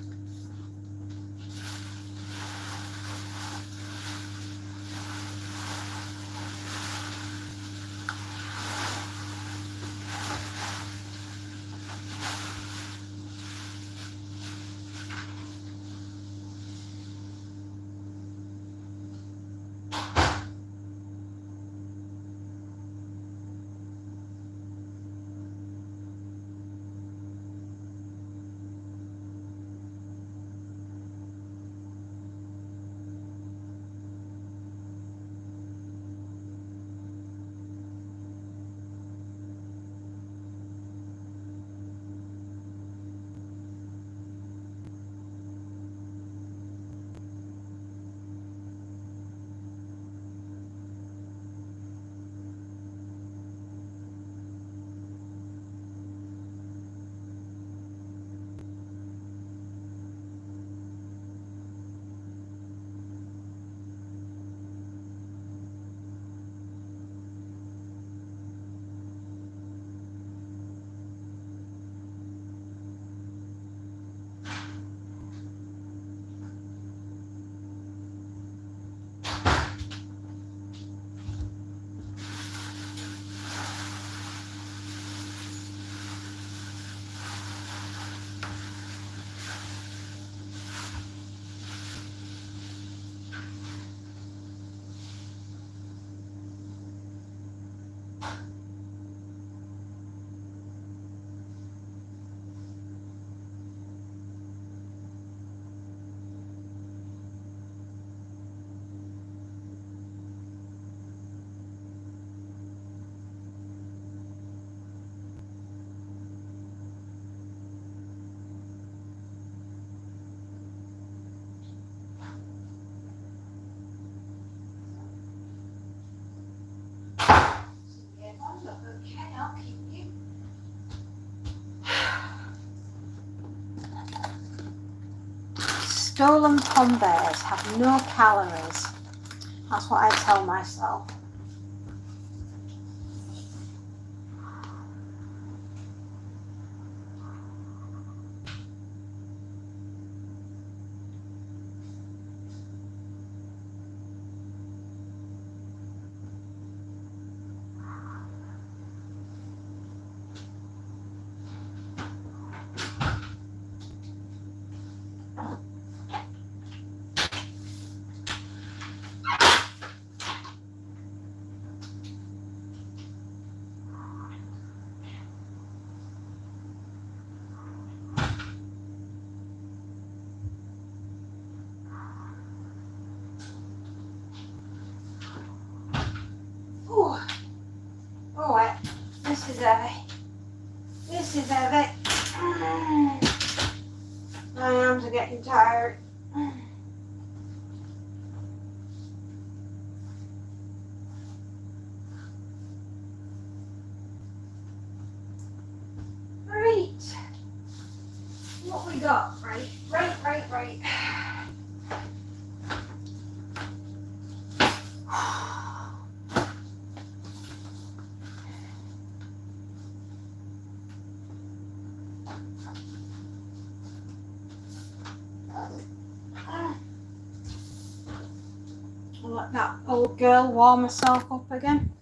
S3: Okay, I'll keep you. Stolen pom bears have no calories. That's what I tell myself. Oh, wait. This is heavy. This is heavy. My arms are getting tired. Right. What we got? Right. I'll let that old girl warm herself up again.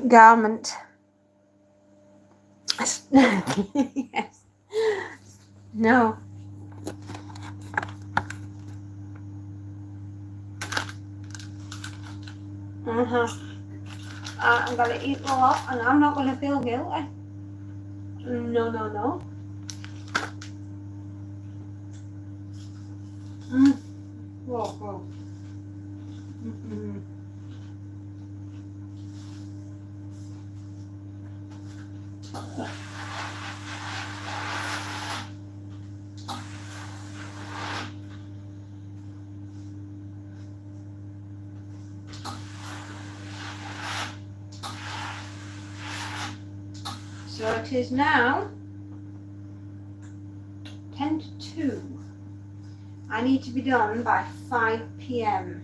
S3: Garment. Yes. No. I'm gonna eat a lot and I'm not gonna feel guilty. No. Whoa. Mm-mm. So it is now 10 to 2. I need to be done by 5 p.m.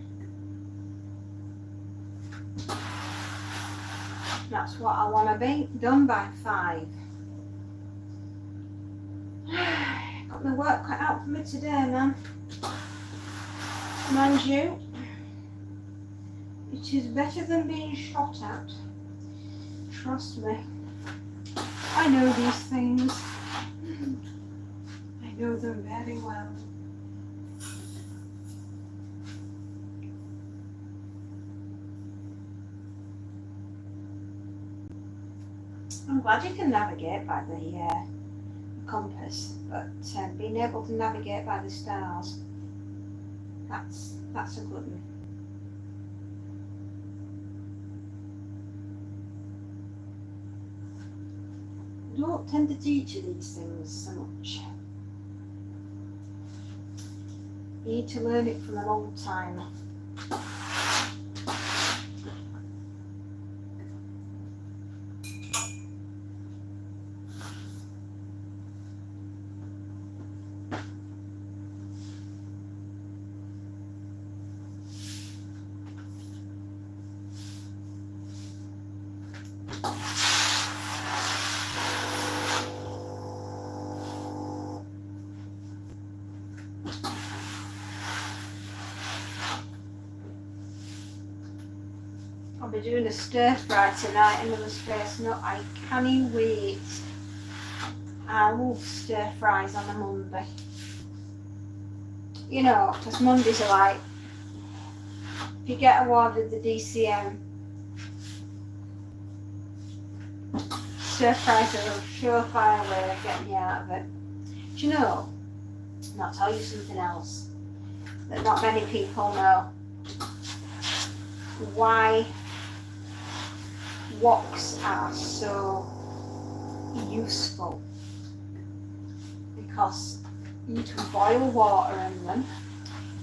S3: That's what I want to be done by 5. Got my work cut out for me today, man. Mind you, it is better than being shot at. Trust me. I know these things. I know them very well. I'm glad you can navigate by the compass, but being able to navigate by the stars, that's a good one. I don't tend to teach you these things so much. You need to learn it from a long time. I'll be doing a stir fry tonight, another space nut. I can't wait. I love stir fries on a Monday. You know, because Mondays are like, if you get awarded the DCM, stir fries are a surefire way of getting you out of it. Do you know, and I'll tell you something else that not many people know. Why woks are so useful, because you can boil water in them,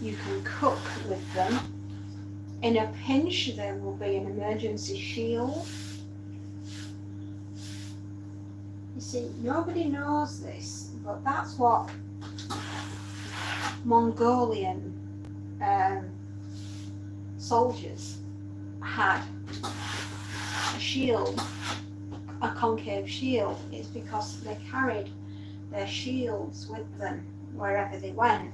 S3: you can cook with them. In a pinch, there will be an emergency shield. You see, nobody knows this, but that's what Mongolian soldiers had. A shield, a concave shield, is because they carried their shields with them wherever they went,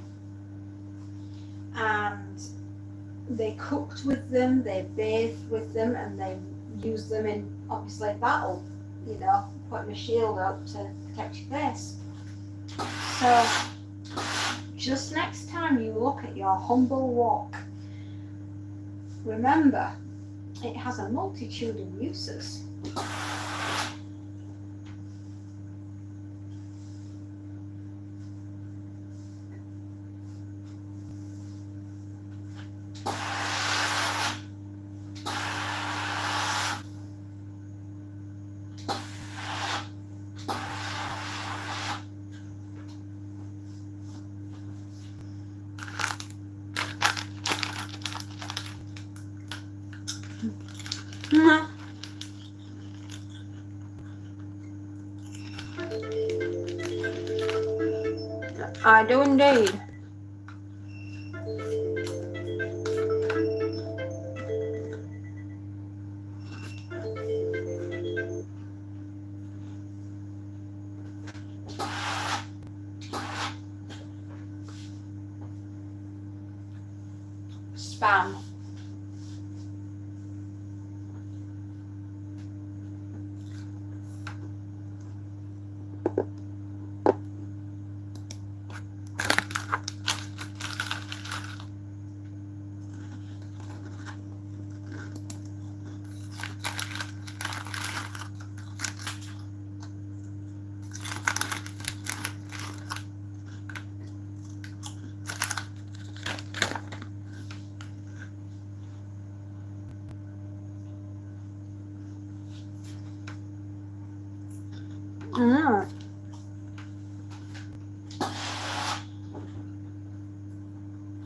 S3: and they cooked with them, they bathed with them, and they used them in obviously battle, you know, putting a shield up to protect your face. So just next time you look at your humble wok, remember, it has a multitude of uses. I do indeed. Spam.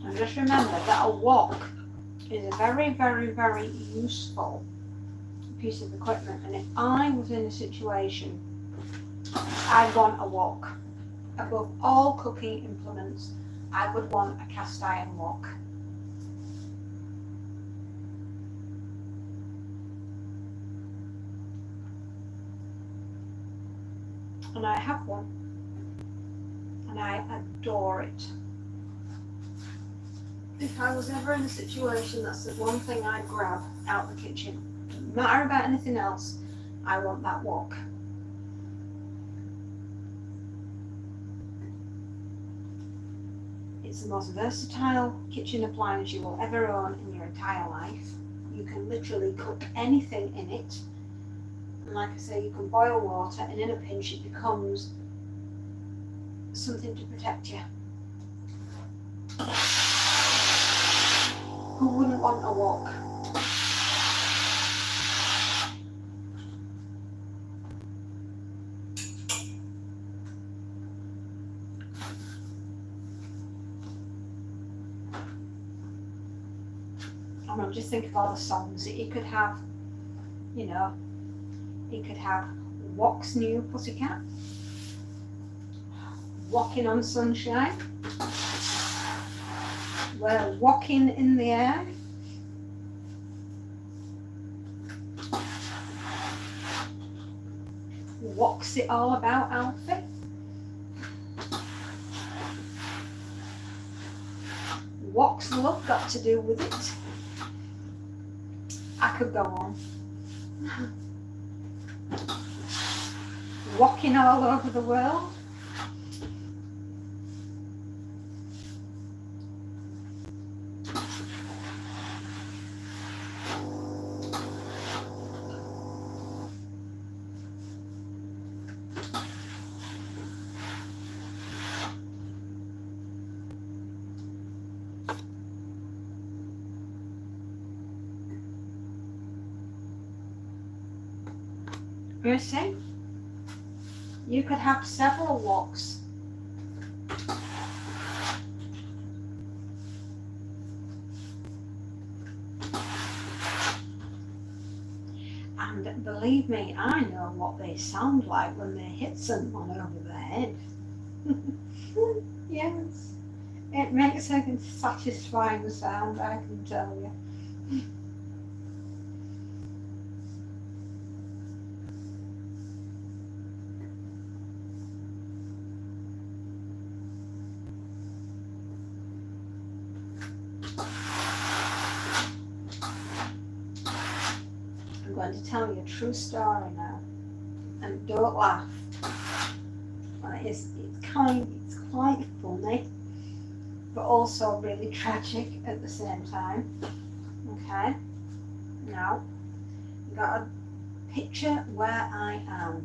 S3: And just remember that a wok is a very, very, very useful piece of equipment. And if I was in a situation I want a wok. Above all cooking implements, I would want a cast iron wok. And I have one. And I adore it. If I was ever in a situation, that's the one thing I'd grab out of the kitchen. No matter about anything else, I want that wok. It's the most versatile kitchen appliance you will ever own in your entire life. You can literally cook anything in it. And like I say, you can boil water, and in a pinch it becomes something to protect you. Who wouldn't want a wok? I mean, just think of all the songs that you could have. You know, you could have Wok's New Pussycat, Walking on Sunshine, We're Walking in the Air, What's It All About outfit, What's Love Got to Do with It? I could go on. Walking all over the world. You see? You could have several woks. And believe me, I know what they sound like when they hit someone over the head. Yes, it makes a satisfying sound, I can tell you. I'm going to tell you a true story now, and don't laugh. It's quite funny, but also really tragic at the same time. Okay, now you got a picture where I am.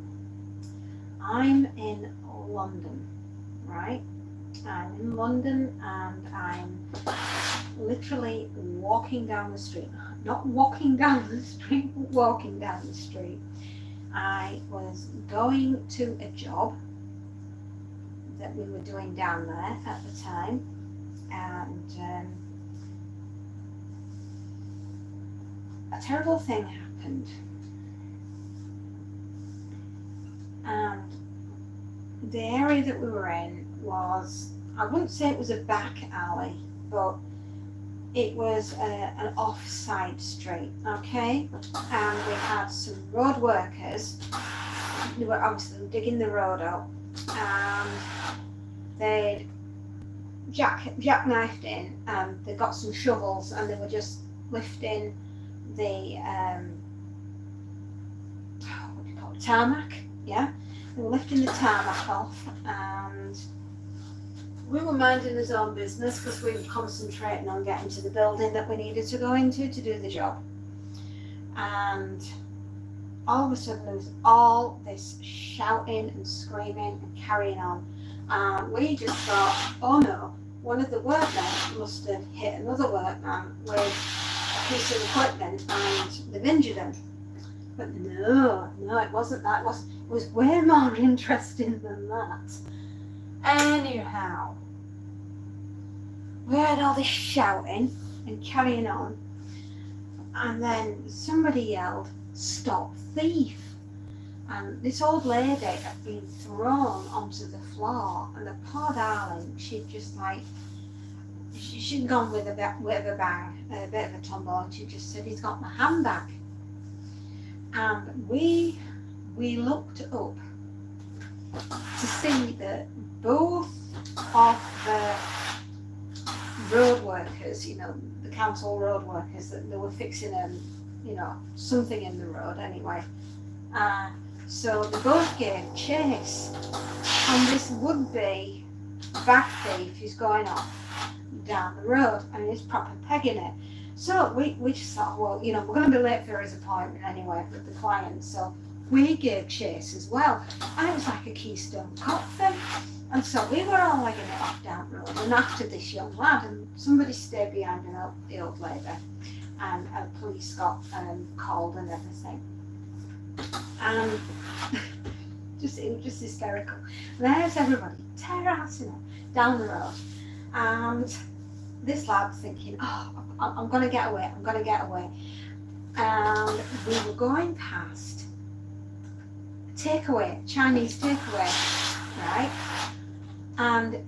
S3: I'm in London, right? I'm in London and I'm literally walking down the street. Not walking down the street, but walking down the street. I was going to a job that we were doing down there at the time, and a terrible thing happened. And the area that we were in was, I wouldn't say it was a back alley, but it was an off-side street, okay? And we had some road workers who were obviously digging the road up, and they'd jackknifed in, and they got some shovels, and they were just lifting the what do you call it, tarmac, yeah? They were lifting the tarmac off, and we were minding his own business because we were concentrating on getting to the building that we needed to go into to do the job. And all of a sudden there was all this shouting and screaming and carrying on. And we just thought, oh no, one of the workmen must have hit another workman with a piece of equipment and they've injured him. But no, it wasn't that. It was way more interesting than that. Anyhow, we heard all this shouting and carrying on, and then somebody yelled, "Stop thief!" and this old lady had been thrown onto the floor, and the poor darling, she'd just like, she'd gone with a bit of a bang, a bit of a tumble, and she just said, he's got my handbag. And we looked up to see that both of the road workers, you know, the council road workers, that they were fixing you know, something in the road anyway. So they both gave chase, and this would-be bag thief is going off down the road, and he's proper pegging it. So we just thought, well, you know, we're going to be late for his appointment anyway with the client, so we gave chase as well. And it was like a Keystone Cop thing. And so we were all legging it off down the road, and after this young lad, and somebody stayed behind the old lady, and police got called and everything. And it was just hysterical. There's everybody terrorising it down the road, and this lad's thinking, oh, I'm going to get away, I'm going to get away. And we were going past takeaway, Chinese takeaway, right? And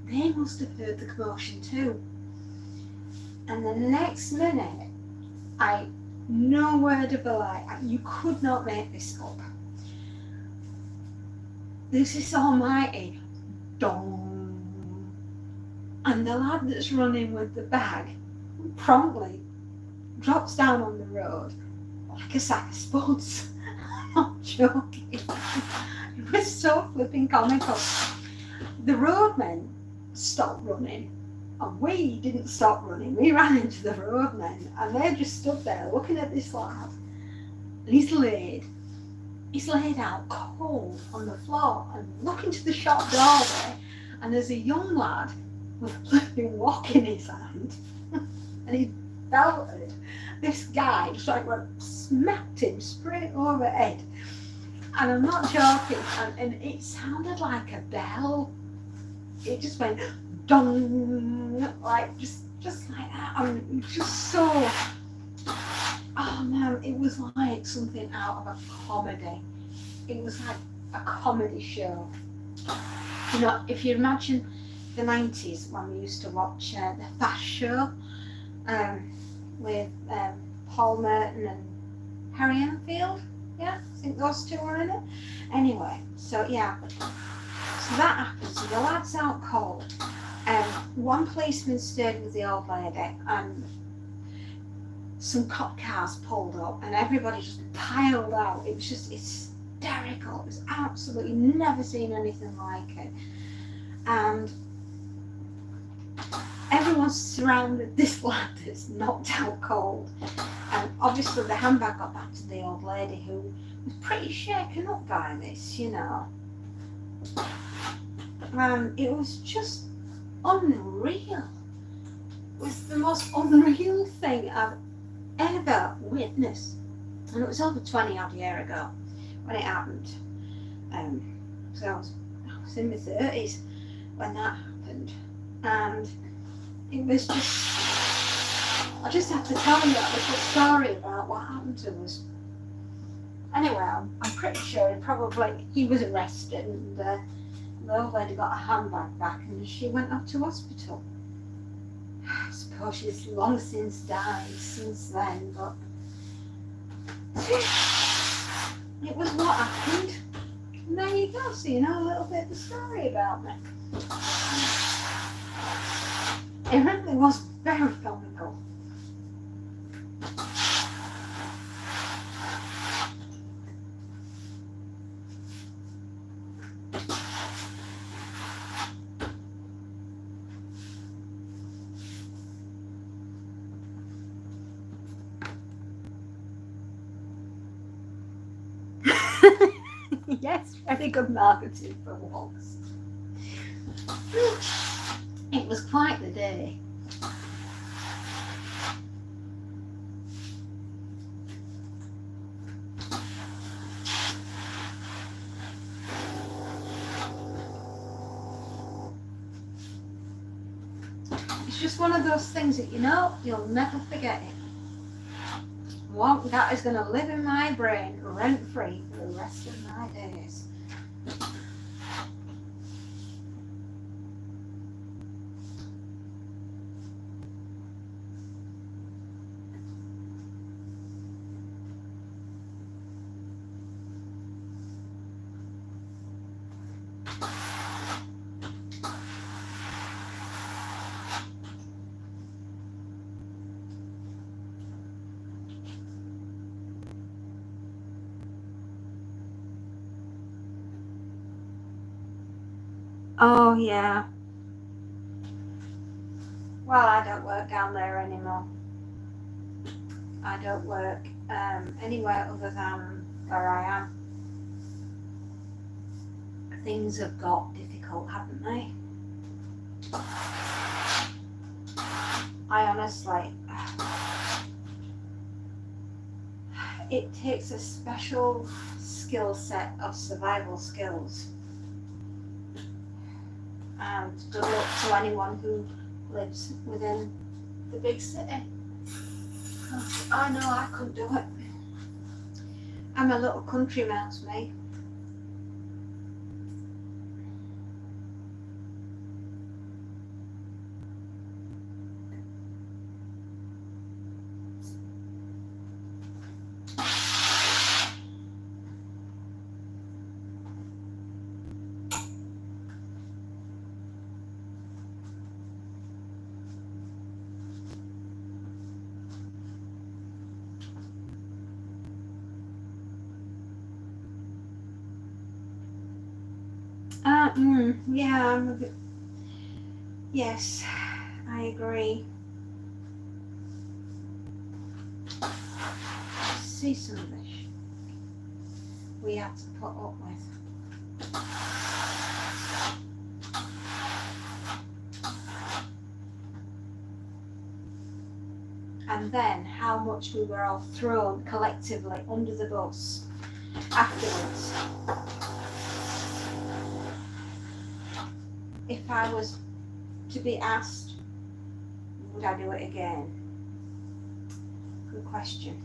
S3: they must have heard the commotion too. And the next minute, no word of a lie, you could not make this up. There's this almighty dong. And the lad that's running with the bag promptly drops down on the road like a sack of spuds. I'm not joking. It was so flipping comical. The roadmen stopped running, and we didn't stop running. We ran into the roadmen, and they just stood there looking at this lad. And he's laid out cold on the floor, and looking to the shop doorway, and there's a young lad with a flipping wok in his hand, and he belted this guy, just like smacked him straight over the head. And I'm not joking, and it sounded like a bell. It just went dong, like just like that. I mean, it was just so, oh man, it was like something out of a comedy. It was like a comedy show. You know, if you imagine the 90s when we used to watch the Fast Show with Paul Merton and Harry Enfield, yeah, I think those two were in it. Anyway, so yeah, so that happened. So the lad's out cold. One policeman stayed with the old lady, and some cop cars pulled up, and everybody just piled out. It was just hysterical. It was absolutely, never seen anything like it. And everyone surrounded this lad that's knocked out cold. And obviously the handbag got back to the old lady, who was pretty shaken up by this, you know. And it was just unreal. It was the most unreal thing I've ever witnessed. And it was over 20 odd years ago when it happened. So I was in my 30s when that happened. And it was just, I just have to tell you that little story about what happened to us. Anyway, I'm pretty sure he was arrested, and the old lady got her handbag back, and she went up to hospital. I suppose she's long since died since then, but it was what happened. And there you go, so you know a little bit of the story about me. It really was very comical. Yes, very good marketing for walks. It was quite the day. It's just one of those things that, you know, you'll never forget it. Well, that is going to live in my brain rent free for the rest of my days. Oh, yeah. Well, I don't work down there anymore. I don't work anywhere other than where I am. Things have got difficult, haven't they? I honestly, it takes a special skill set of survival skills. And good luck to anyone who lives within the big city. I know I couldn't do it. I'm a little country mouse, me. Yeah, I'm a bit. Yes, I agree. See some of this we have to put up with. And then how much we were all thrown collectively under the bus afterwards. If I was to be asked, would I do it again? Good question.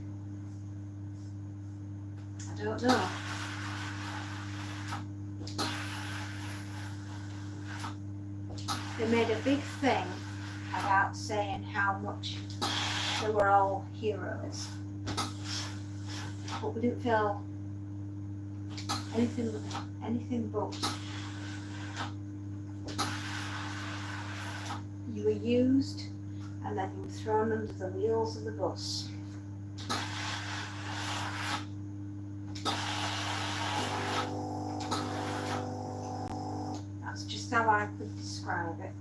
S3: I don't know. They made a big thing about saying how much they were all heroes. But we didn't feel anything but. You were used and then you were thrown under the wheels of the bus. That's just how I could describe it.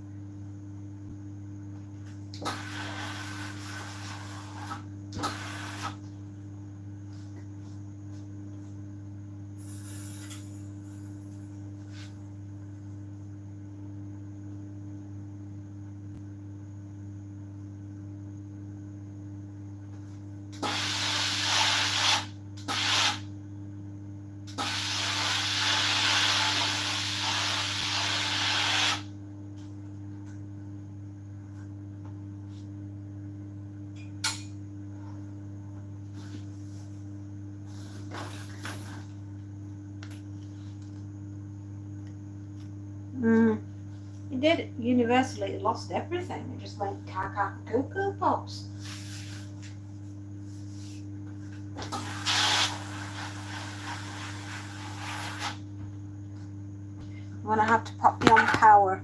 S3: It did. Universally, it lost everything. It just went caca cuckoo pops. I'm gonna have to pop you on power.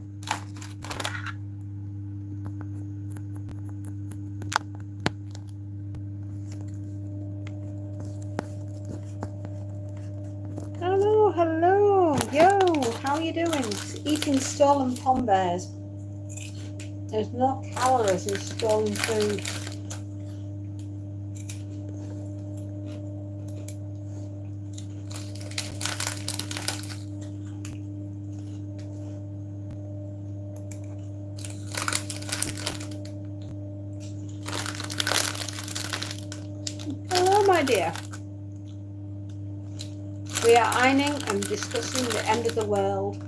S3: Hello. Yo, how are you doing? Eating stolen pom bears. There's no calories in stolen food. Hello, my dear. We are ironing and discussing the end of the world.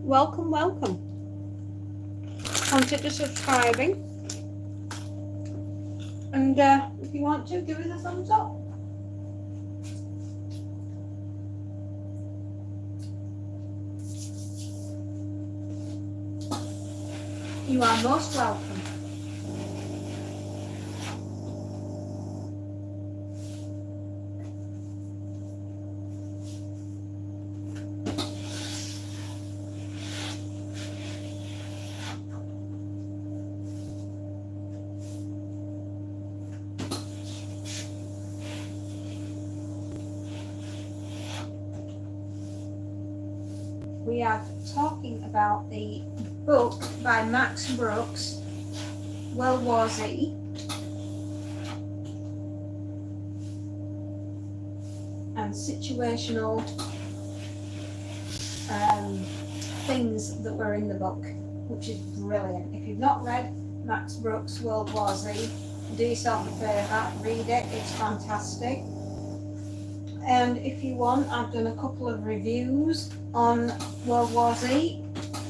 S3: Welcome. consider subscribing. And if you want to, give us a thumbs up. You are most welcome. We are talking about the book by Max Brooks, World War Z. And situational things that were in the book, which is brilliant. If you've not read Max Brooks' World War Z, do yourself a favour, read it, it's fantastic. And if you want, I've done a couple of reviews on World War Z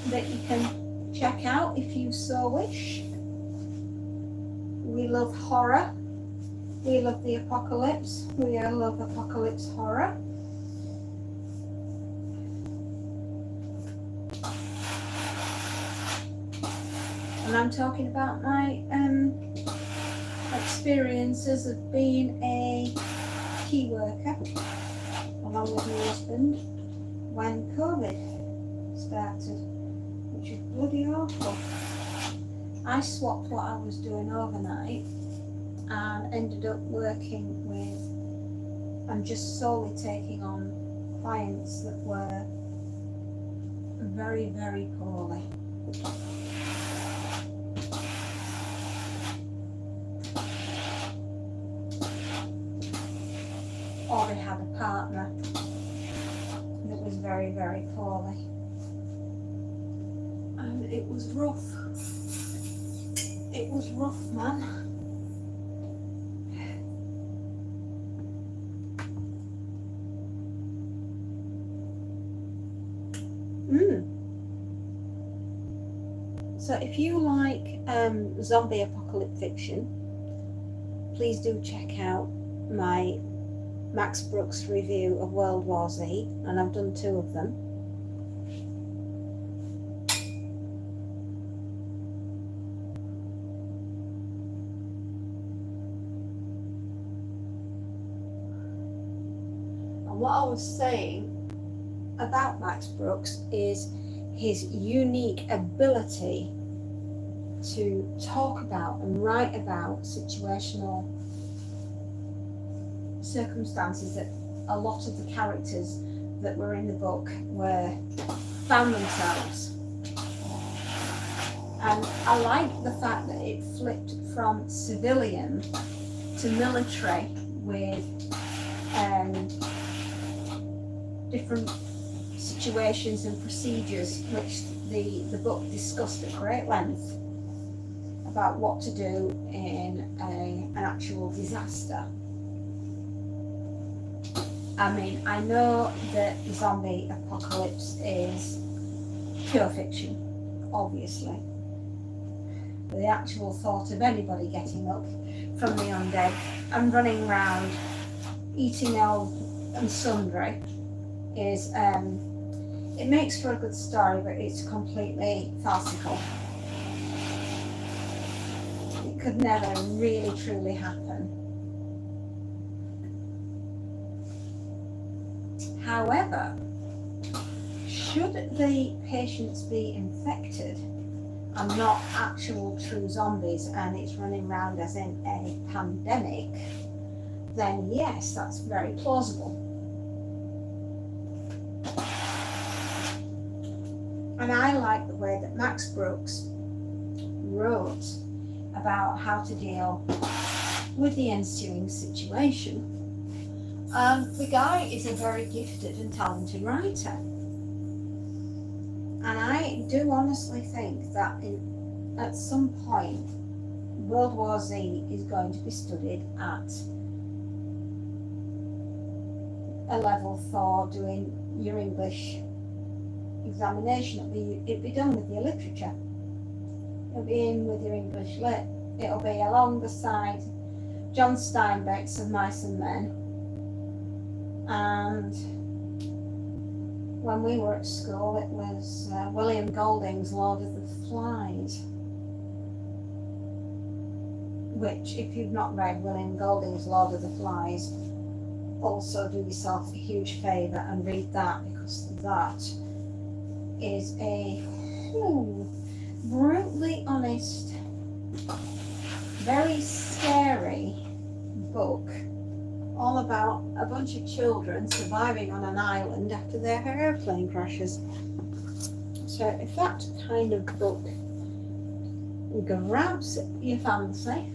S3: that you can check out if you so wish. We love horror. We love the apocalypse. We love apocalypse horror. And I'm talking about my experiences of being a key worker along with my husband when COVID started, which is bloody awful. I swapped what I was doing overnight and ended up working with and just solely taking on clients that were very, very poorly. Or they had a partner that was very, very poorly. And it was rough. It was rough, man. So if you like zombie apocalypse fiction, please do check out my Max Brooks review of World War Z, and I've done 2 of them. And what I was saying about Max Brooks is his unique ability to talk about and write about situational circumstances that a lot of the characters that were in the book found themselves. And I like the fact that it flipped from civilian to military with different situations and procedures, which the book discussed at great length about what to do in an actual disaster. I mean, I know that the zombie apocalypse is pure fiction, obviously. But the actual thought of anybody getting up from the undead and running around eating all and sundry is, it makes for a good story, but it's completely farcical. It could never really truly happen. However, should the patients be infected and not actual true zombies and it's running around as in a pandemic, then yes, that's very plausible. And I like the way that Max Brooks wrote about how to deal with the ensuing situation. The guy is a very gifted and talented writer. And I do honestly think that at some point, World War Z is going to be studied at a level for doing your English examination. It'd be done with your literature. It'll be in with your English lit. It'll be along the side John Steinbeck's of Mice and Men. And when we were at school, it was William Golding's Lord of the Flies. Which, if you've not read William Golding's Lord of the Flies, also do yourself a huge favour and read that, because that is a brutally honest, very scary book, all about a bunch of children surviving on an island after their airplane crashes. So if that kind of book grabs your fancy,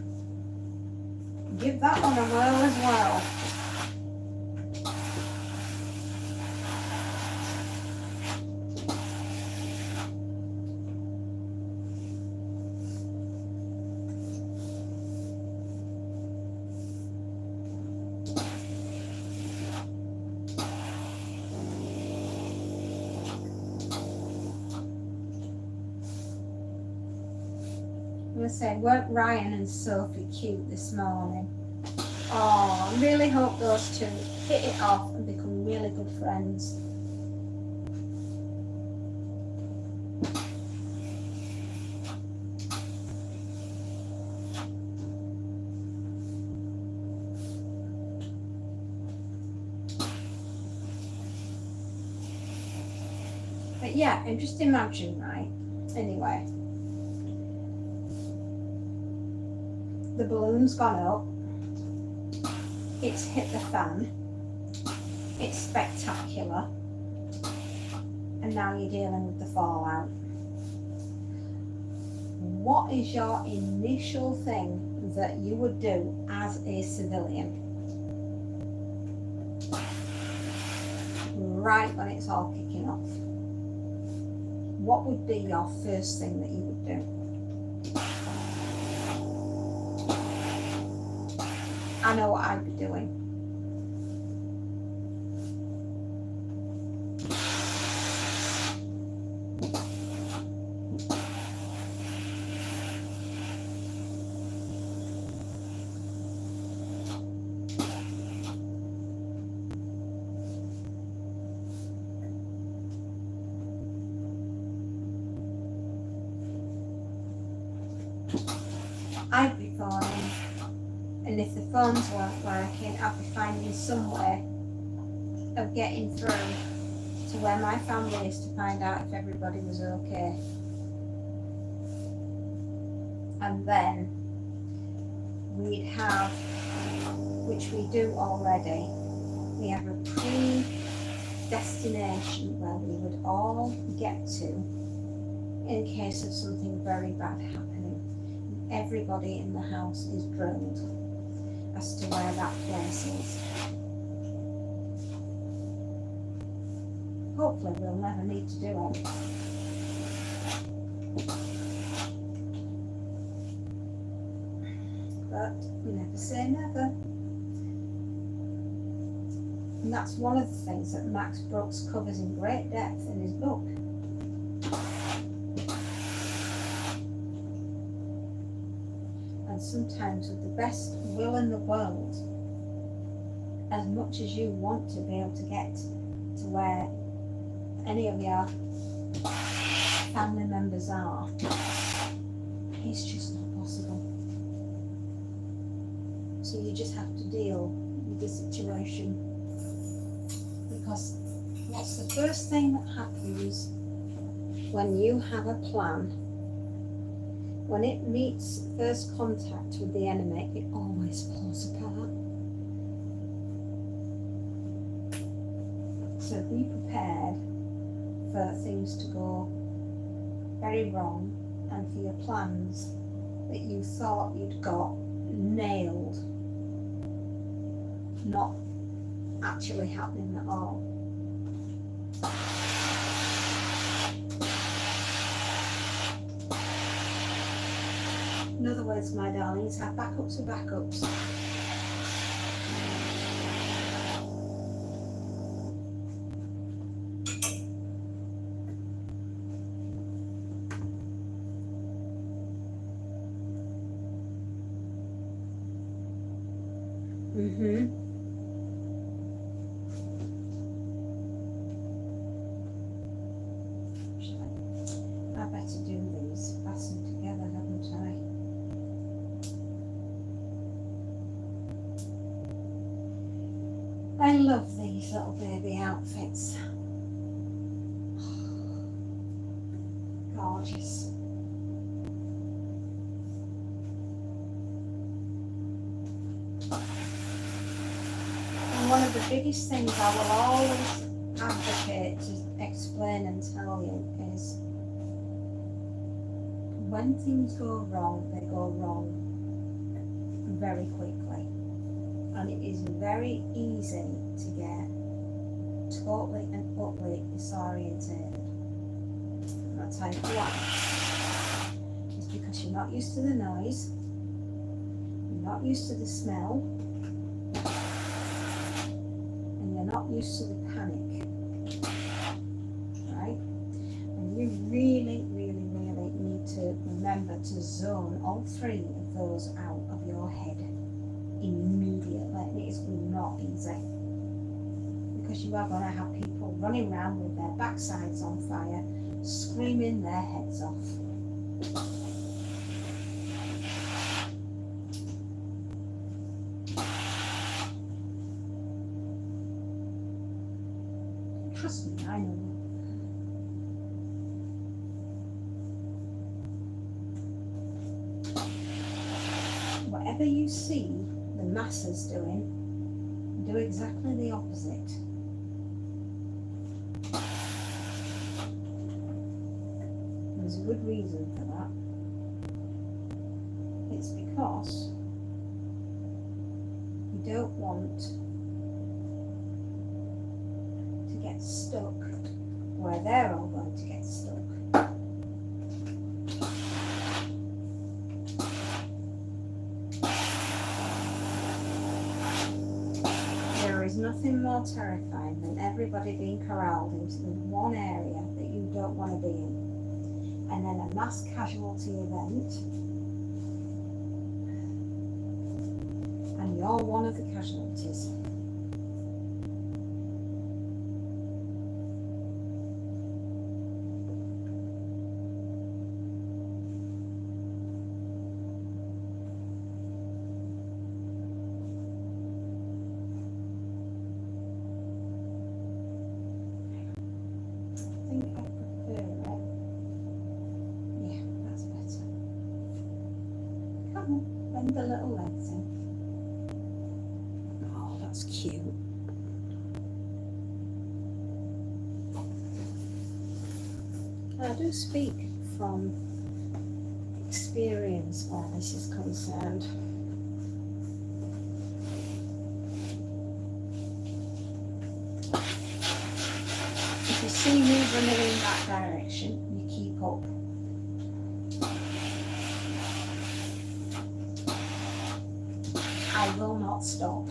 S3: give that one a whirl as well. I'm going to say, weren't Ryan and Sophie cute this morning? Oh, I really hope those two hit it off and become really good friends. But yeah, and just imagine, right? Anyway, the balloon's gone up. It's hit the fan. It's spectacular. And now you're dealing with the fallout. What is your initial thing that you would do as a civilian? Right when it's all kicking off. What would be your first thing that you would do? I know what I'd be doing. I'd be phoning. And if the phones weren't working, I'd be finding some way of getting through to where my family is to find out if everybody was okay. And then we'd have, which we do already, we have a pre-destination where we would all get to in case of something very bad happening. Everybody in the house is drilled as to where that place is. Hopefully we'll never need to do it. But you never say never. And that's one of the things that Max Brooks covers in great depth in his book. And sometimes with the best will in the world, as much as you want to be able to get to where any of your family members are, it's just not possible. So you just have to deal with the situation. Because what's the first thing that happens when you have a plan? When it meets first contact with the enemy, it always falls apart. So be prepared for things to go very wrong and for your plans that you thought you'd got nailed not actually happening at all. In other words, my darlings, have backups of backups. Mm-hmm. I better do these, fasten together, haven't I? I love these little baby outfits. Gorgeous. And one of the biggest things I will always advocate to explain and tell you is when things go wrong, they go wrong very quickly. And it is very easy to get totally and utterly disorientated. And I'll tell you why. It's because you're not used to the noise, you're not used to the smell, and you're not used to the panic. Right? And you really, really, really need to remember to zone all three of those out of your head immediately. It is not easy because you are going to have people running around with their backsides on fire, screaming their heads off. Trust me, I know. Whatever you see the masses doing, do exactly the opposite. There's a good reason for that. It's because you don't want to get stuck where they're all going to get stuck. There is nothing more terrifying than everybody being corralled into the one area that you don't want to be in, and then a mass casualty event, and you're one of the casualties. I think I prefer it. Yeah, that's better. Come on, bend the little legs in. Oh, that's cute. I do speak from experience where this is concerned. If you see me running in that direction, you keep up. I will not stop.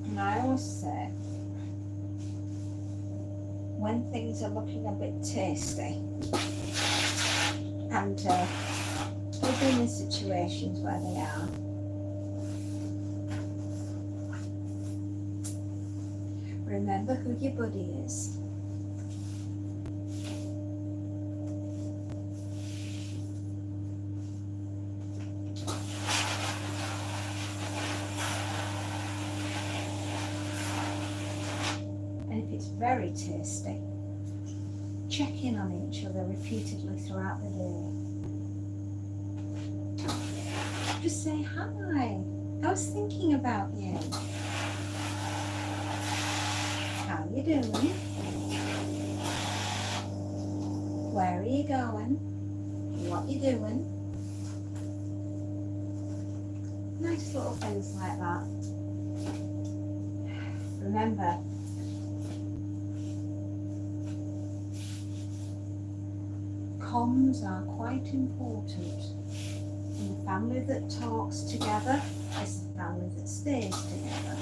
S3: And I always say, when things are looking a bit tasty, and we've been in situations where they are, remember who your buddy is. And if it's very tasty, check in on each other repeatedly throughout the day. Just say hi. I was thinking about you. How you doing? Where are you going? What you doing? Nice little things like that. Remember, comms are quite important. And the family that talks together is the family that stays together.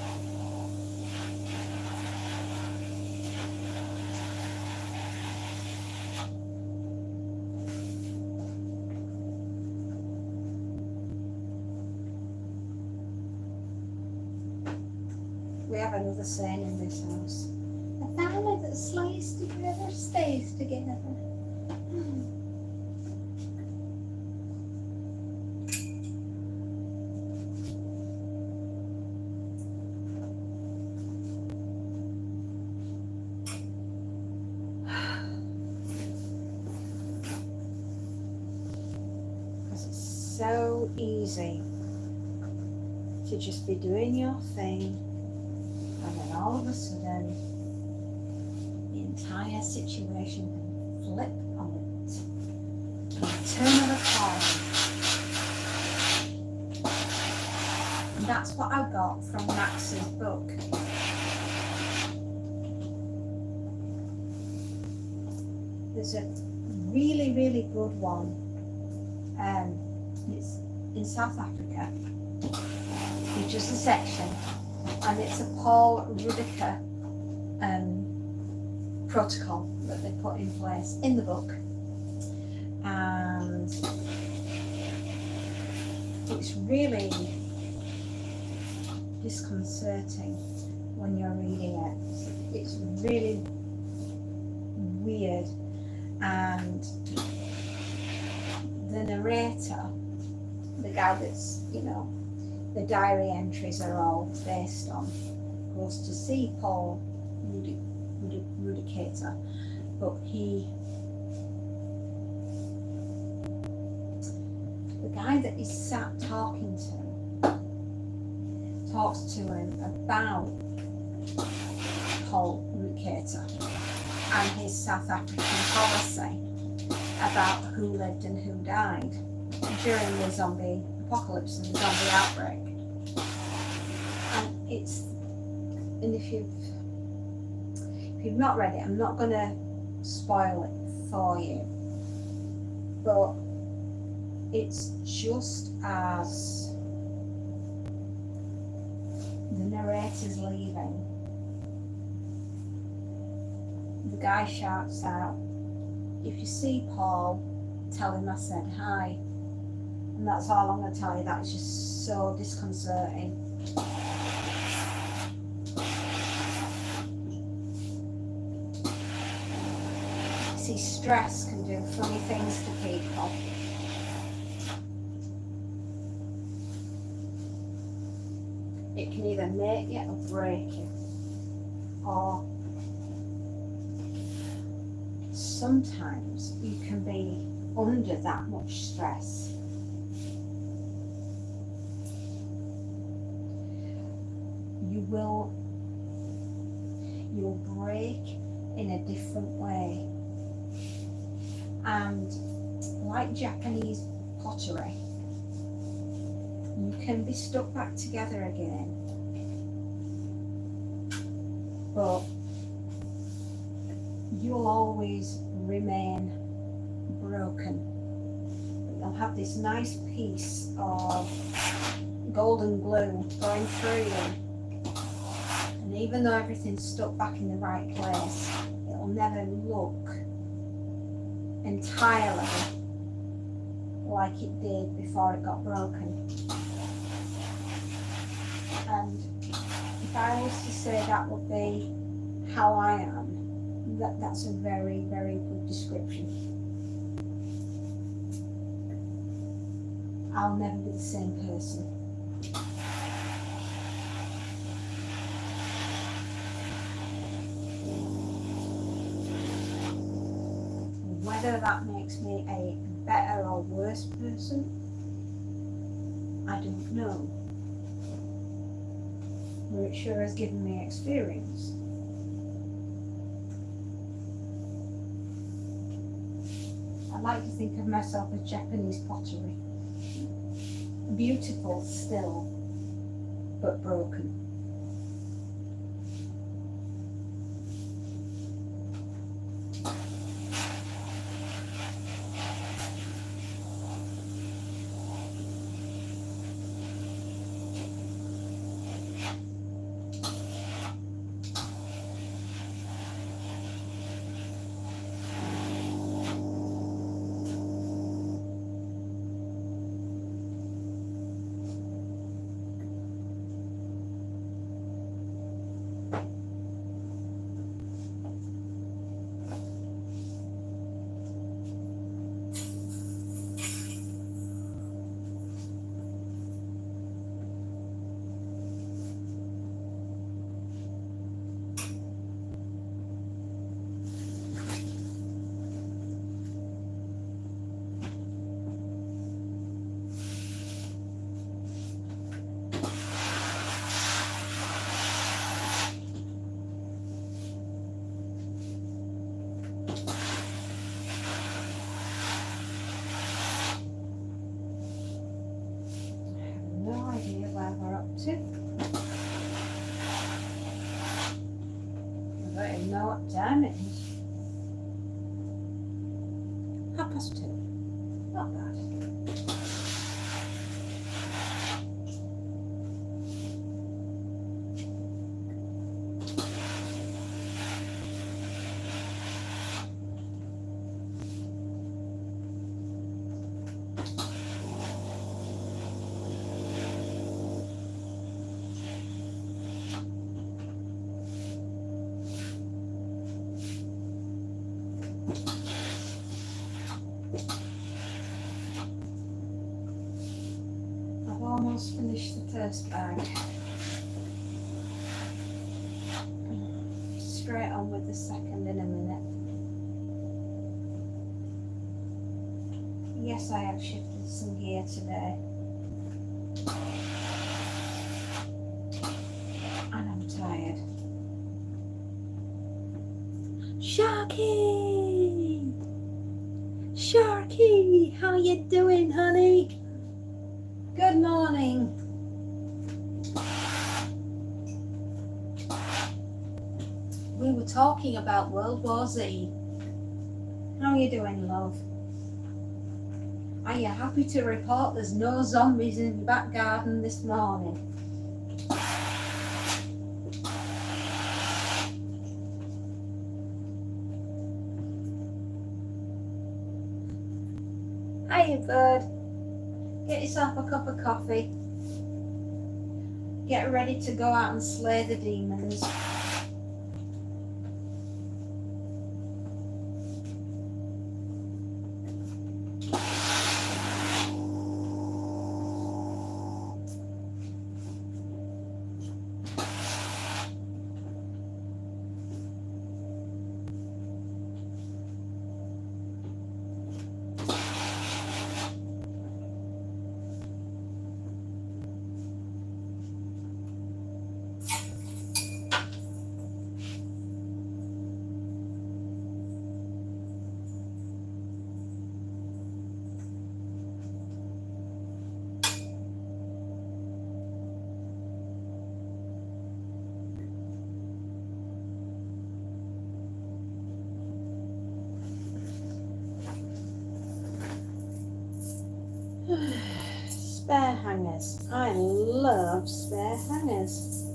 S3: We have another saying in this house. A family that slays together stays together. Because it's so easy to just be doing your thing, and then all of a sudden the entire situation can flip on it. Turn of a coin. And that's what I got from Max's book. There's a really, really good one. It's in South Africa. It's just a section, and it's a Paul Rudiker protocol that they put in place in the book, and it's really disconcerting when you're reading it. It's really weird, and the narrator, the guy that's, the diary entries are all based on, goes to see Paul Rudicator, but the guy that he's sat talking to, talks to him about Paul Rudicator and his South African policy about who lived and who died during the zombie apocalypse and the zombie outbreak. And if you've not read it, I'm not going to spoil it for you, but it's just as the narrator's leaving, the guy shouts out, "If you see Paul, tell him I said hi." And that's all I'm going to tell you. That is just so disconcerting. See, stress can do funny things to people. It can either make you or break you. Or sometimes you can be under that much stress. You'll break in a different way. And like Japanese pottery, you can be stuck back together again. But you'll always remain broken. You'll have this nice piece of golden glue going through you. And even though everything's stuck back in the right place, it'll never look entirely like it did before it got broken. And if I was to say that would be how I am, that's a very, very good description. I'll never be the same person. Whether that makes me a better or worse person, I don't know. But it sure has given me experience. I like to think of myself as Japanese pottery. Beautiful still, but broken. To. I don't even know what time it is. 2:30. Not bad. Almost finished the first bag. Straight on with the second in a minute. Yes, I have shifted some gear today. And I'm tired. Sharky! Sharky! How you doing, honey? Good morning. We were talking about World War Z. How are you doing, love? Are you happy to report there's no zombies in your back garden this morning? Hiya, bird. Get yourself a cup of coffee. Get ready to go out and slay the demons. Spare hangers. I love spare hangers.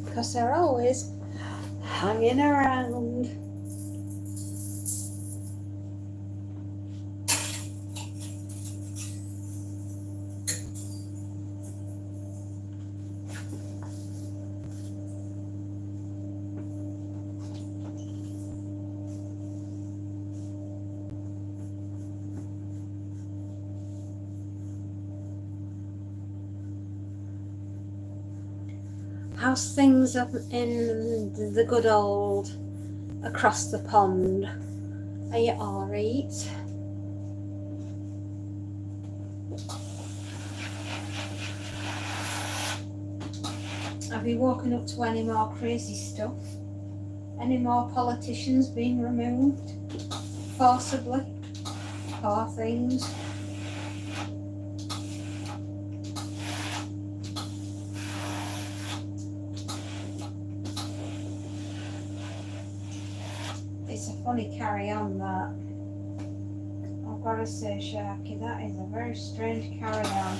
S3: Because they're always hanging around. How's things up in the good old across the pond? Are you alright? Have you woken up to any more crazy stuff? Any more politicians being removed? Forcibly? Poor things. It's a funny carry on that. I've got to say, Sharky, that is a very strange carry on.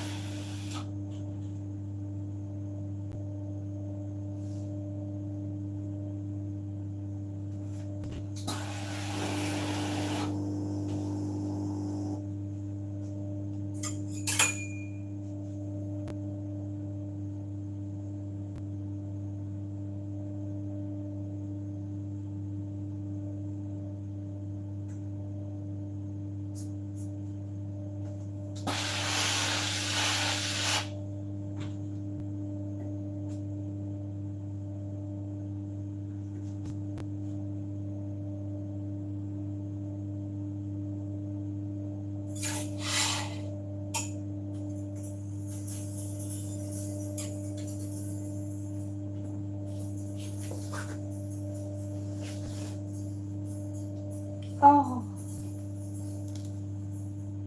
S3: Oh.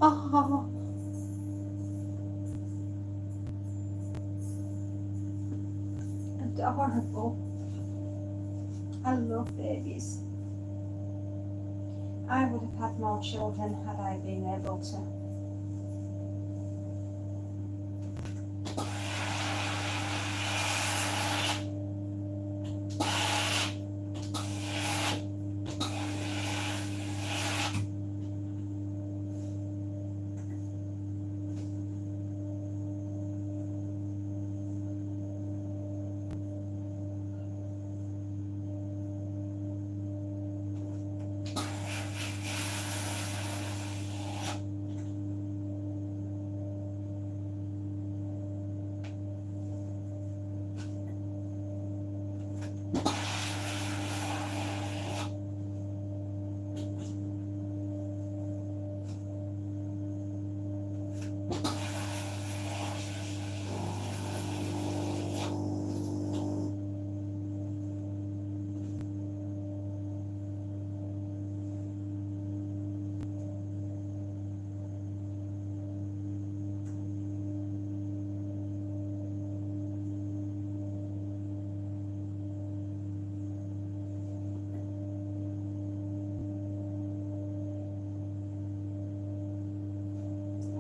S3: Oh. Adorable. I love babies. I would have had more children had I been able to.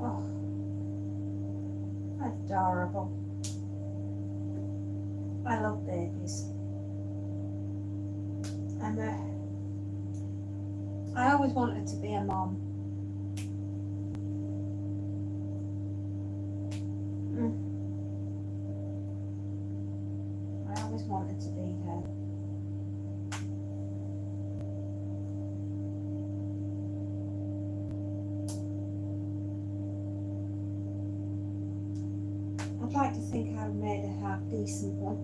S3: Oh, adorable. I love babies. I always wanted to be a mom. I always wanted to be her. I'd like to think I've made a half decent one.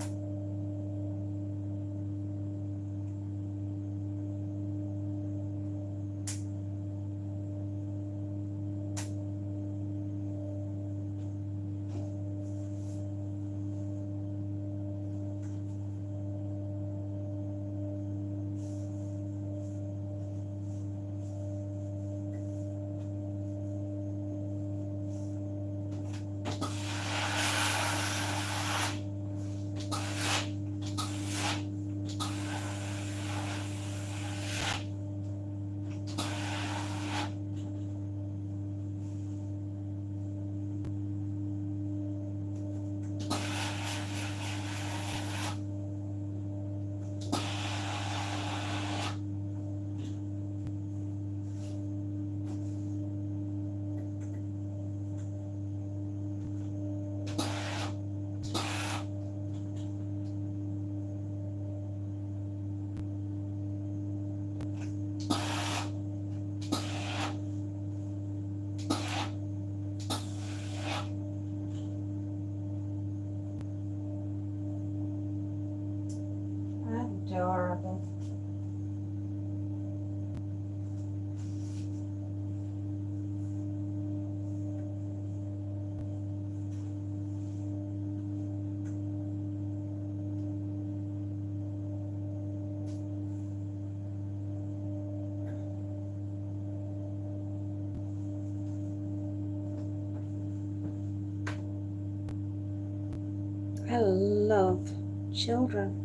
S3: I love children.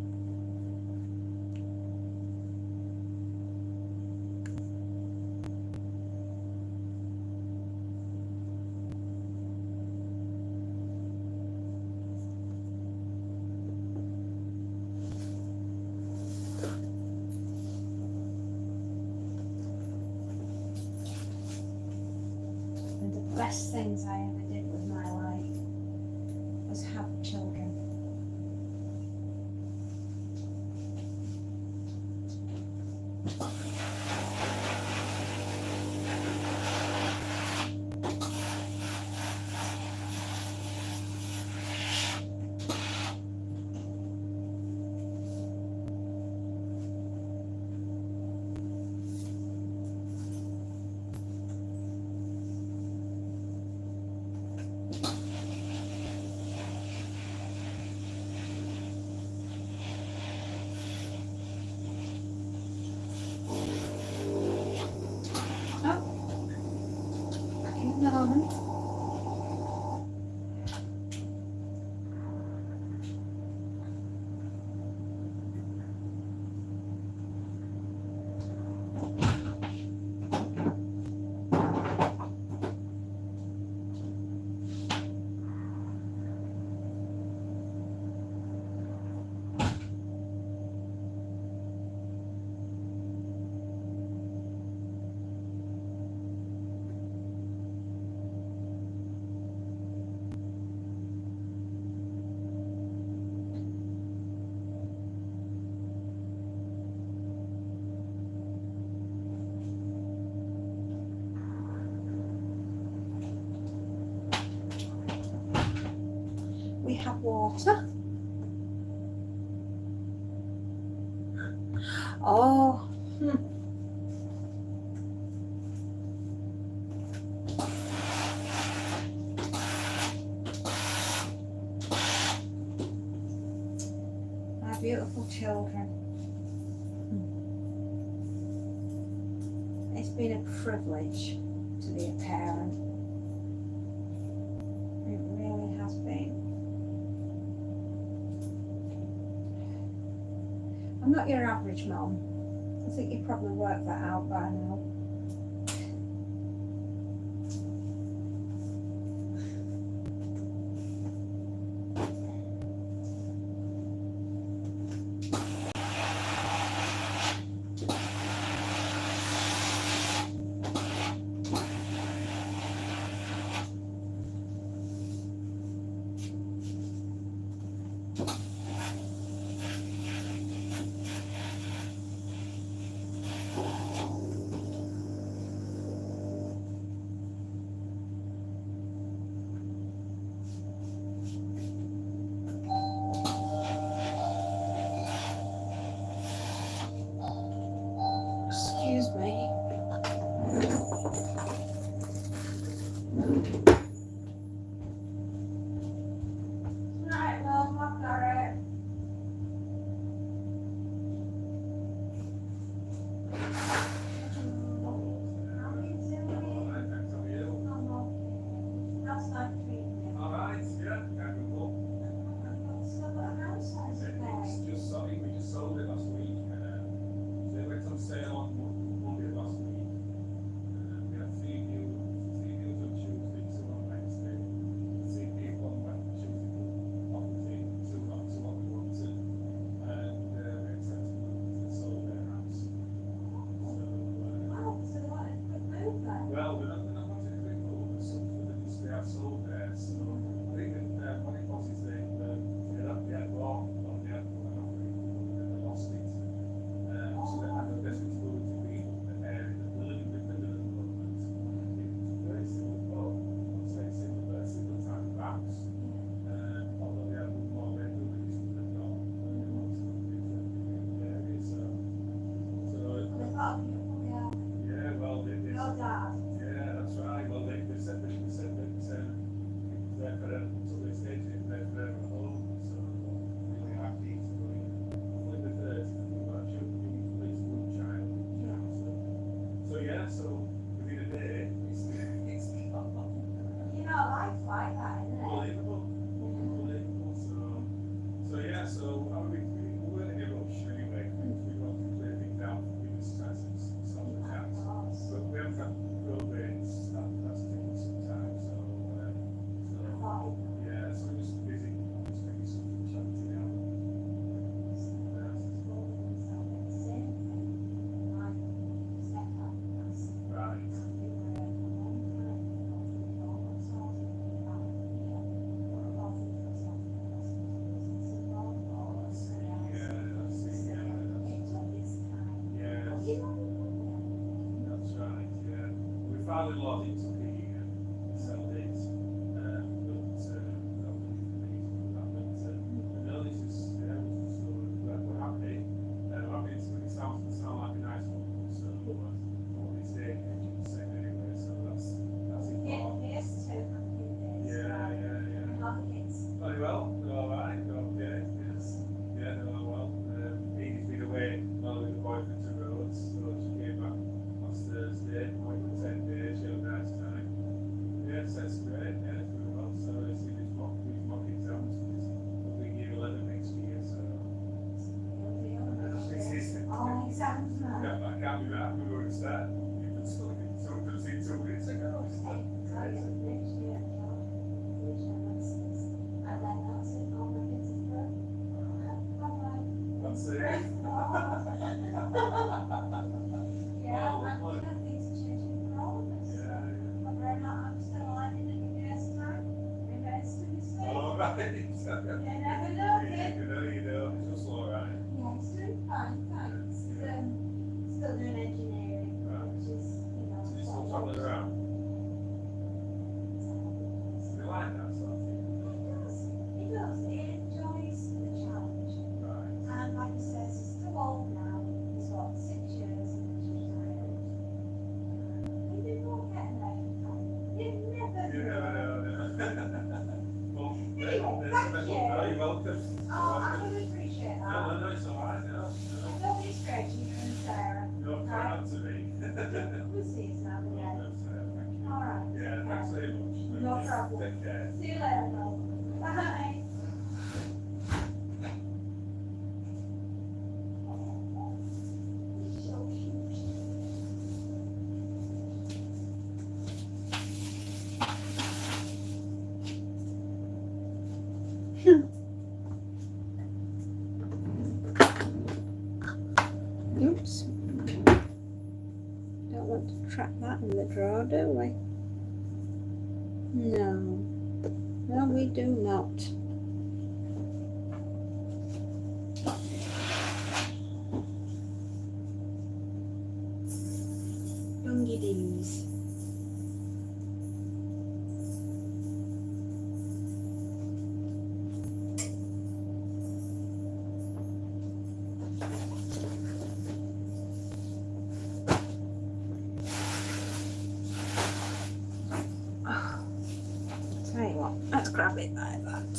S3: And the best things I ever did with my life was have children. Back in the moment. We have water. Oh, my beautiful children. It's been a privilege to be a parent. It really has been. I'm not your average mum. I think you probably worked that out by now. Excuse me. Right, love, I've got it. How are you doing?
S4: Alright, thanks, how are you?
S3: I'm okay. How's life treating you?
S4: Alright, yeah, can't complain.
S3: Still got a house size
S4: It's
S3: today.
S4: just sorry, we just sold it last week. So it went on sale on Monday last week. We had three deals on Tuesday, two on Wednesday. Three people on Tuesday property, two got to what we wanted. And we accepted them to sold their house.
S3: Wow, so what a quick move then.
S4: Well, we're not wanting to bring over something that they have sold there. So I think that what it was is they had bought on the ad and they lost it. So they had a business going to be an area that they're living with them at the moment. It's very similar, well, I'd say similar, but similar type of house. Although they have more bedroom than they've got. They want to live in the area. So
S3: They've got a beautiful girl.
S4: yeah, well,
S3: Your dad.
S4: yeah, that's right. Well, they said that it was there for until they staged it there for at home. So really happy to go in. Hopefully the 30th, I think about children, at least one child. So yeah, so within a day, it's
S3: You know, life's like that, isn't it?
S4: unbelievable. Unbelievable. So That's right, yeah. My father-in-law, he took a year to sell it, but that was no, this is, yeah, this is we're happy. It's going to sound like a nice one, so what we say, the same anyway, so that's important.
S1: Yes, too.
S4: Yeah. Very well, they're all right, they're okay, yes. Yeah, they're all well. Edie's been away while with the boyfriend to Rhodes, so she came back last Thursday, away for 10 days, she had a nice time. Yes, that's great, yeah, it's going well. So I see these mock exams, will be year 11 next year, so.
S1: All exams now.
S4: Yeah, I can't be that, we were start. You've been studying, so we've been seeing 2 weeks ago. It's like crazy.
S1: Next year, and then that's it, all my kids are through. Bye-bye.
S4: That's it.
S1: Yeah, and things are changing for all of us.
S4: Yeah.
S1: I'm still learning at university. Maybe it's to be safe.
S4: All right.
S1: You never know, kid.
S4: You know, it's just all right.
S1: Yeah, it's doing fine, thanks. Still doing engineering, which is,
S4: So you're still travelling around? Do you like that sort of thing?
S1: He does. He enjoys the challenge.
S4: Right.
S1: And like he says, he's still old now. He's what, 6 years and he's retired. He didn't want to get an aircraft. You never
S4: You never know. Well,
S1: Anyway,
S4: there's
S1: thank
S4: special.
S1: you.
S4: Oh, you're welcome.
S1: Oh, I would appreciate that.
S4: No, it's all right. No.
S1: Nobody's scratching you and Sarah.
S4: No, try not to be.
S1: We'll see you now again.
S4: Thank you.
S1: All right.
S4: Yeah, thanks very much.
S1: No problem.
S4: Take care.
S1: See you later, love. Bye. So cute.
S3: Oops. Don't want to trap that in the drawer, do we? No. No, we do not. Lungy D's. Tell you what, let's grab it like that.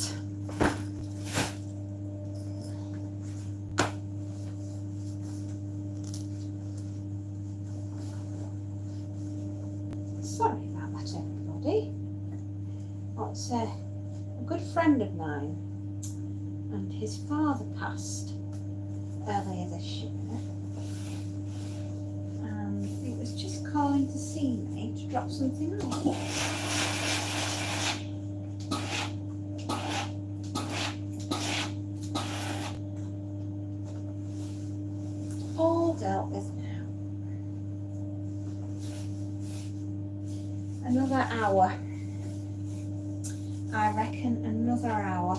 S3: Sorry about that, everybody. It's a good friend of mine, and his father passed earlier this year. And he was just calling to see me to drop something off. All dealt with now. Another hour. I reckon another hour.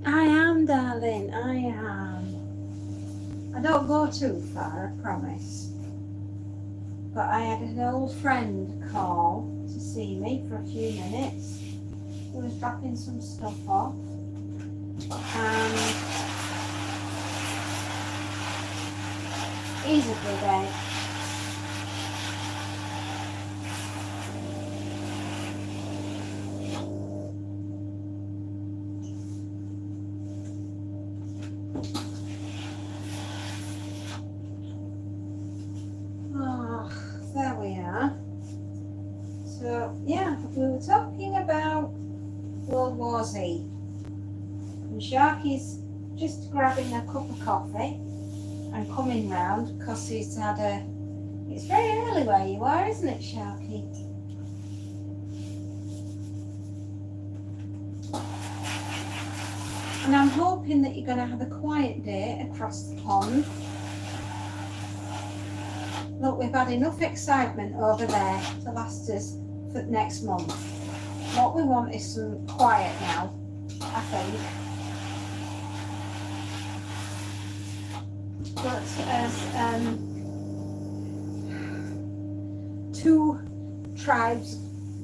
S3: I am, darling, I am. I don't go too far, I promise. But I had an old friend call to see me for a few minutes. He was dropping some stuff off. And he's a good egg. Aussie. And Sharky's just grabbing a cup of coffee and coming round because he's had a... It's very early where you are, isn't it, Sharky? And I'm hoping that you're going to have a quiet day across the pond. Look, we've had enough excitement over there to last us for next month. What we want is some quiet now, I think. But as two tribes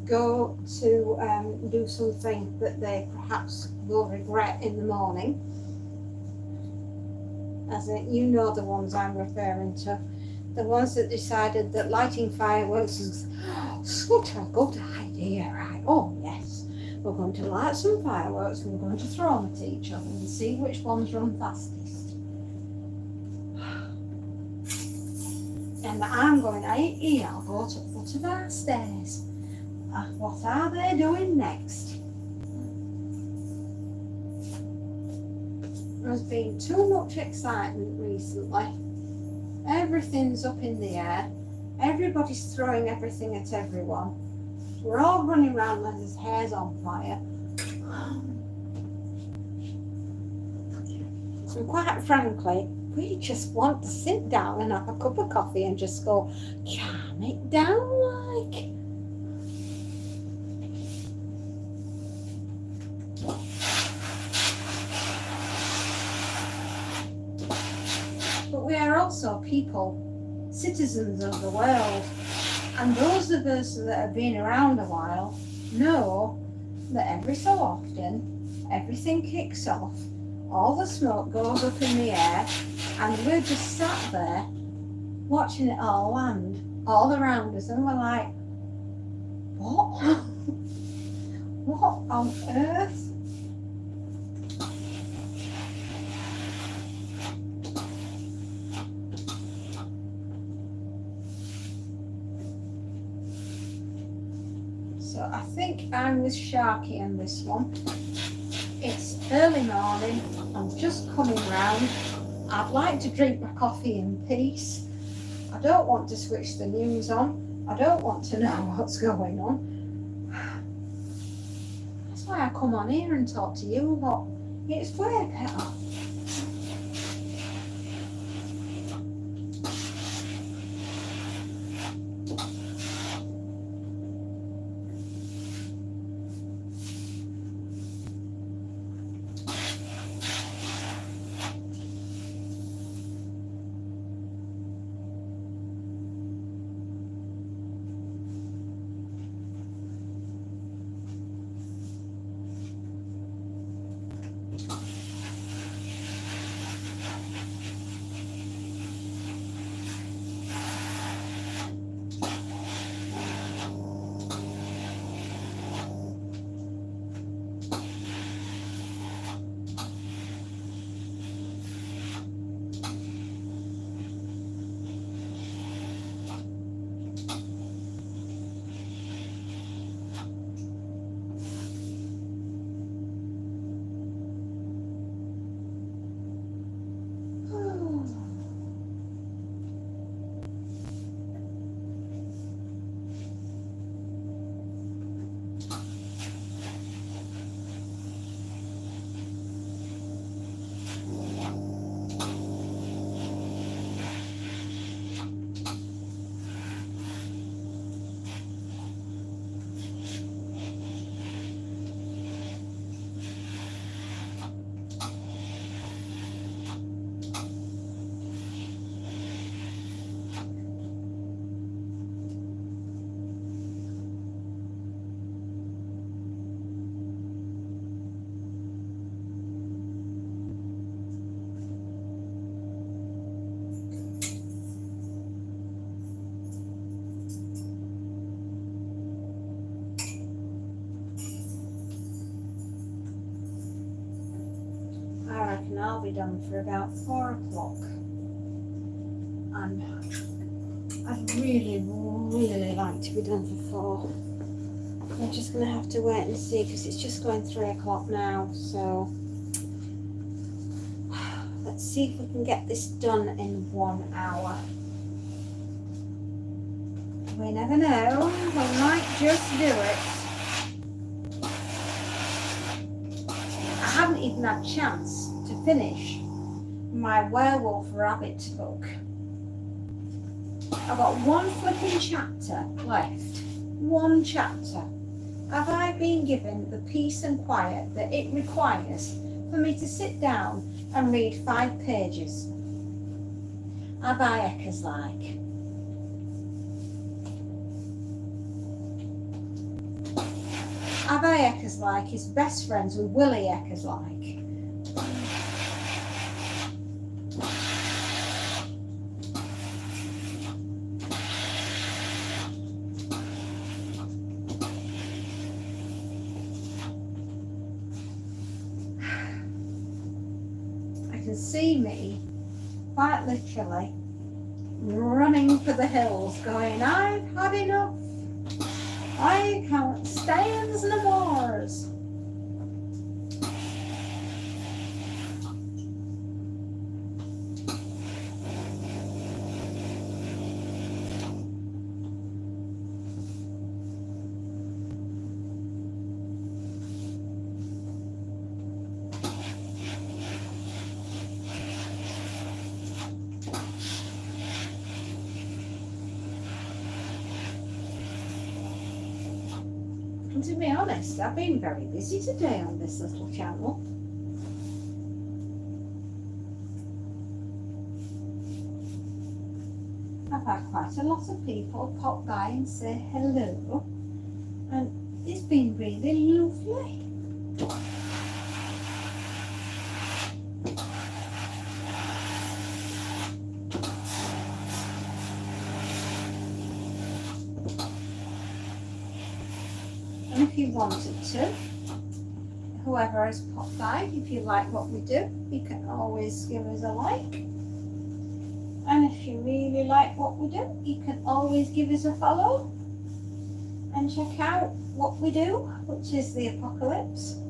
S3: go to do something that they perhaps will regret in the morning, as in, you know the ones I'm referring to, the ones that decided that lighting fireworks is such a good idea, right? Oh yes, we're going to light some fireworks and we're going to throw them at each other and see which ones run fastest. And I'm going, I'll go to the foot of our stairs. What are they doing next? There's been too much excitement recently. Everything's up in the air. Everybody's throwing everything at everyone. We're all running around like his hair's on fire. And quite frankly, we just want to sit down and have a cup of coffee and just go, calm it down, like. But we are also people, citizens of the world, and those of us that have been around a while know that every so often everything kicks off, all the smoke goes up in the air, and we're just sat there watching it all land all around us, and we're like, what? What on earth? So I think I'm with Sharky on this one. It's early morning, I'm just coming round. I'd like to drink my coffee in peace. I don't want to switch the news on. I don't want to know what's going on. That's why I come on here and talk to you a lot. It's way better. I reckon I'll be done for about 4 o'clock. And I'd really, really like to be done for 4. I'm just going to have to wait and see because it's just going 3 o'clock now. So let's see if we can get this done in 1 hour. We never know, we might just do it. I haven't even had a chance to finish my werewolf rabbit book. I've got 1 flipping chapter left. 1 chapter. Have I been given the peace and quiet that it requires for me to sit down and read 5 pages? Have I Eckers like? Have I Eckers like is best friends with Willie Eckers like? See me quite literally running for the hills going, I've had enough, I can't stand no more. And to be honest, I've been very busy today on this little channel. I've had quite a lot of people pop by and say hello, and it's been really lovely. And if you wanted to, whoever has popped by, if you like what we do, you can always give us a like. And if you really like what we do, you can always give us a follow and check out what we do, which is the apocalypse.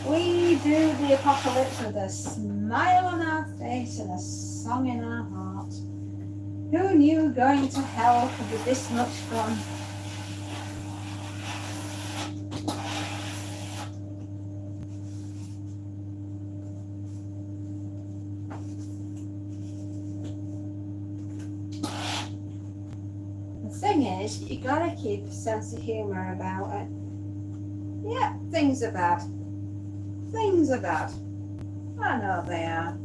S3: We do the apocalypse with a smile on our face and a song in our heart. Who knew going to hell could be this much fun? Is you gotta keep a sense of humor about it. Yeah, things are bad. Things are bad. I know they are.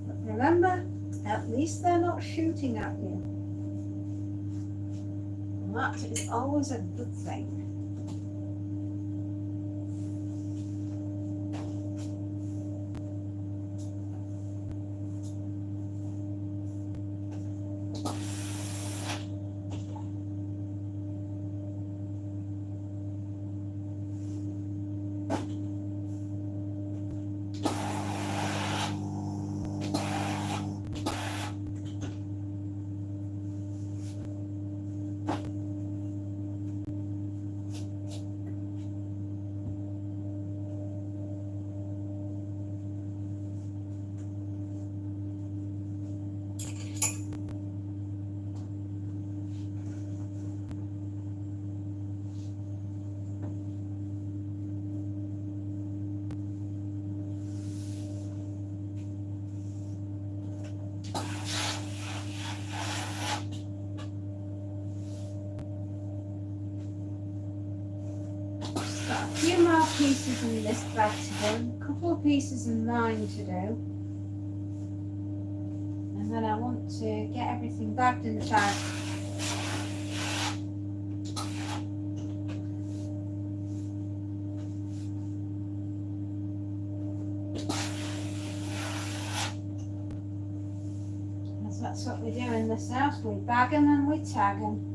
S3: But remember, at least they're not shooting at you. And that is always a good thing. Got a few more pieces in this bag to do, a couple of pieces in mine to do, and then I want to get everything bagged in the bag. That's what we do in this house, we bag them and we tag them.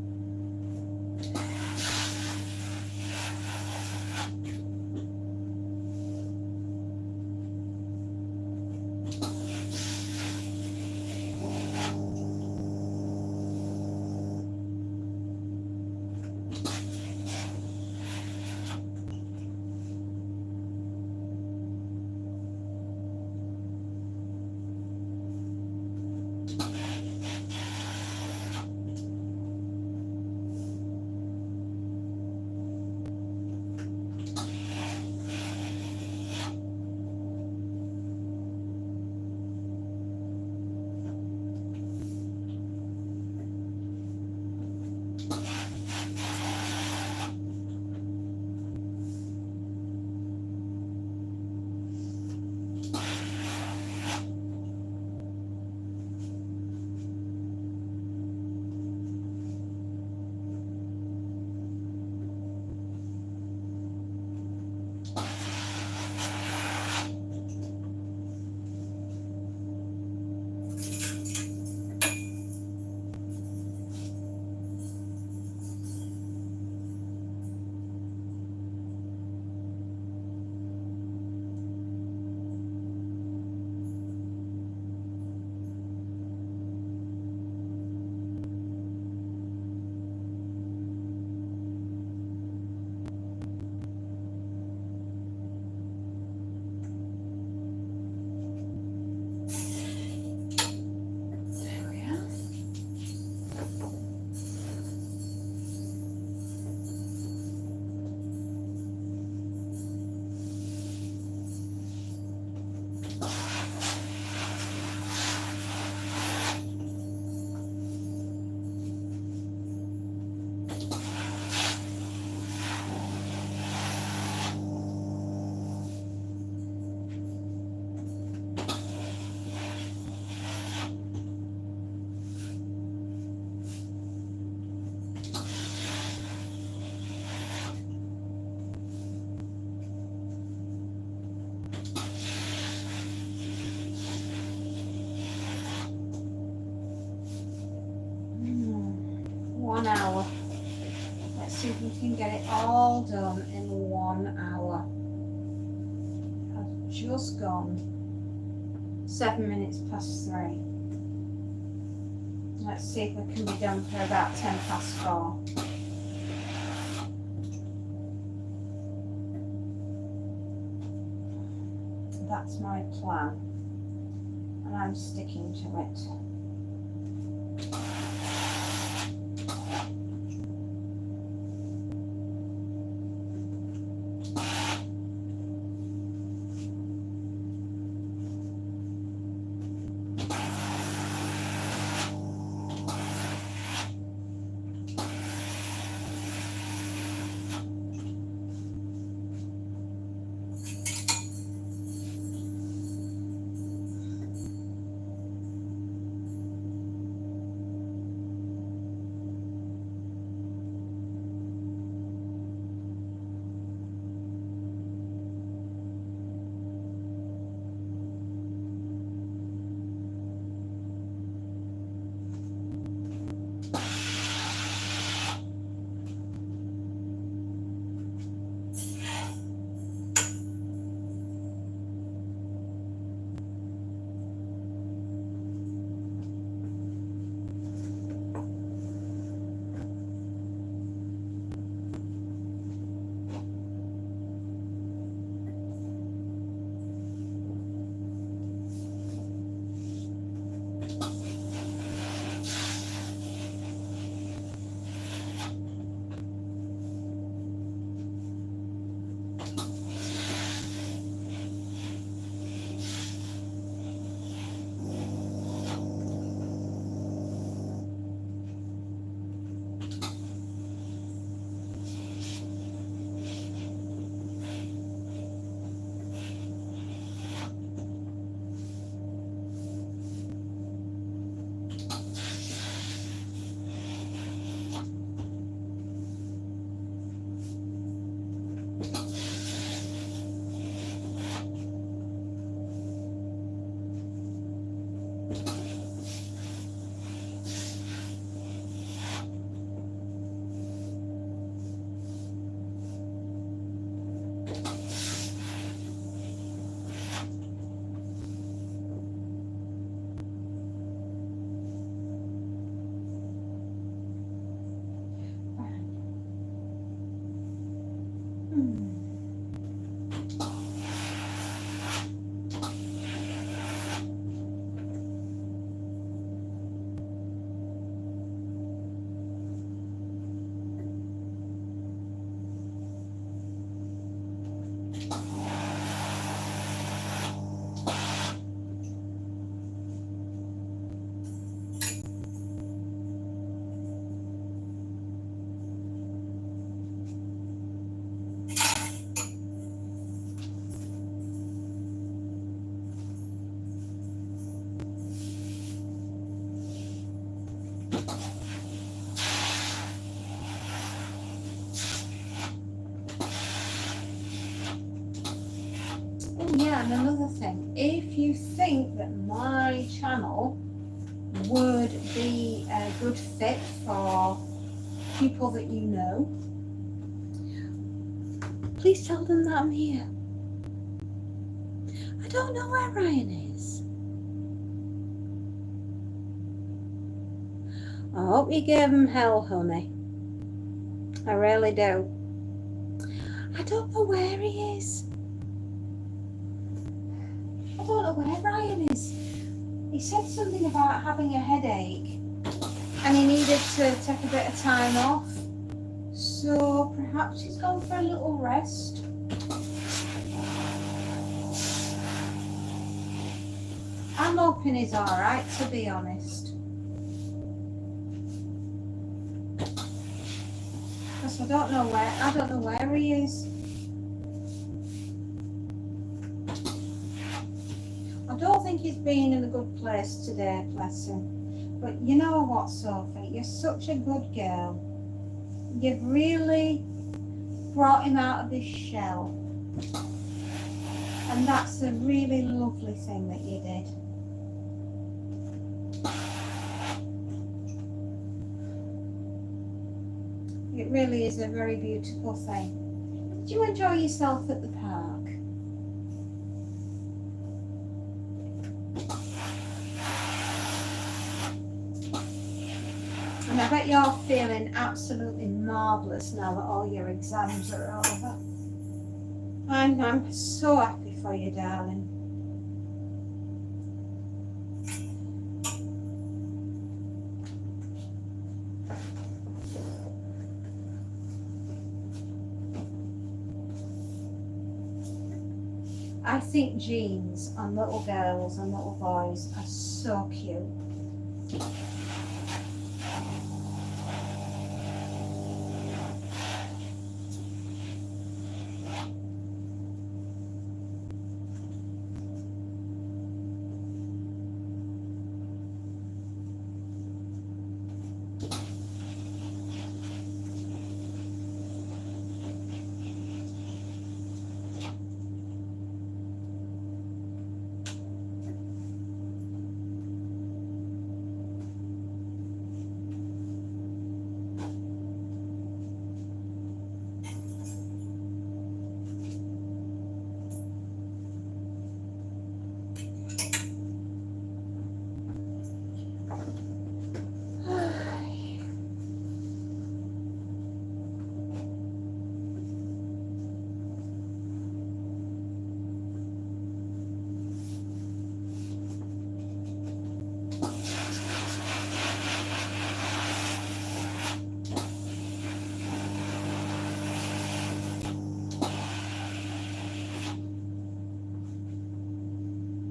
S3: 1 hour. Let's see if we can get it all done in 1 hour. I've just gone 7 minutes past 3. Let's see if we can be done for about 10 past 4. That's my plan, and I'm sticking to it. Yeah, and another thing, if you think that my channel would be a good fit for people that you know, please tell them that I'm here. I don't know where Ryan is. I hope you gave him hell, honey. I really do. I don't know where he is. I don't know where Ryan is. He said something about having a headache and he needed to take a bit of time off. So perhaps he's gone for a little rest. I'm hoping he's alright, to be honest. Because I don't know where he is. I don't think he's been in a good place today, bless him. But you know what, Sophie? You're such a good girl. You've really brought him out of his shell. And that's a really lovely thing that you did. It really is a very beautiful thing. Did you enjoy yourself at the park? And I bet you're feeling absolutely marvellous now that all your exams are over. I'm so happy for you, darling. I think jeans on little girls and little boys are so cute.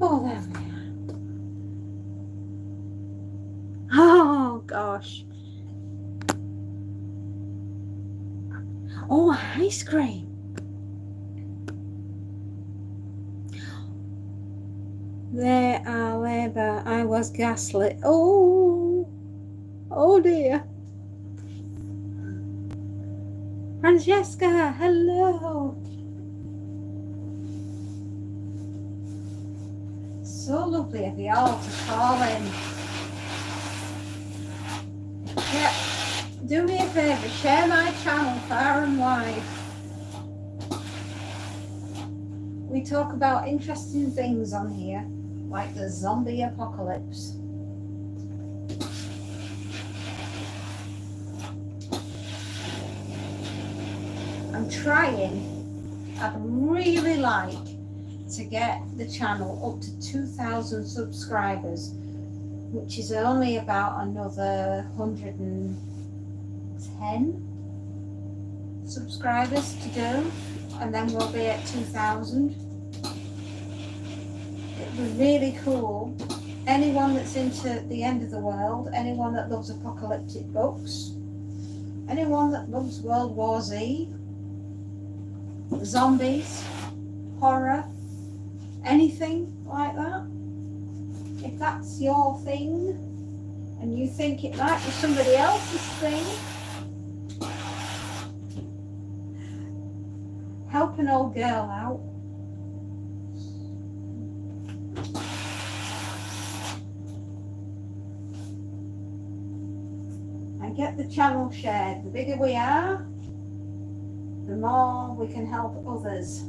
S3: Oh, there we are. Oh, gosh. Oh, ice cream. There are labour. I was gaslit. Oh, oh dear. Francesca, hello. So lovely of you all to call in. Yeah, do me a favour, share my channel far and wide. We talk about interesting things on here, like the zombie apocalypse. I'm trying, I'd really like to get the channel up to 2,000 subscribers, which is only about another 110 subscribers to do, and then we'll be at 2,000. It was really cool. Anyone that's into the end of the world, anyone that loves apocalyptic books, anyone that loves World War Z, zombies, horror, anything like that. If that's your thing and you think it might be somebody else's thing, help an old girl out. And get the channel shared. The bigger we are, the more we can help others.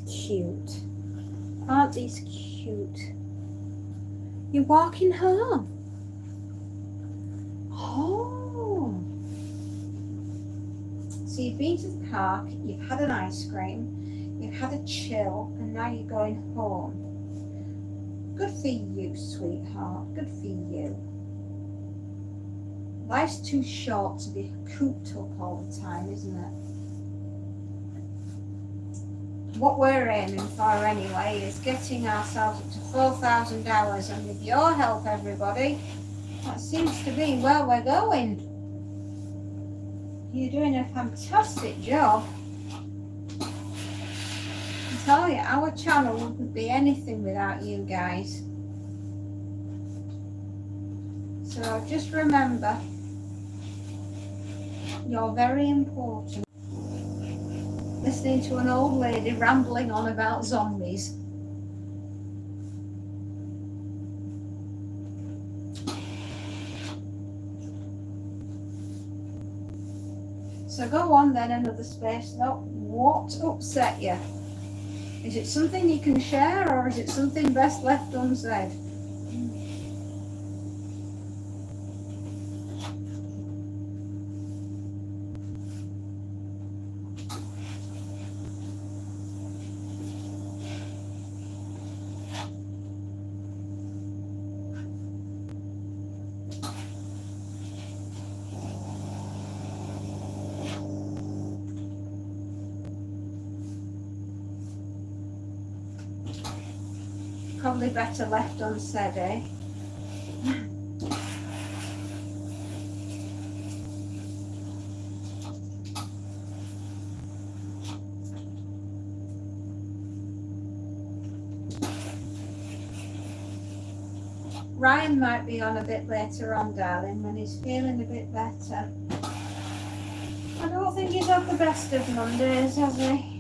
S3: Cute. Aren't these cute? You're walking home. Oh. So you've been to the park, you've had an ice cream, you've had a chill, and now you're going home. Good for you, sweetheart. Good for you. Life's too short to be cooped up all the time, isn't it? What we're aiming for anyway is getting ourselves up to 4,000 hours, and with your help, everybody, that seems to be where we're going. You're doing a fantastic job. tell you, our channel wouldn't be anything without you guys. So just remember, you're very important. Listening to an old lady rambling on about zombies. So go on then, another space note. What upset you? Is it something you can share, or is it something best left unsaid? Probably better left unsaid, eh? Ryan might be on a bit later on, darling, when he's feeling a bit better. I don't think he's had the best of Mondays, has he?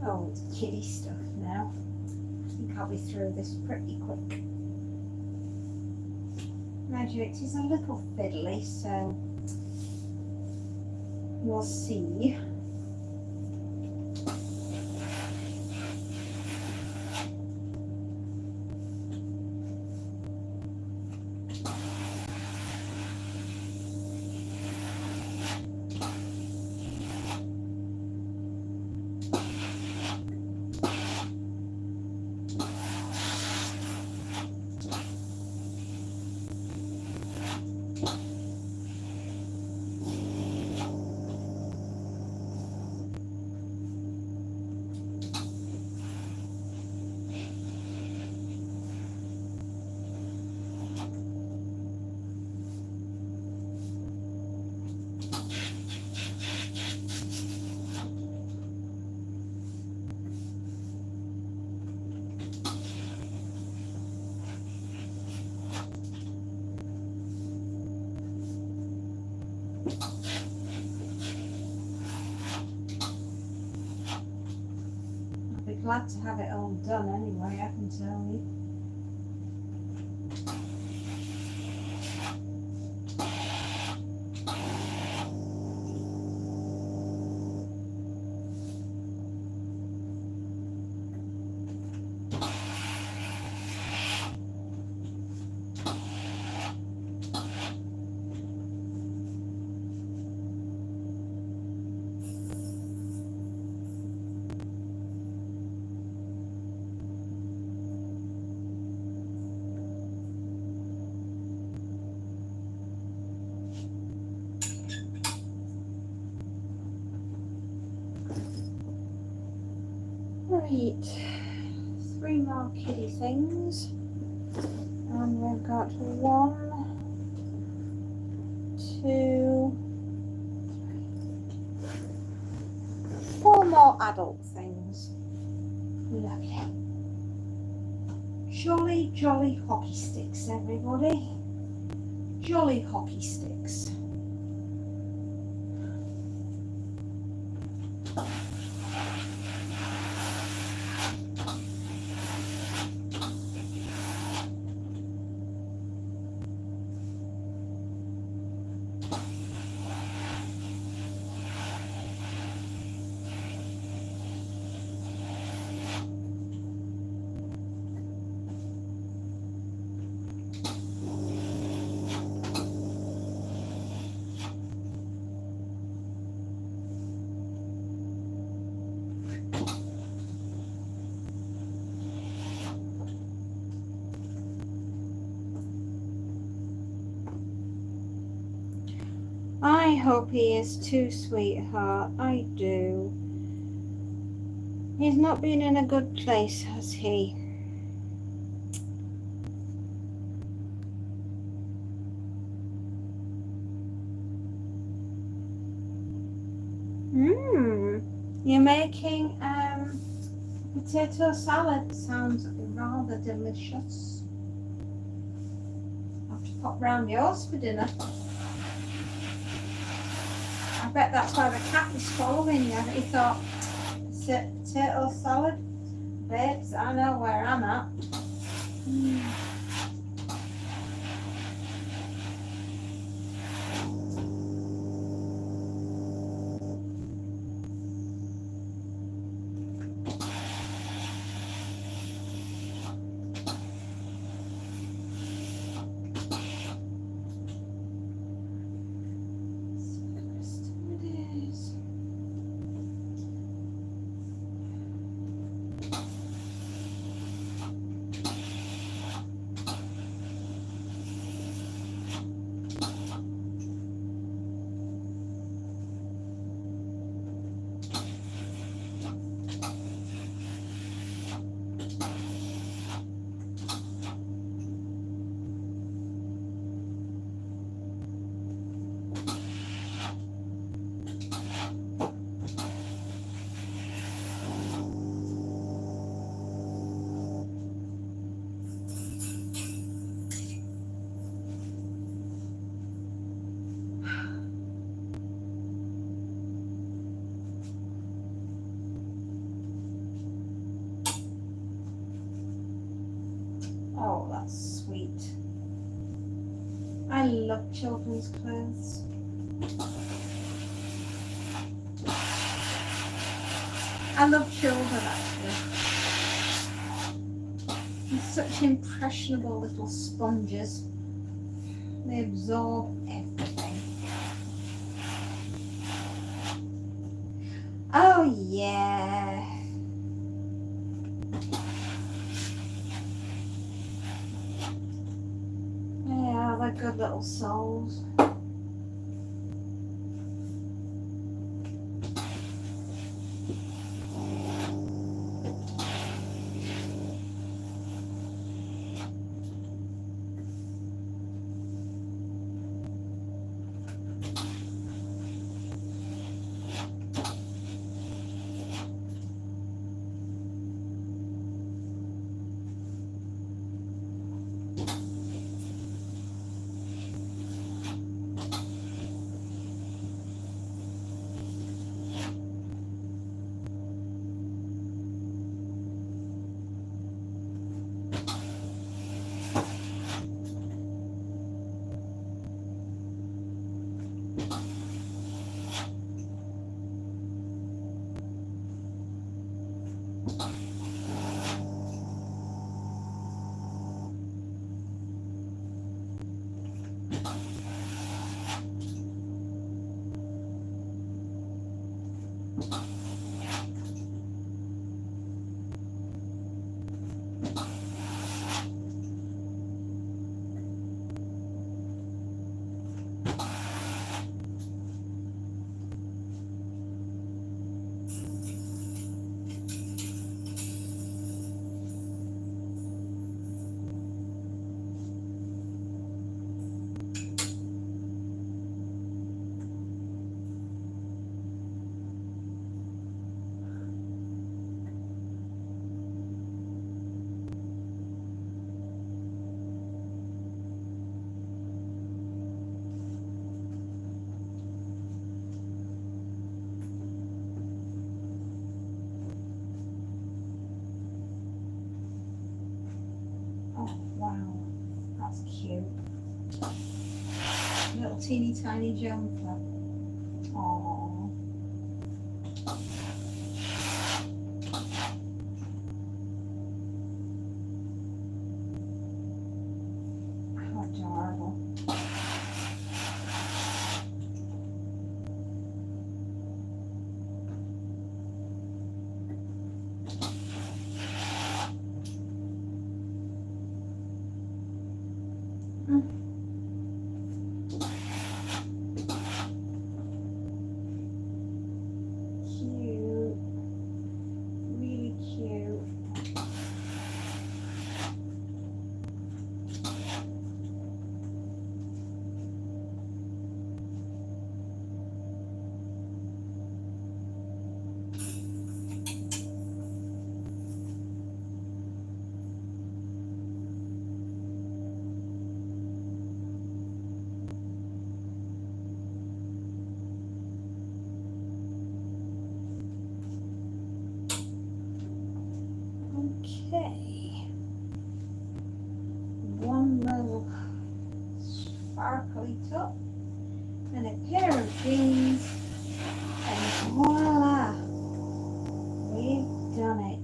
S3: Oh, it's kiddie stuff now. I think I'll be through this pretty quick. Mind you, it is a little fiddly, so we'll see. Glad to have it all done anyway, I can tell you. Right, 3 more kiddie things, and we've got 1, 2, 4 more adult things. Lovely. Jolly, jolly hockey sticks, everybody. Jolly hockey sticks. I hope he is too, sweetheart. I do. He's not been in a good place, has he? You're making potato salad. Sounds rather delicious. I'll have to pop round yours for dinner. I bet that's why the cat is following you. He thought, potato salad? Babes, I know where I'm at. Oh, that's sweet. I love children's clothes. I love children, actually. They're such impressionable little sponges. They absorb everything. Oh, yeah. Yeah, they're good little souls. teeny tiny jumper. Aww. How adorable. Cute. Really cute. Okay. One little sparkly top and a pair of jeans, and voila, we've done it.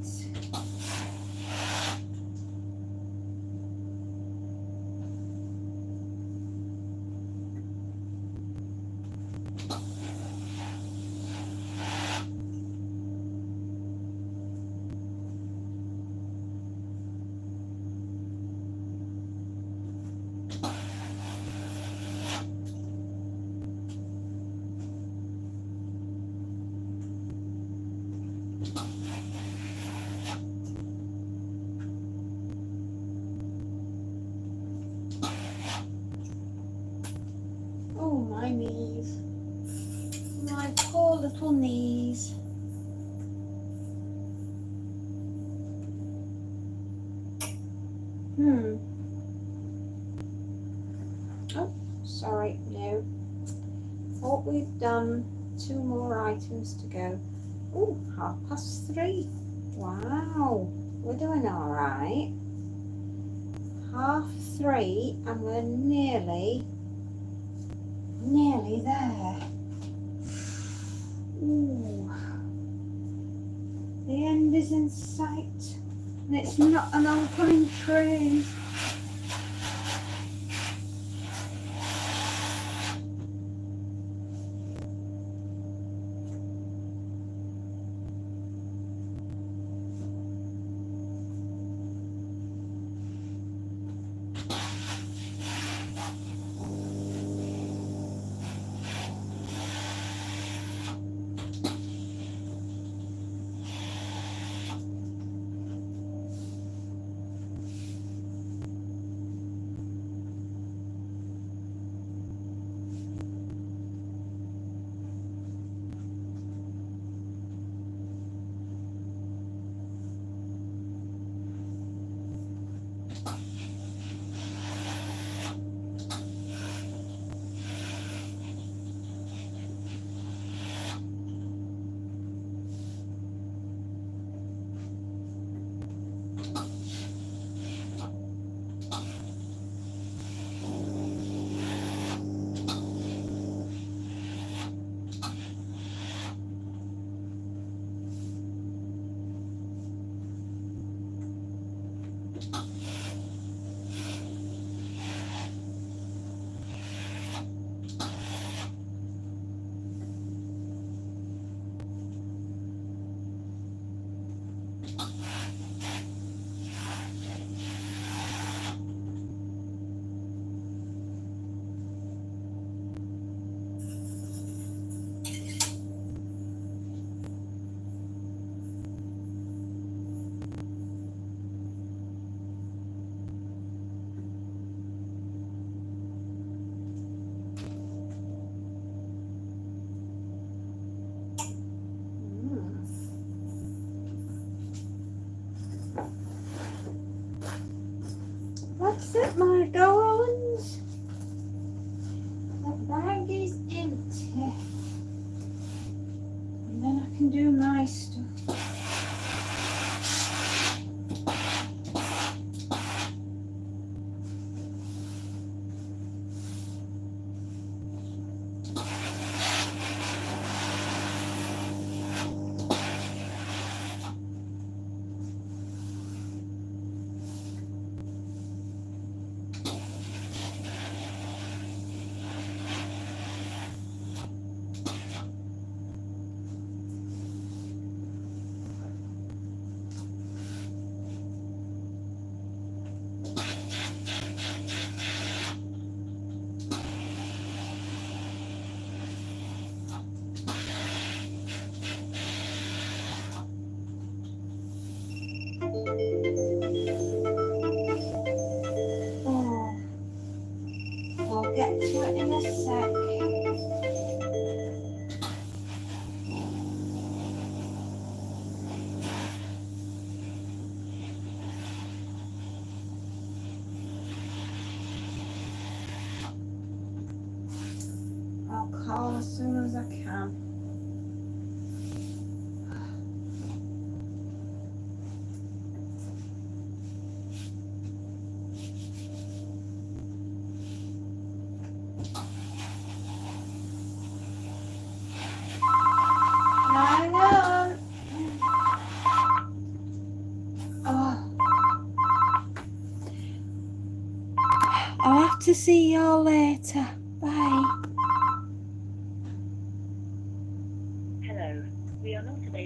S3: Oh, my knees. My poor little knees. Oh, sorry, no. Thought we've done 2 more items to go. Oh, 3:30. Wow, we're doing all right. 3:30 and we're nearly there. Ooh. The end is in sight, and it's not an oncoming train. That's it, my darlings. The bag is empty. And then I can do my stuff. soon as I can. Hang on. Oh. I'll have to see y'all later. Bye.
S5: Hello, we are not available.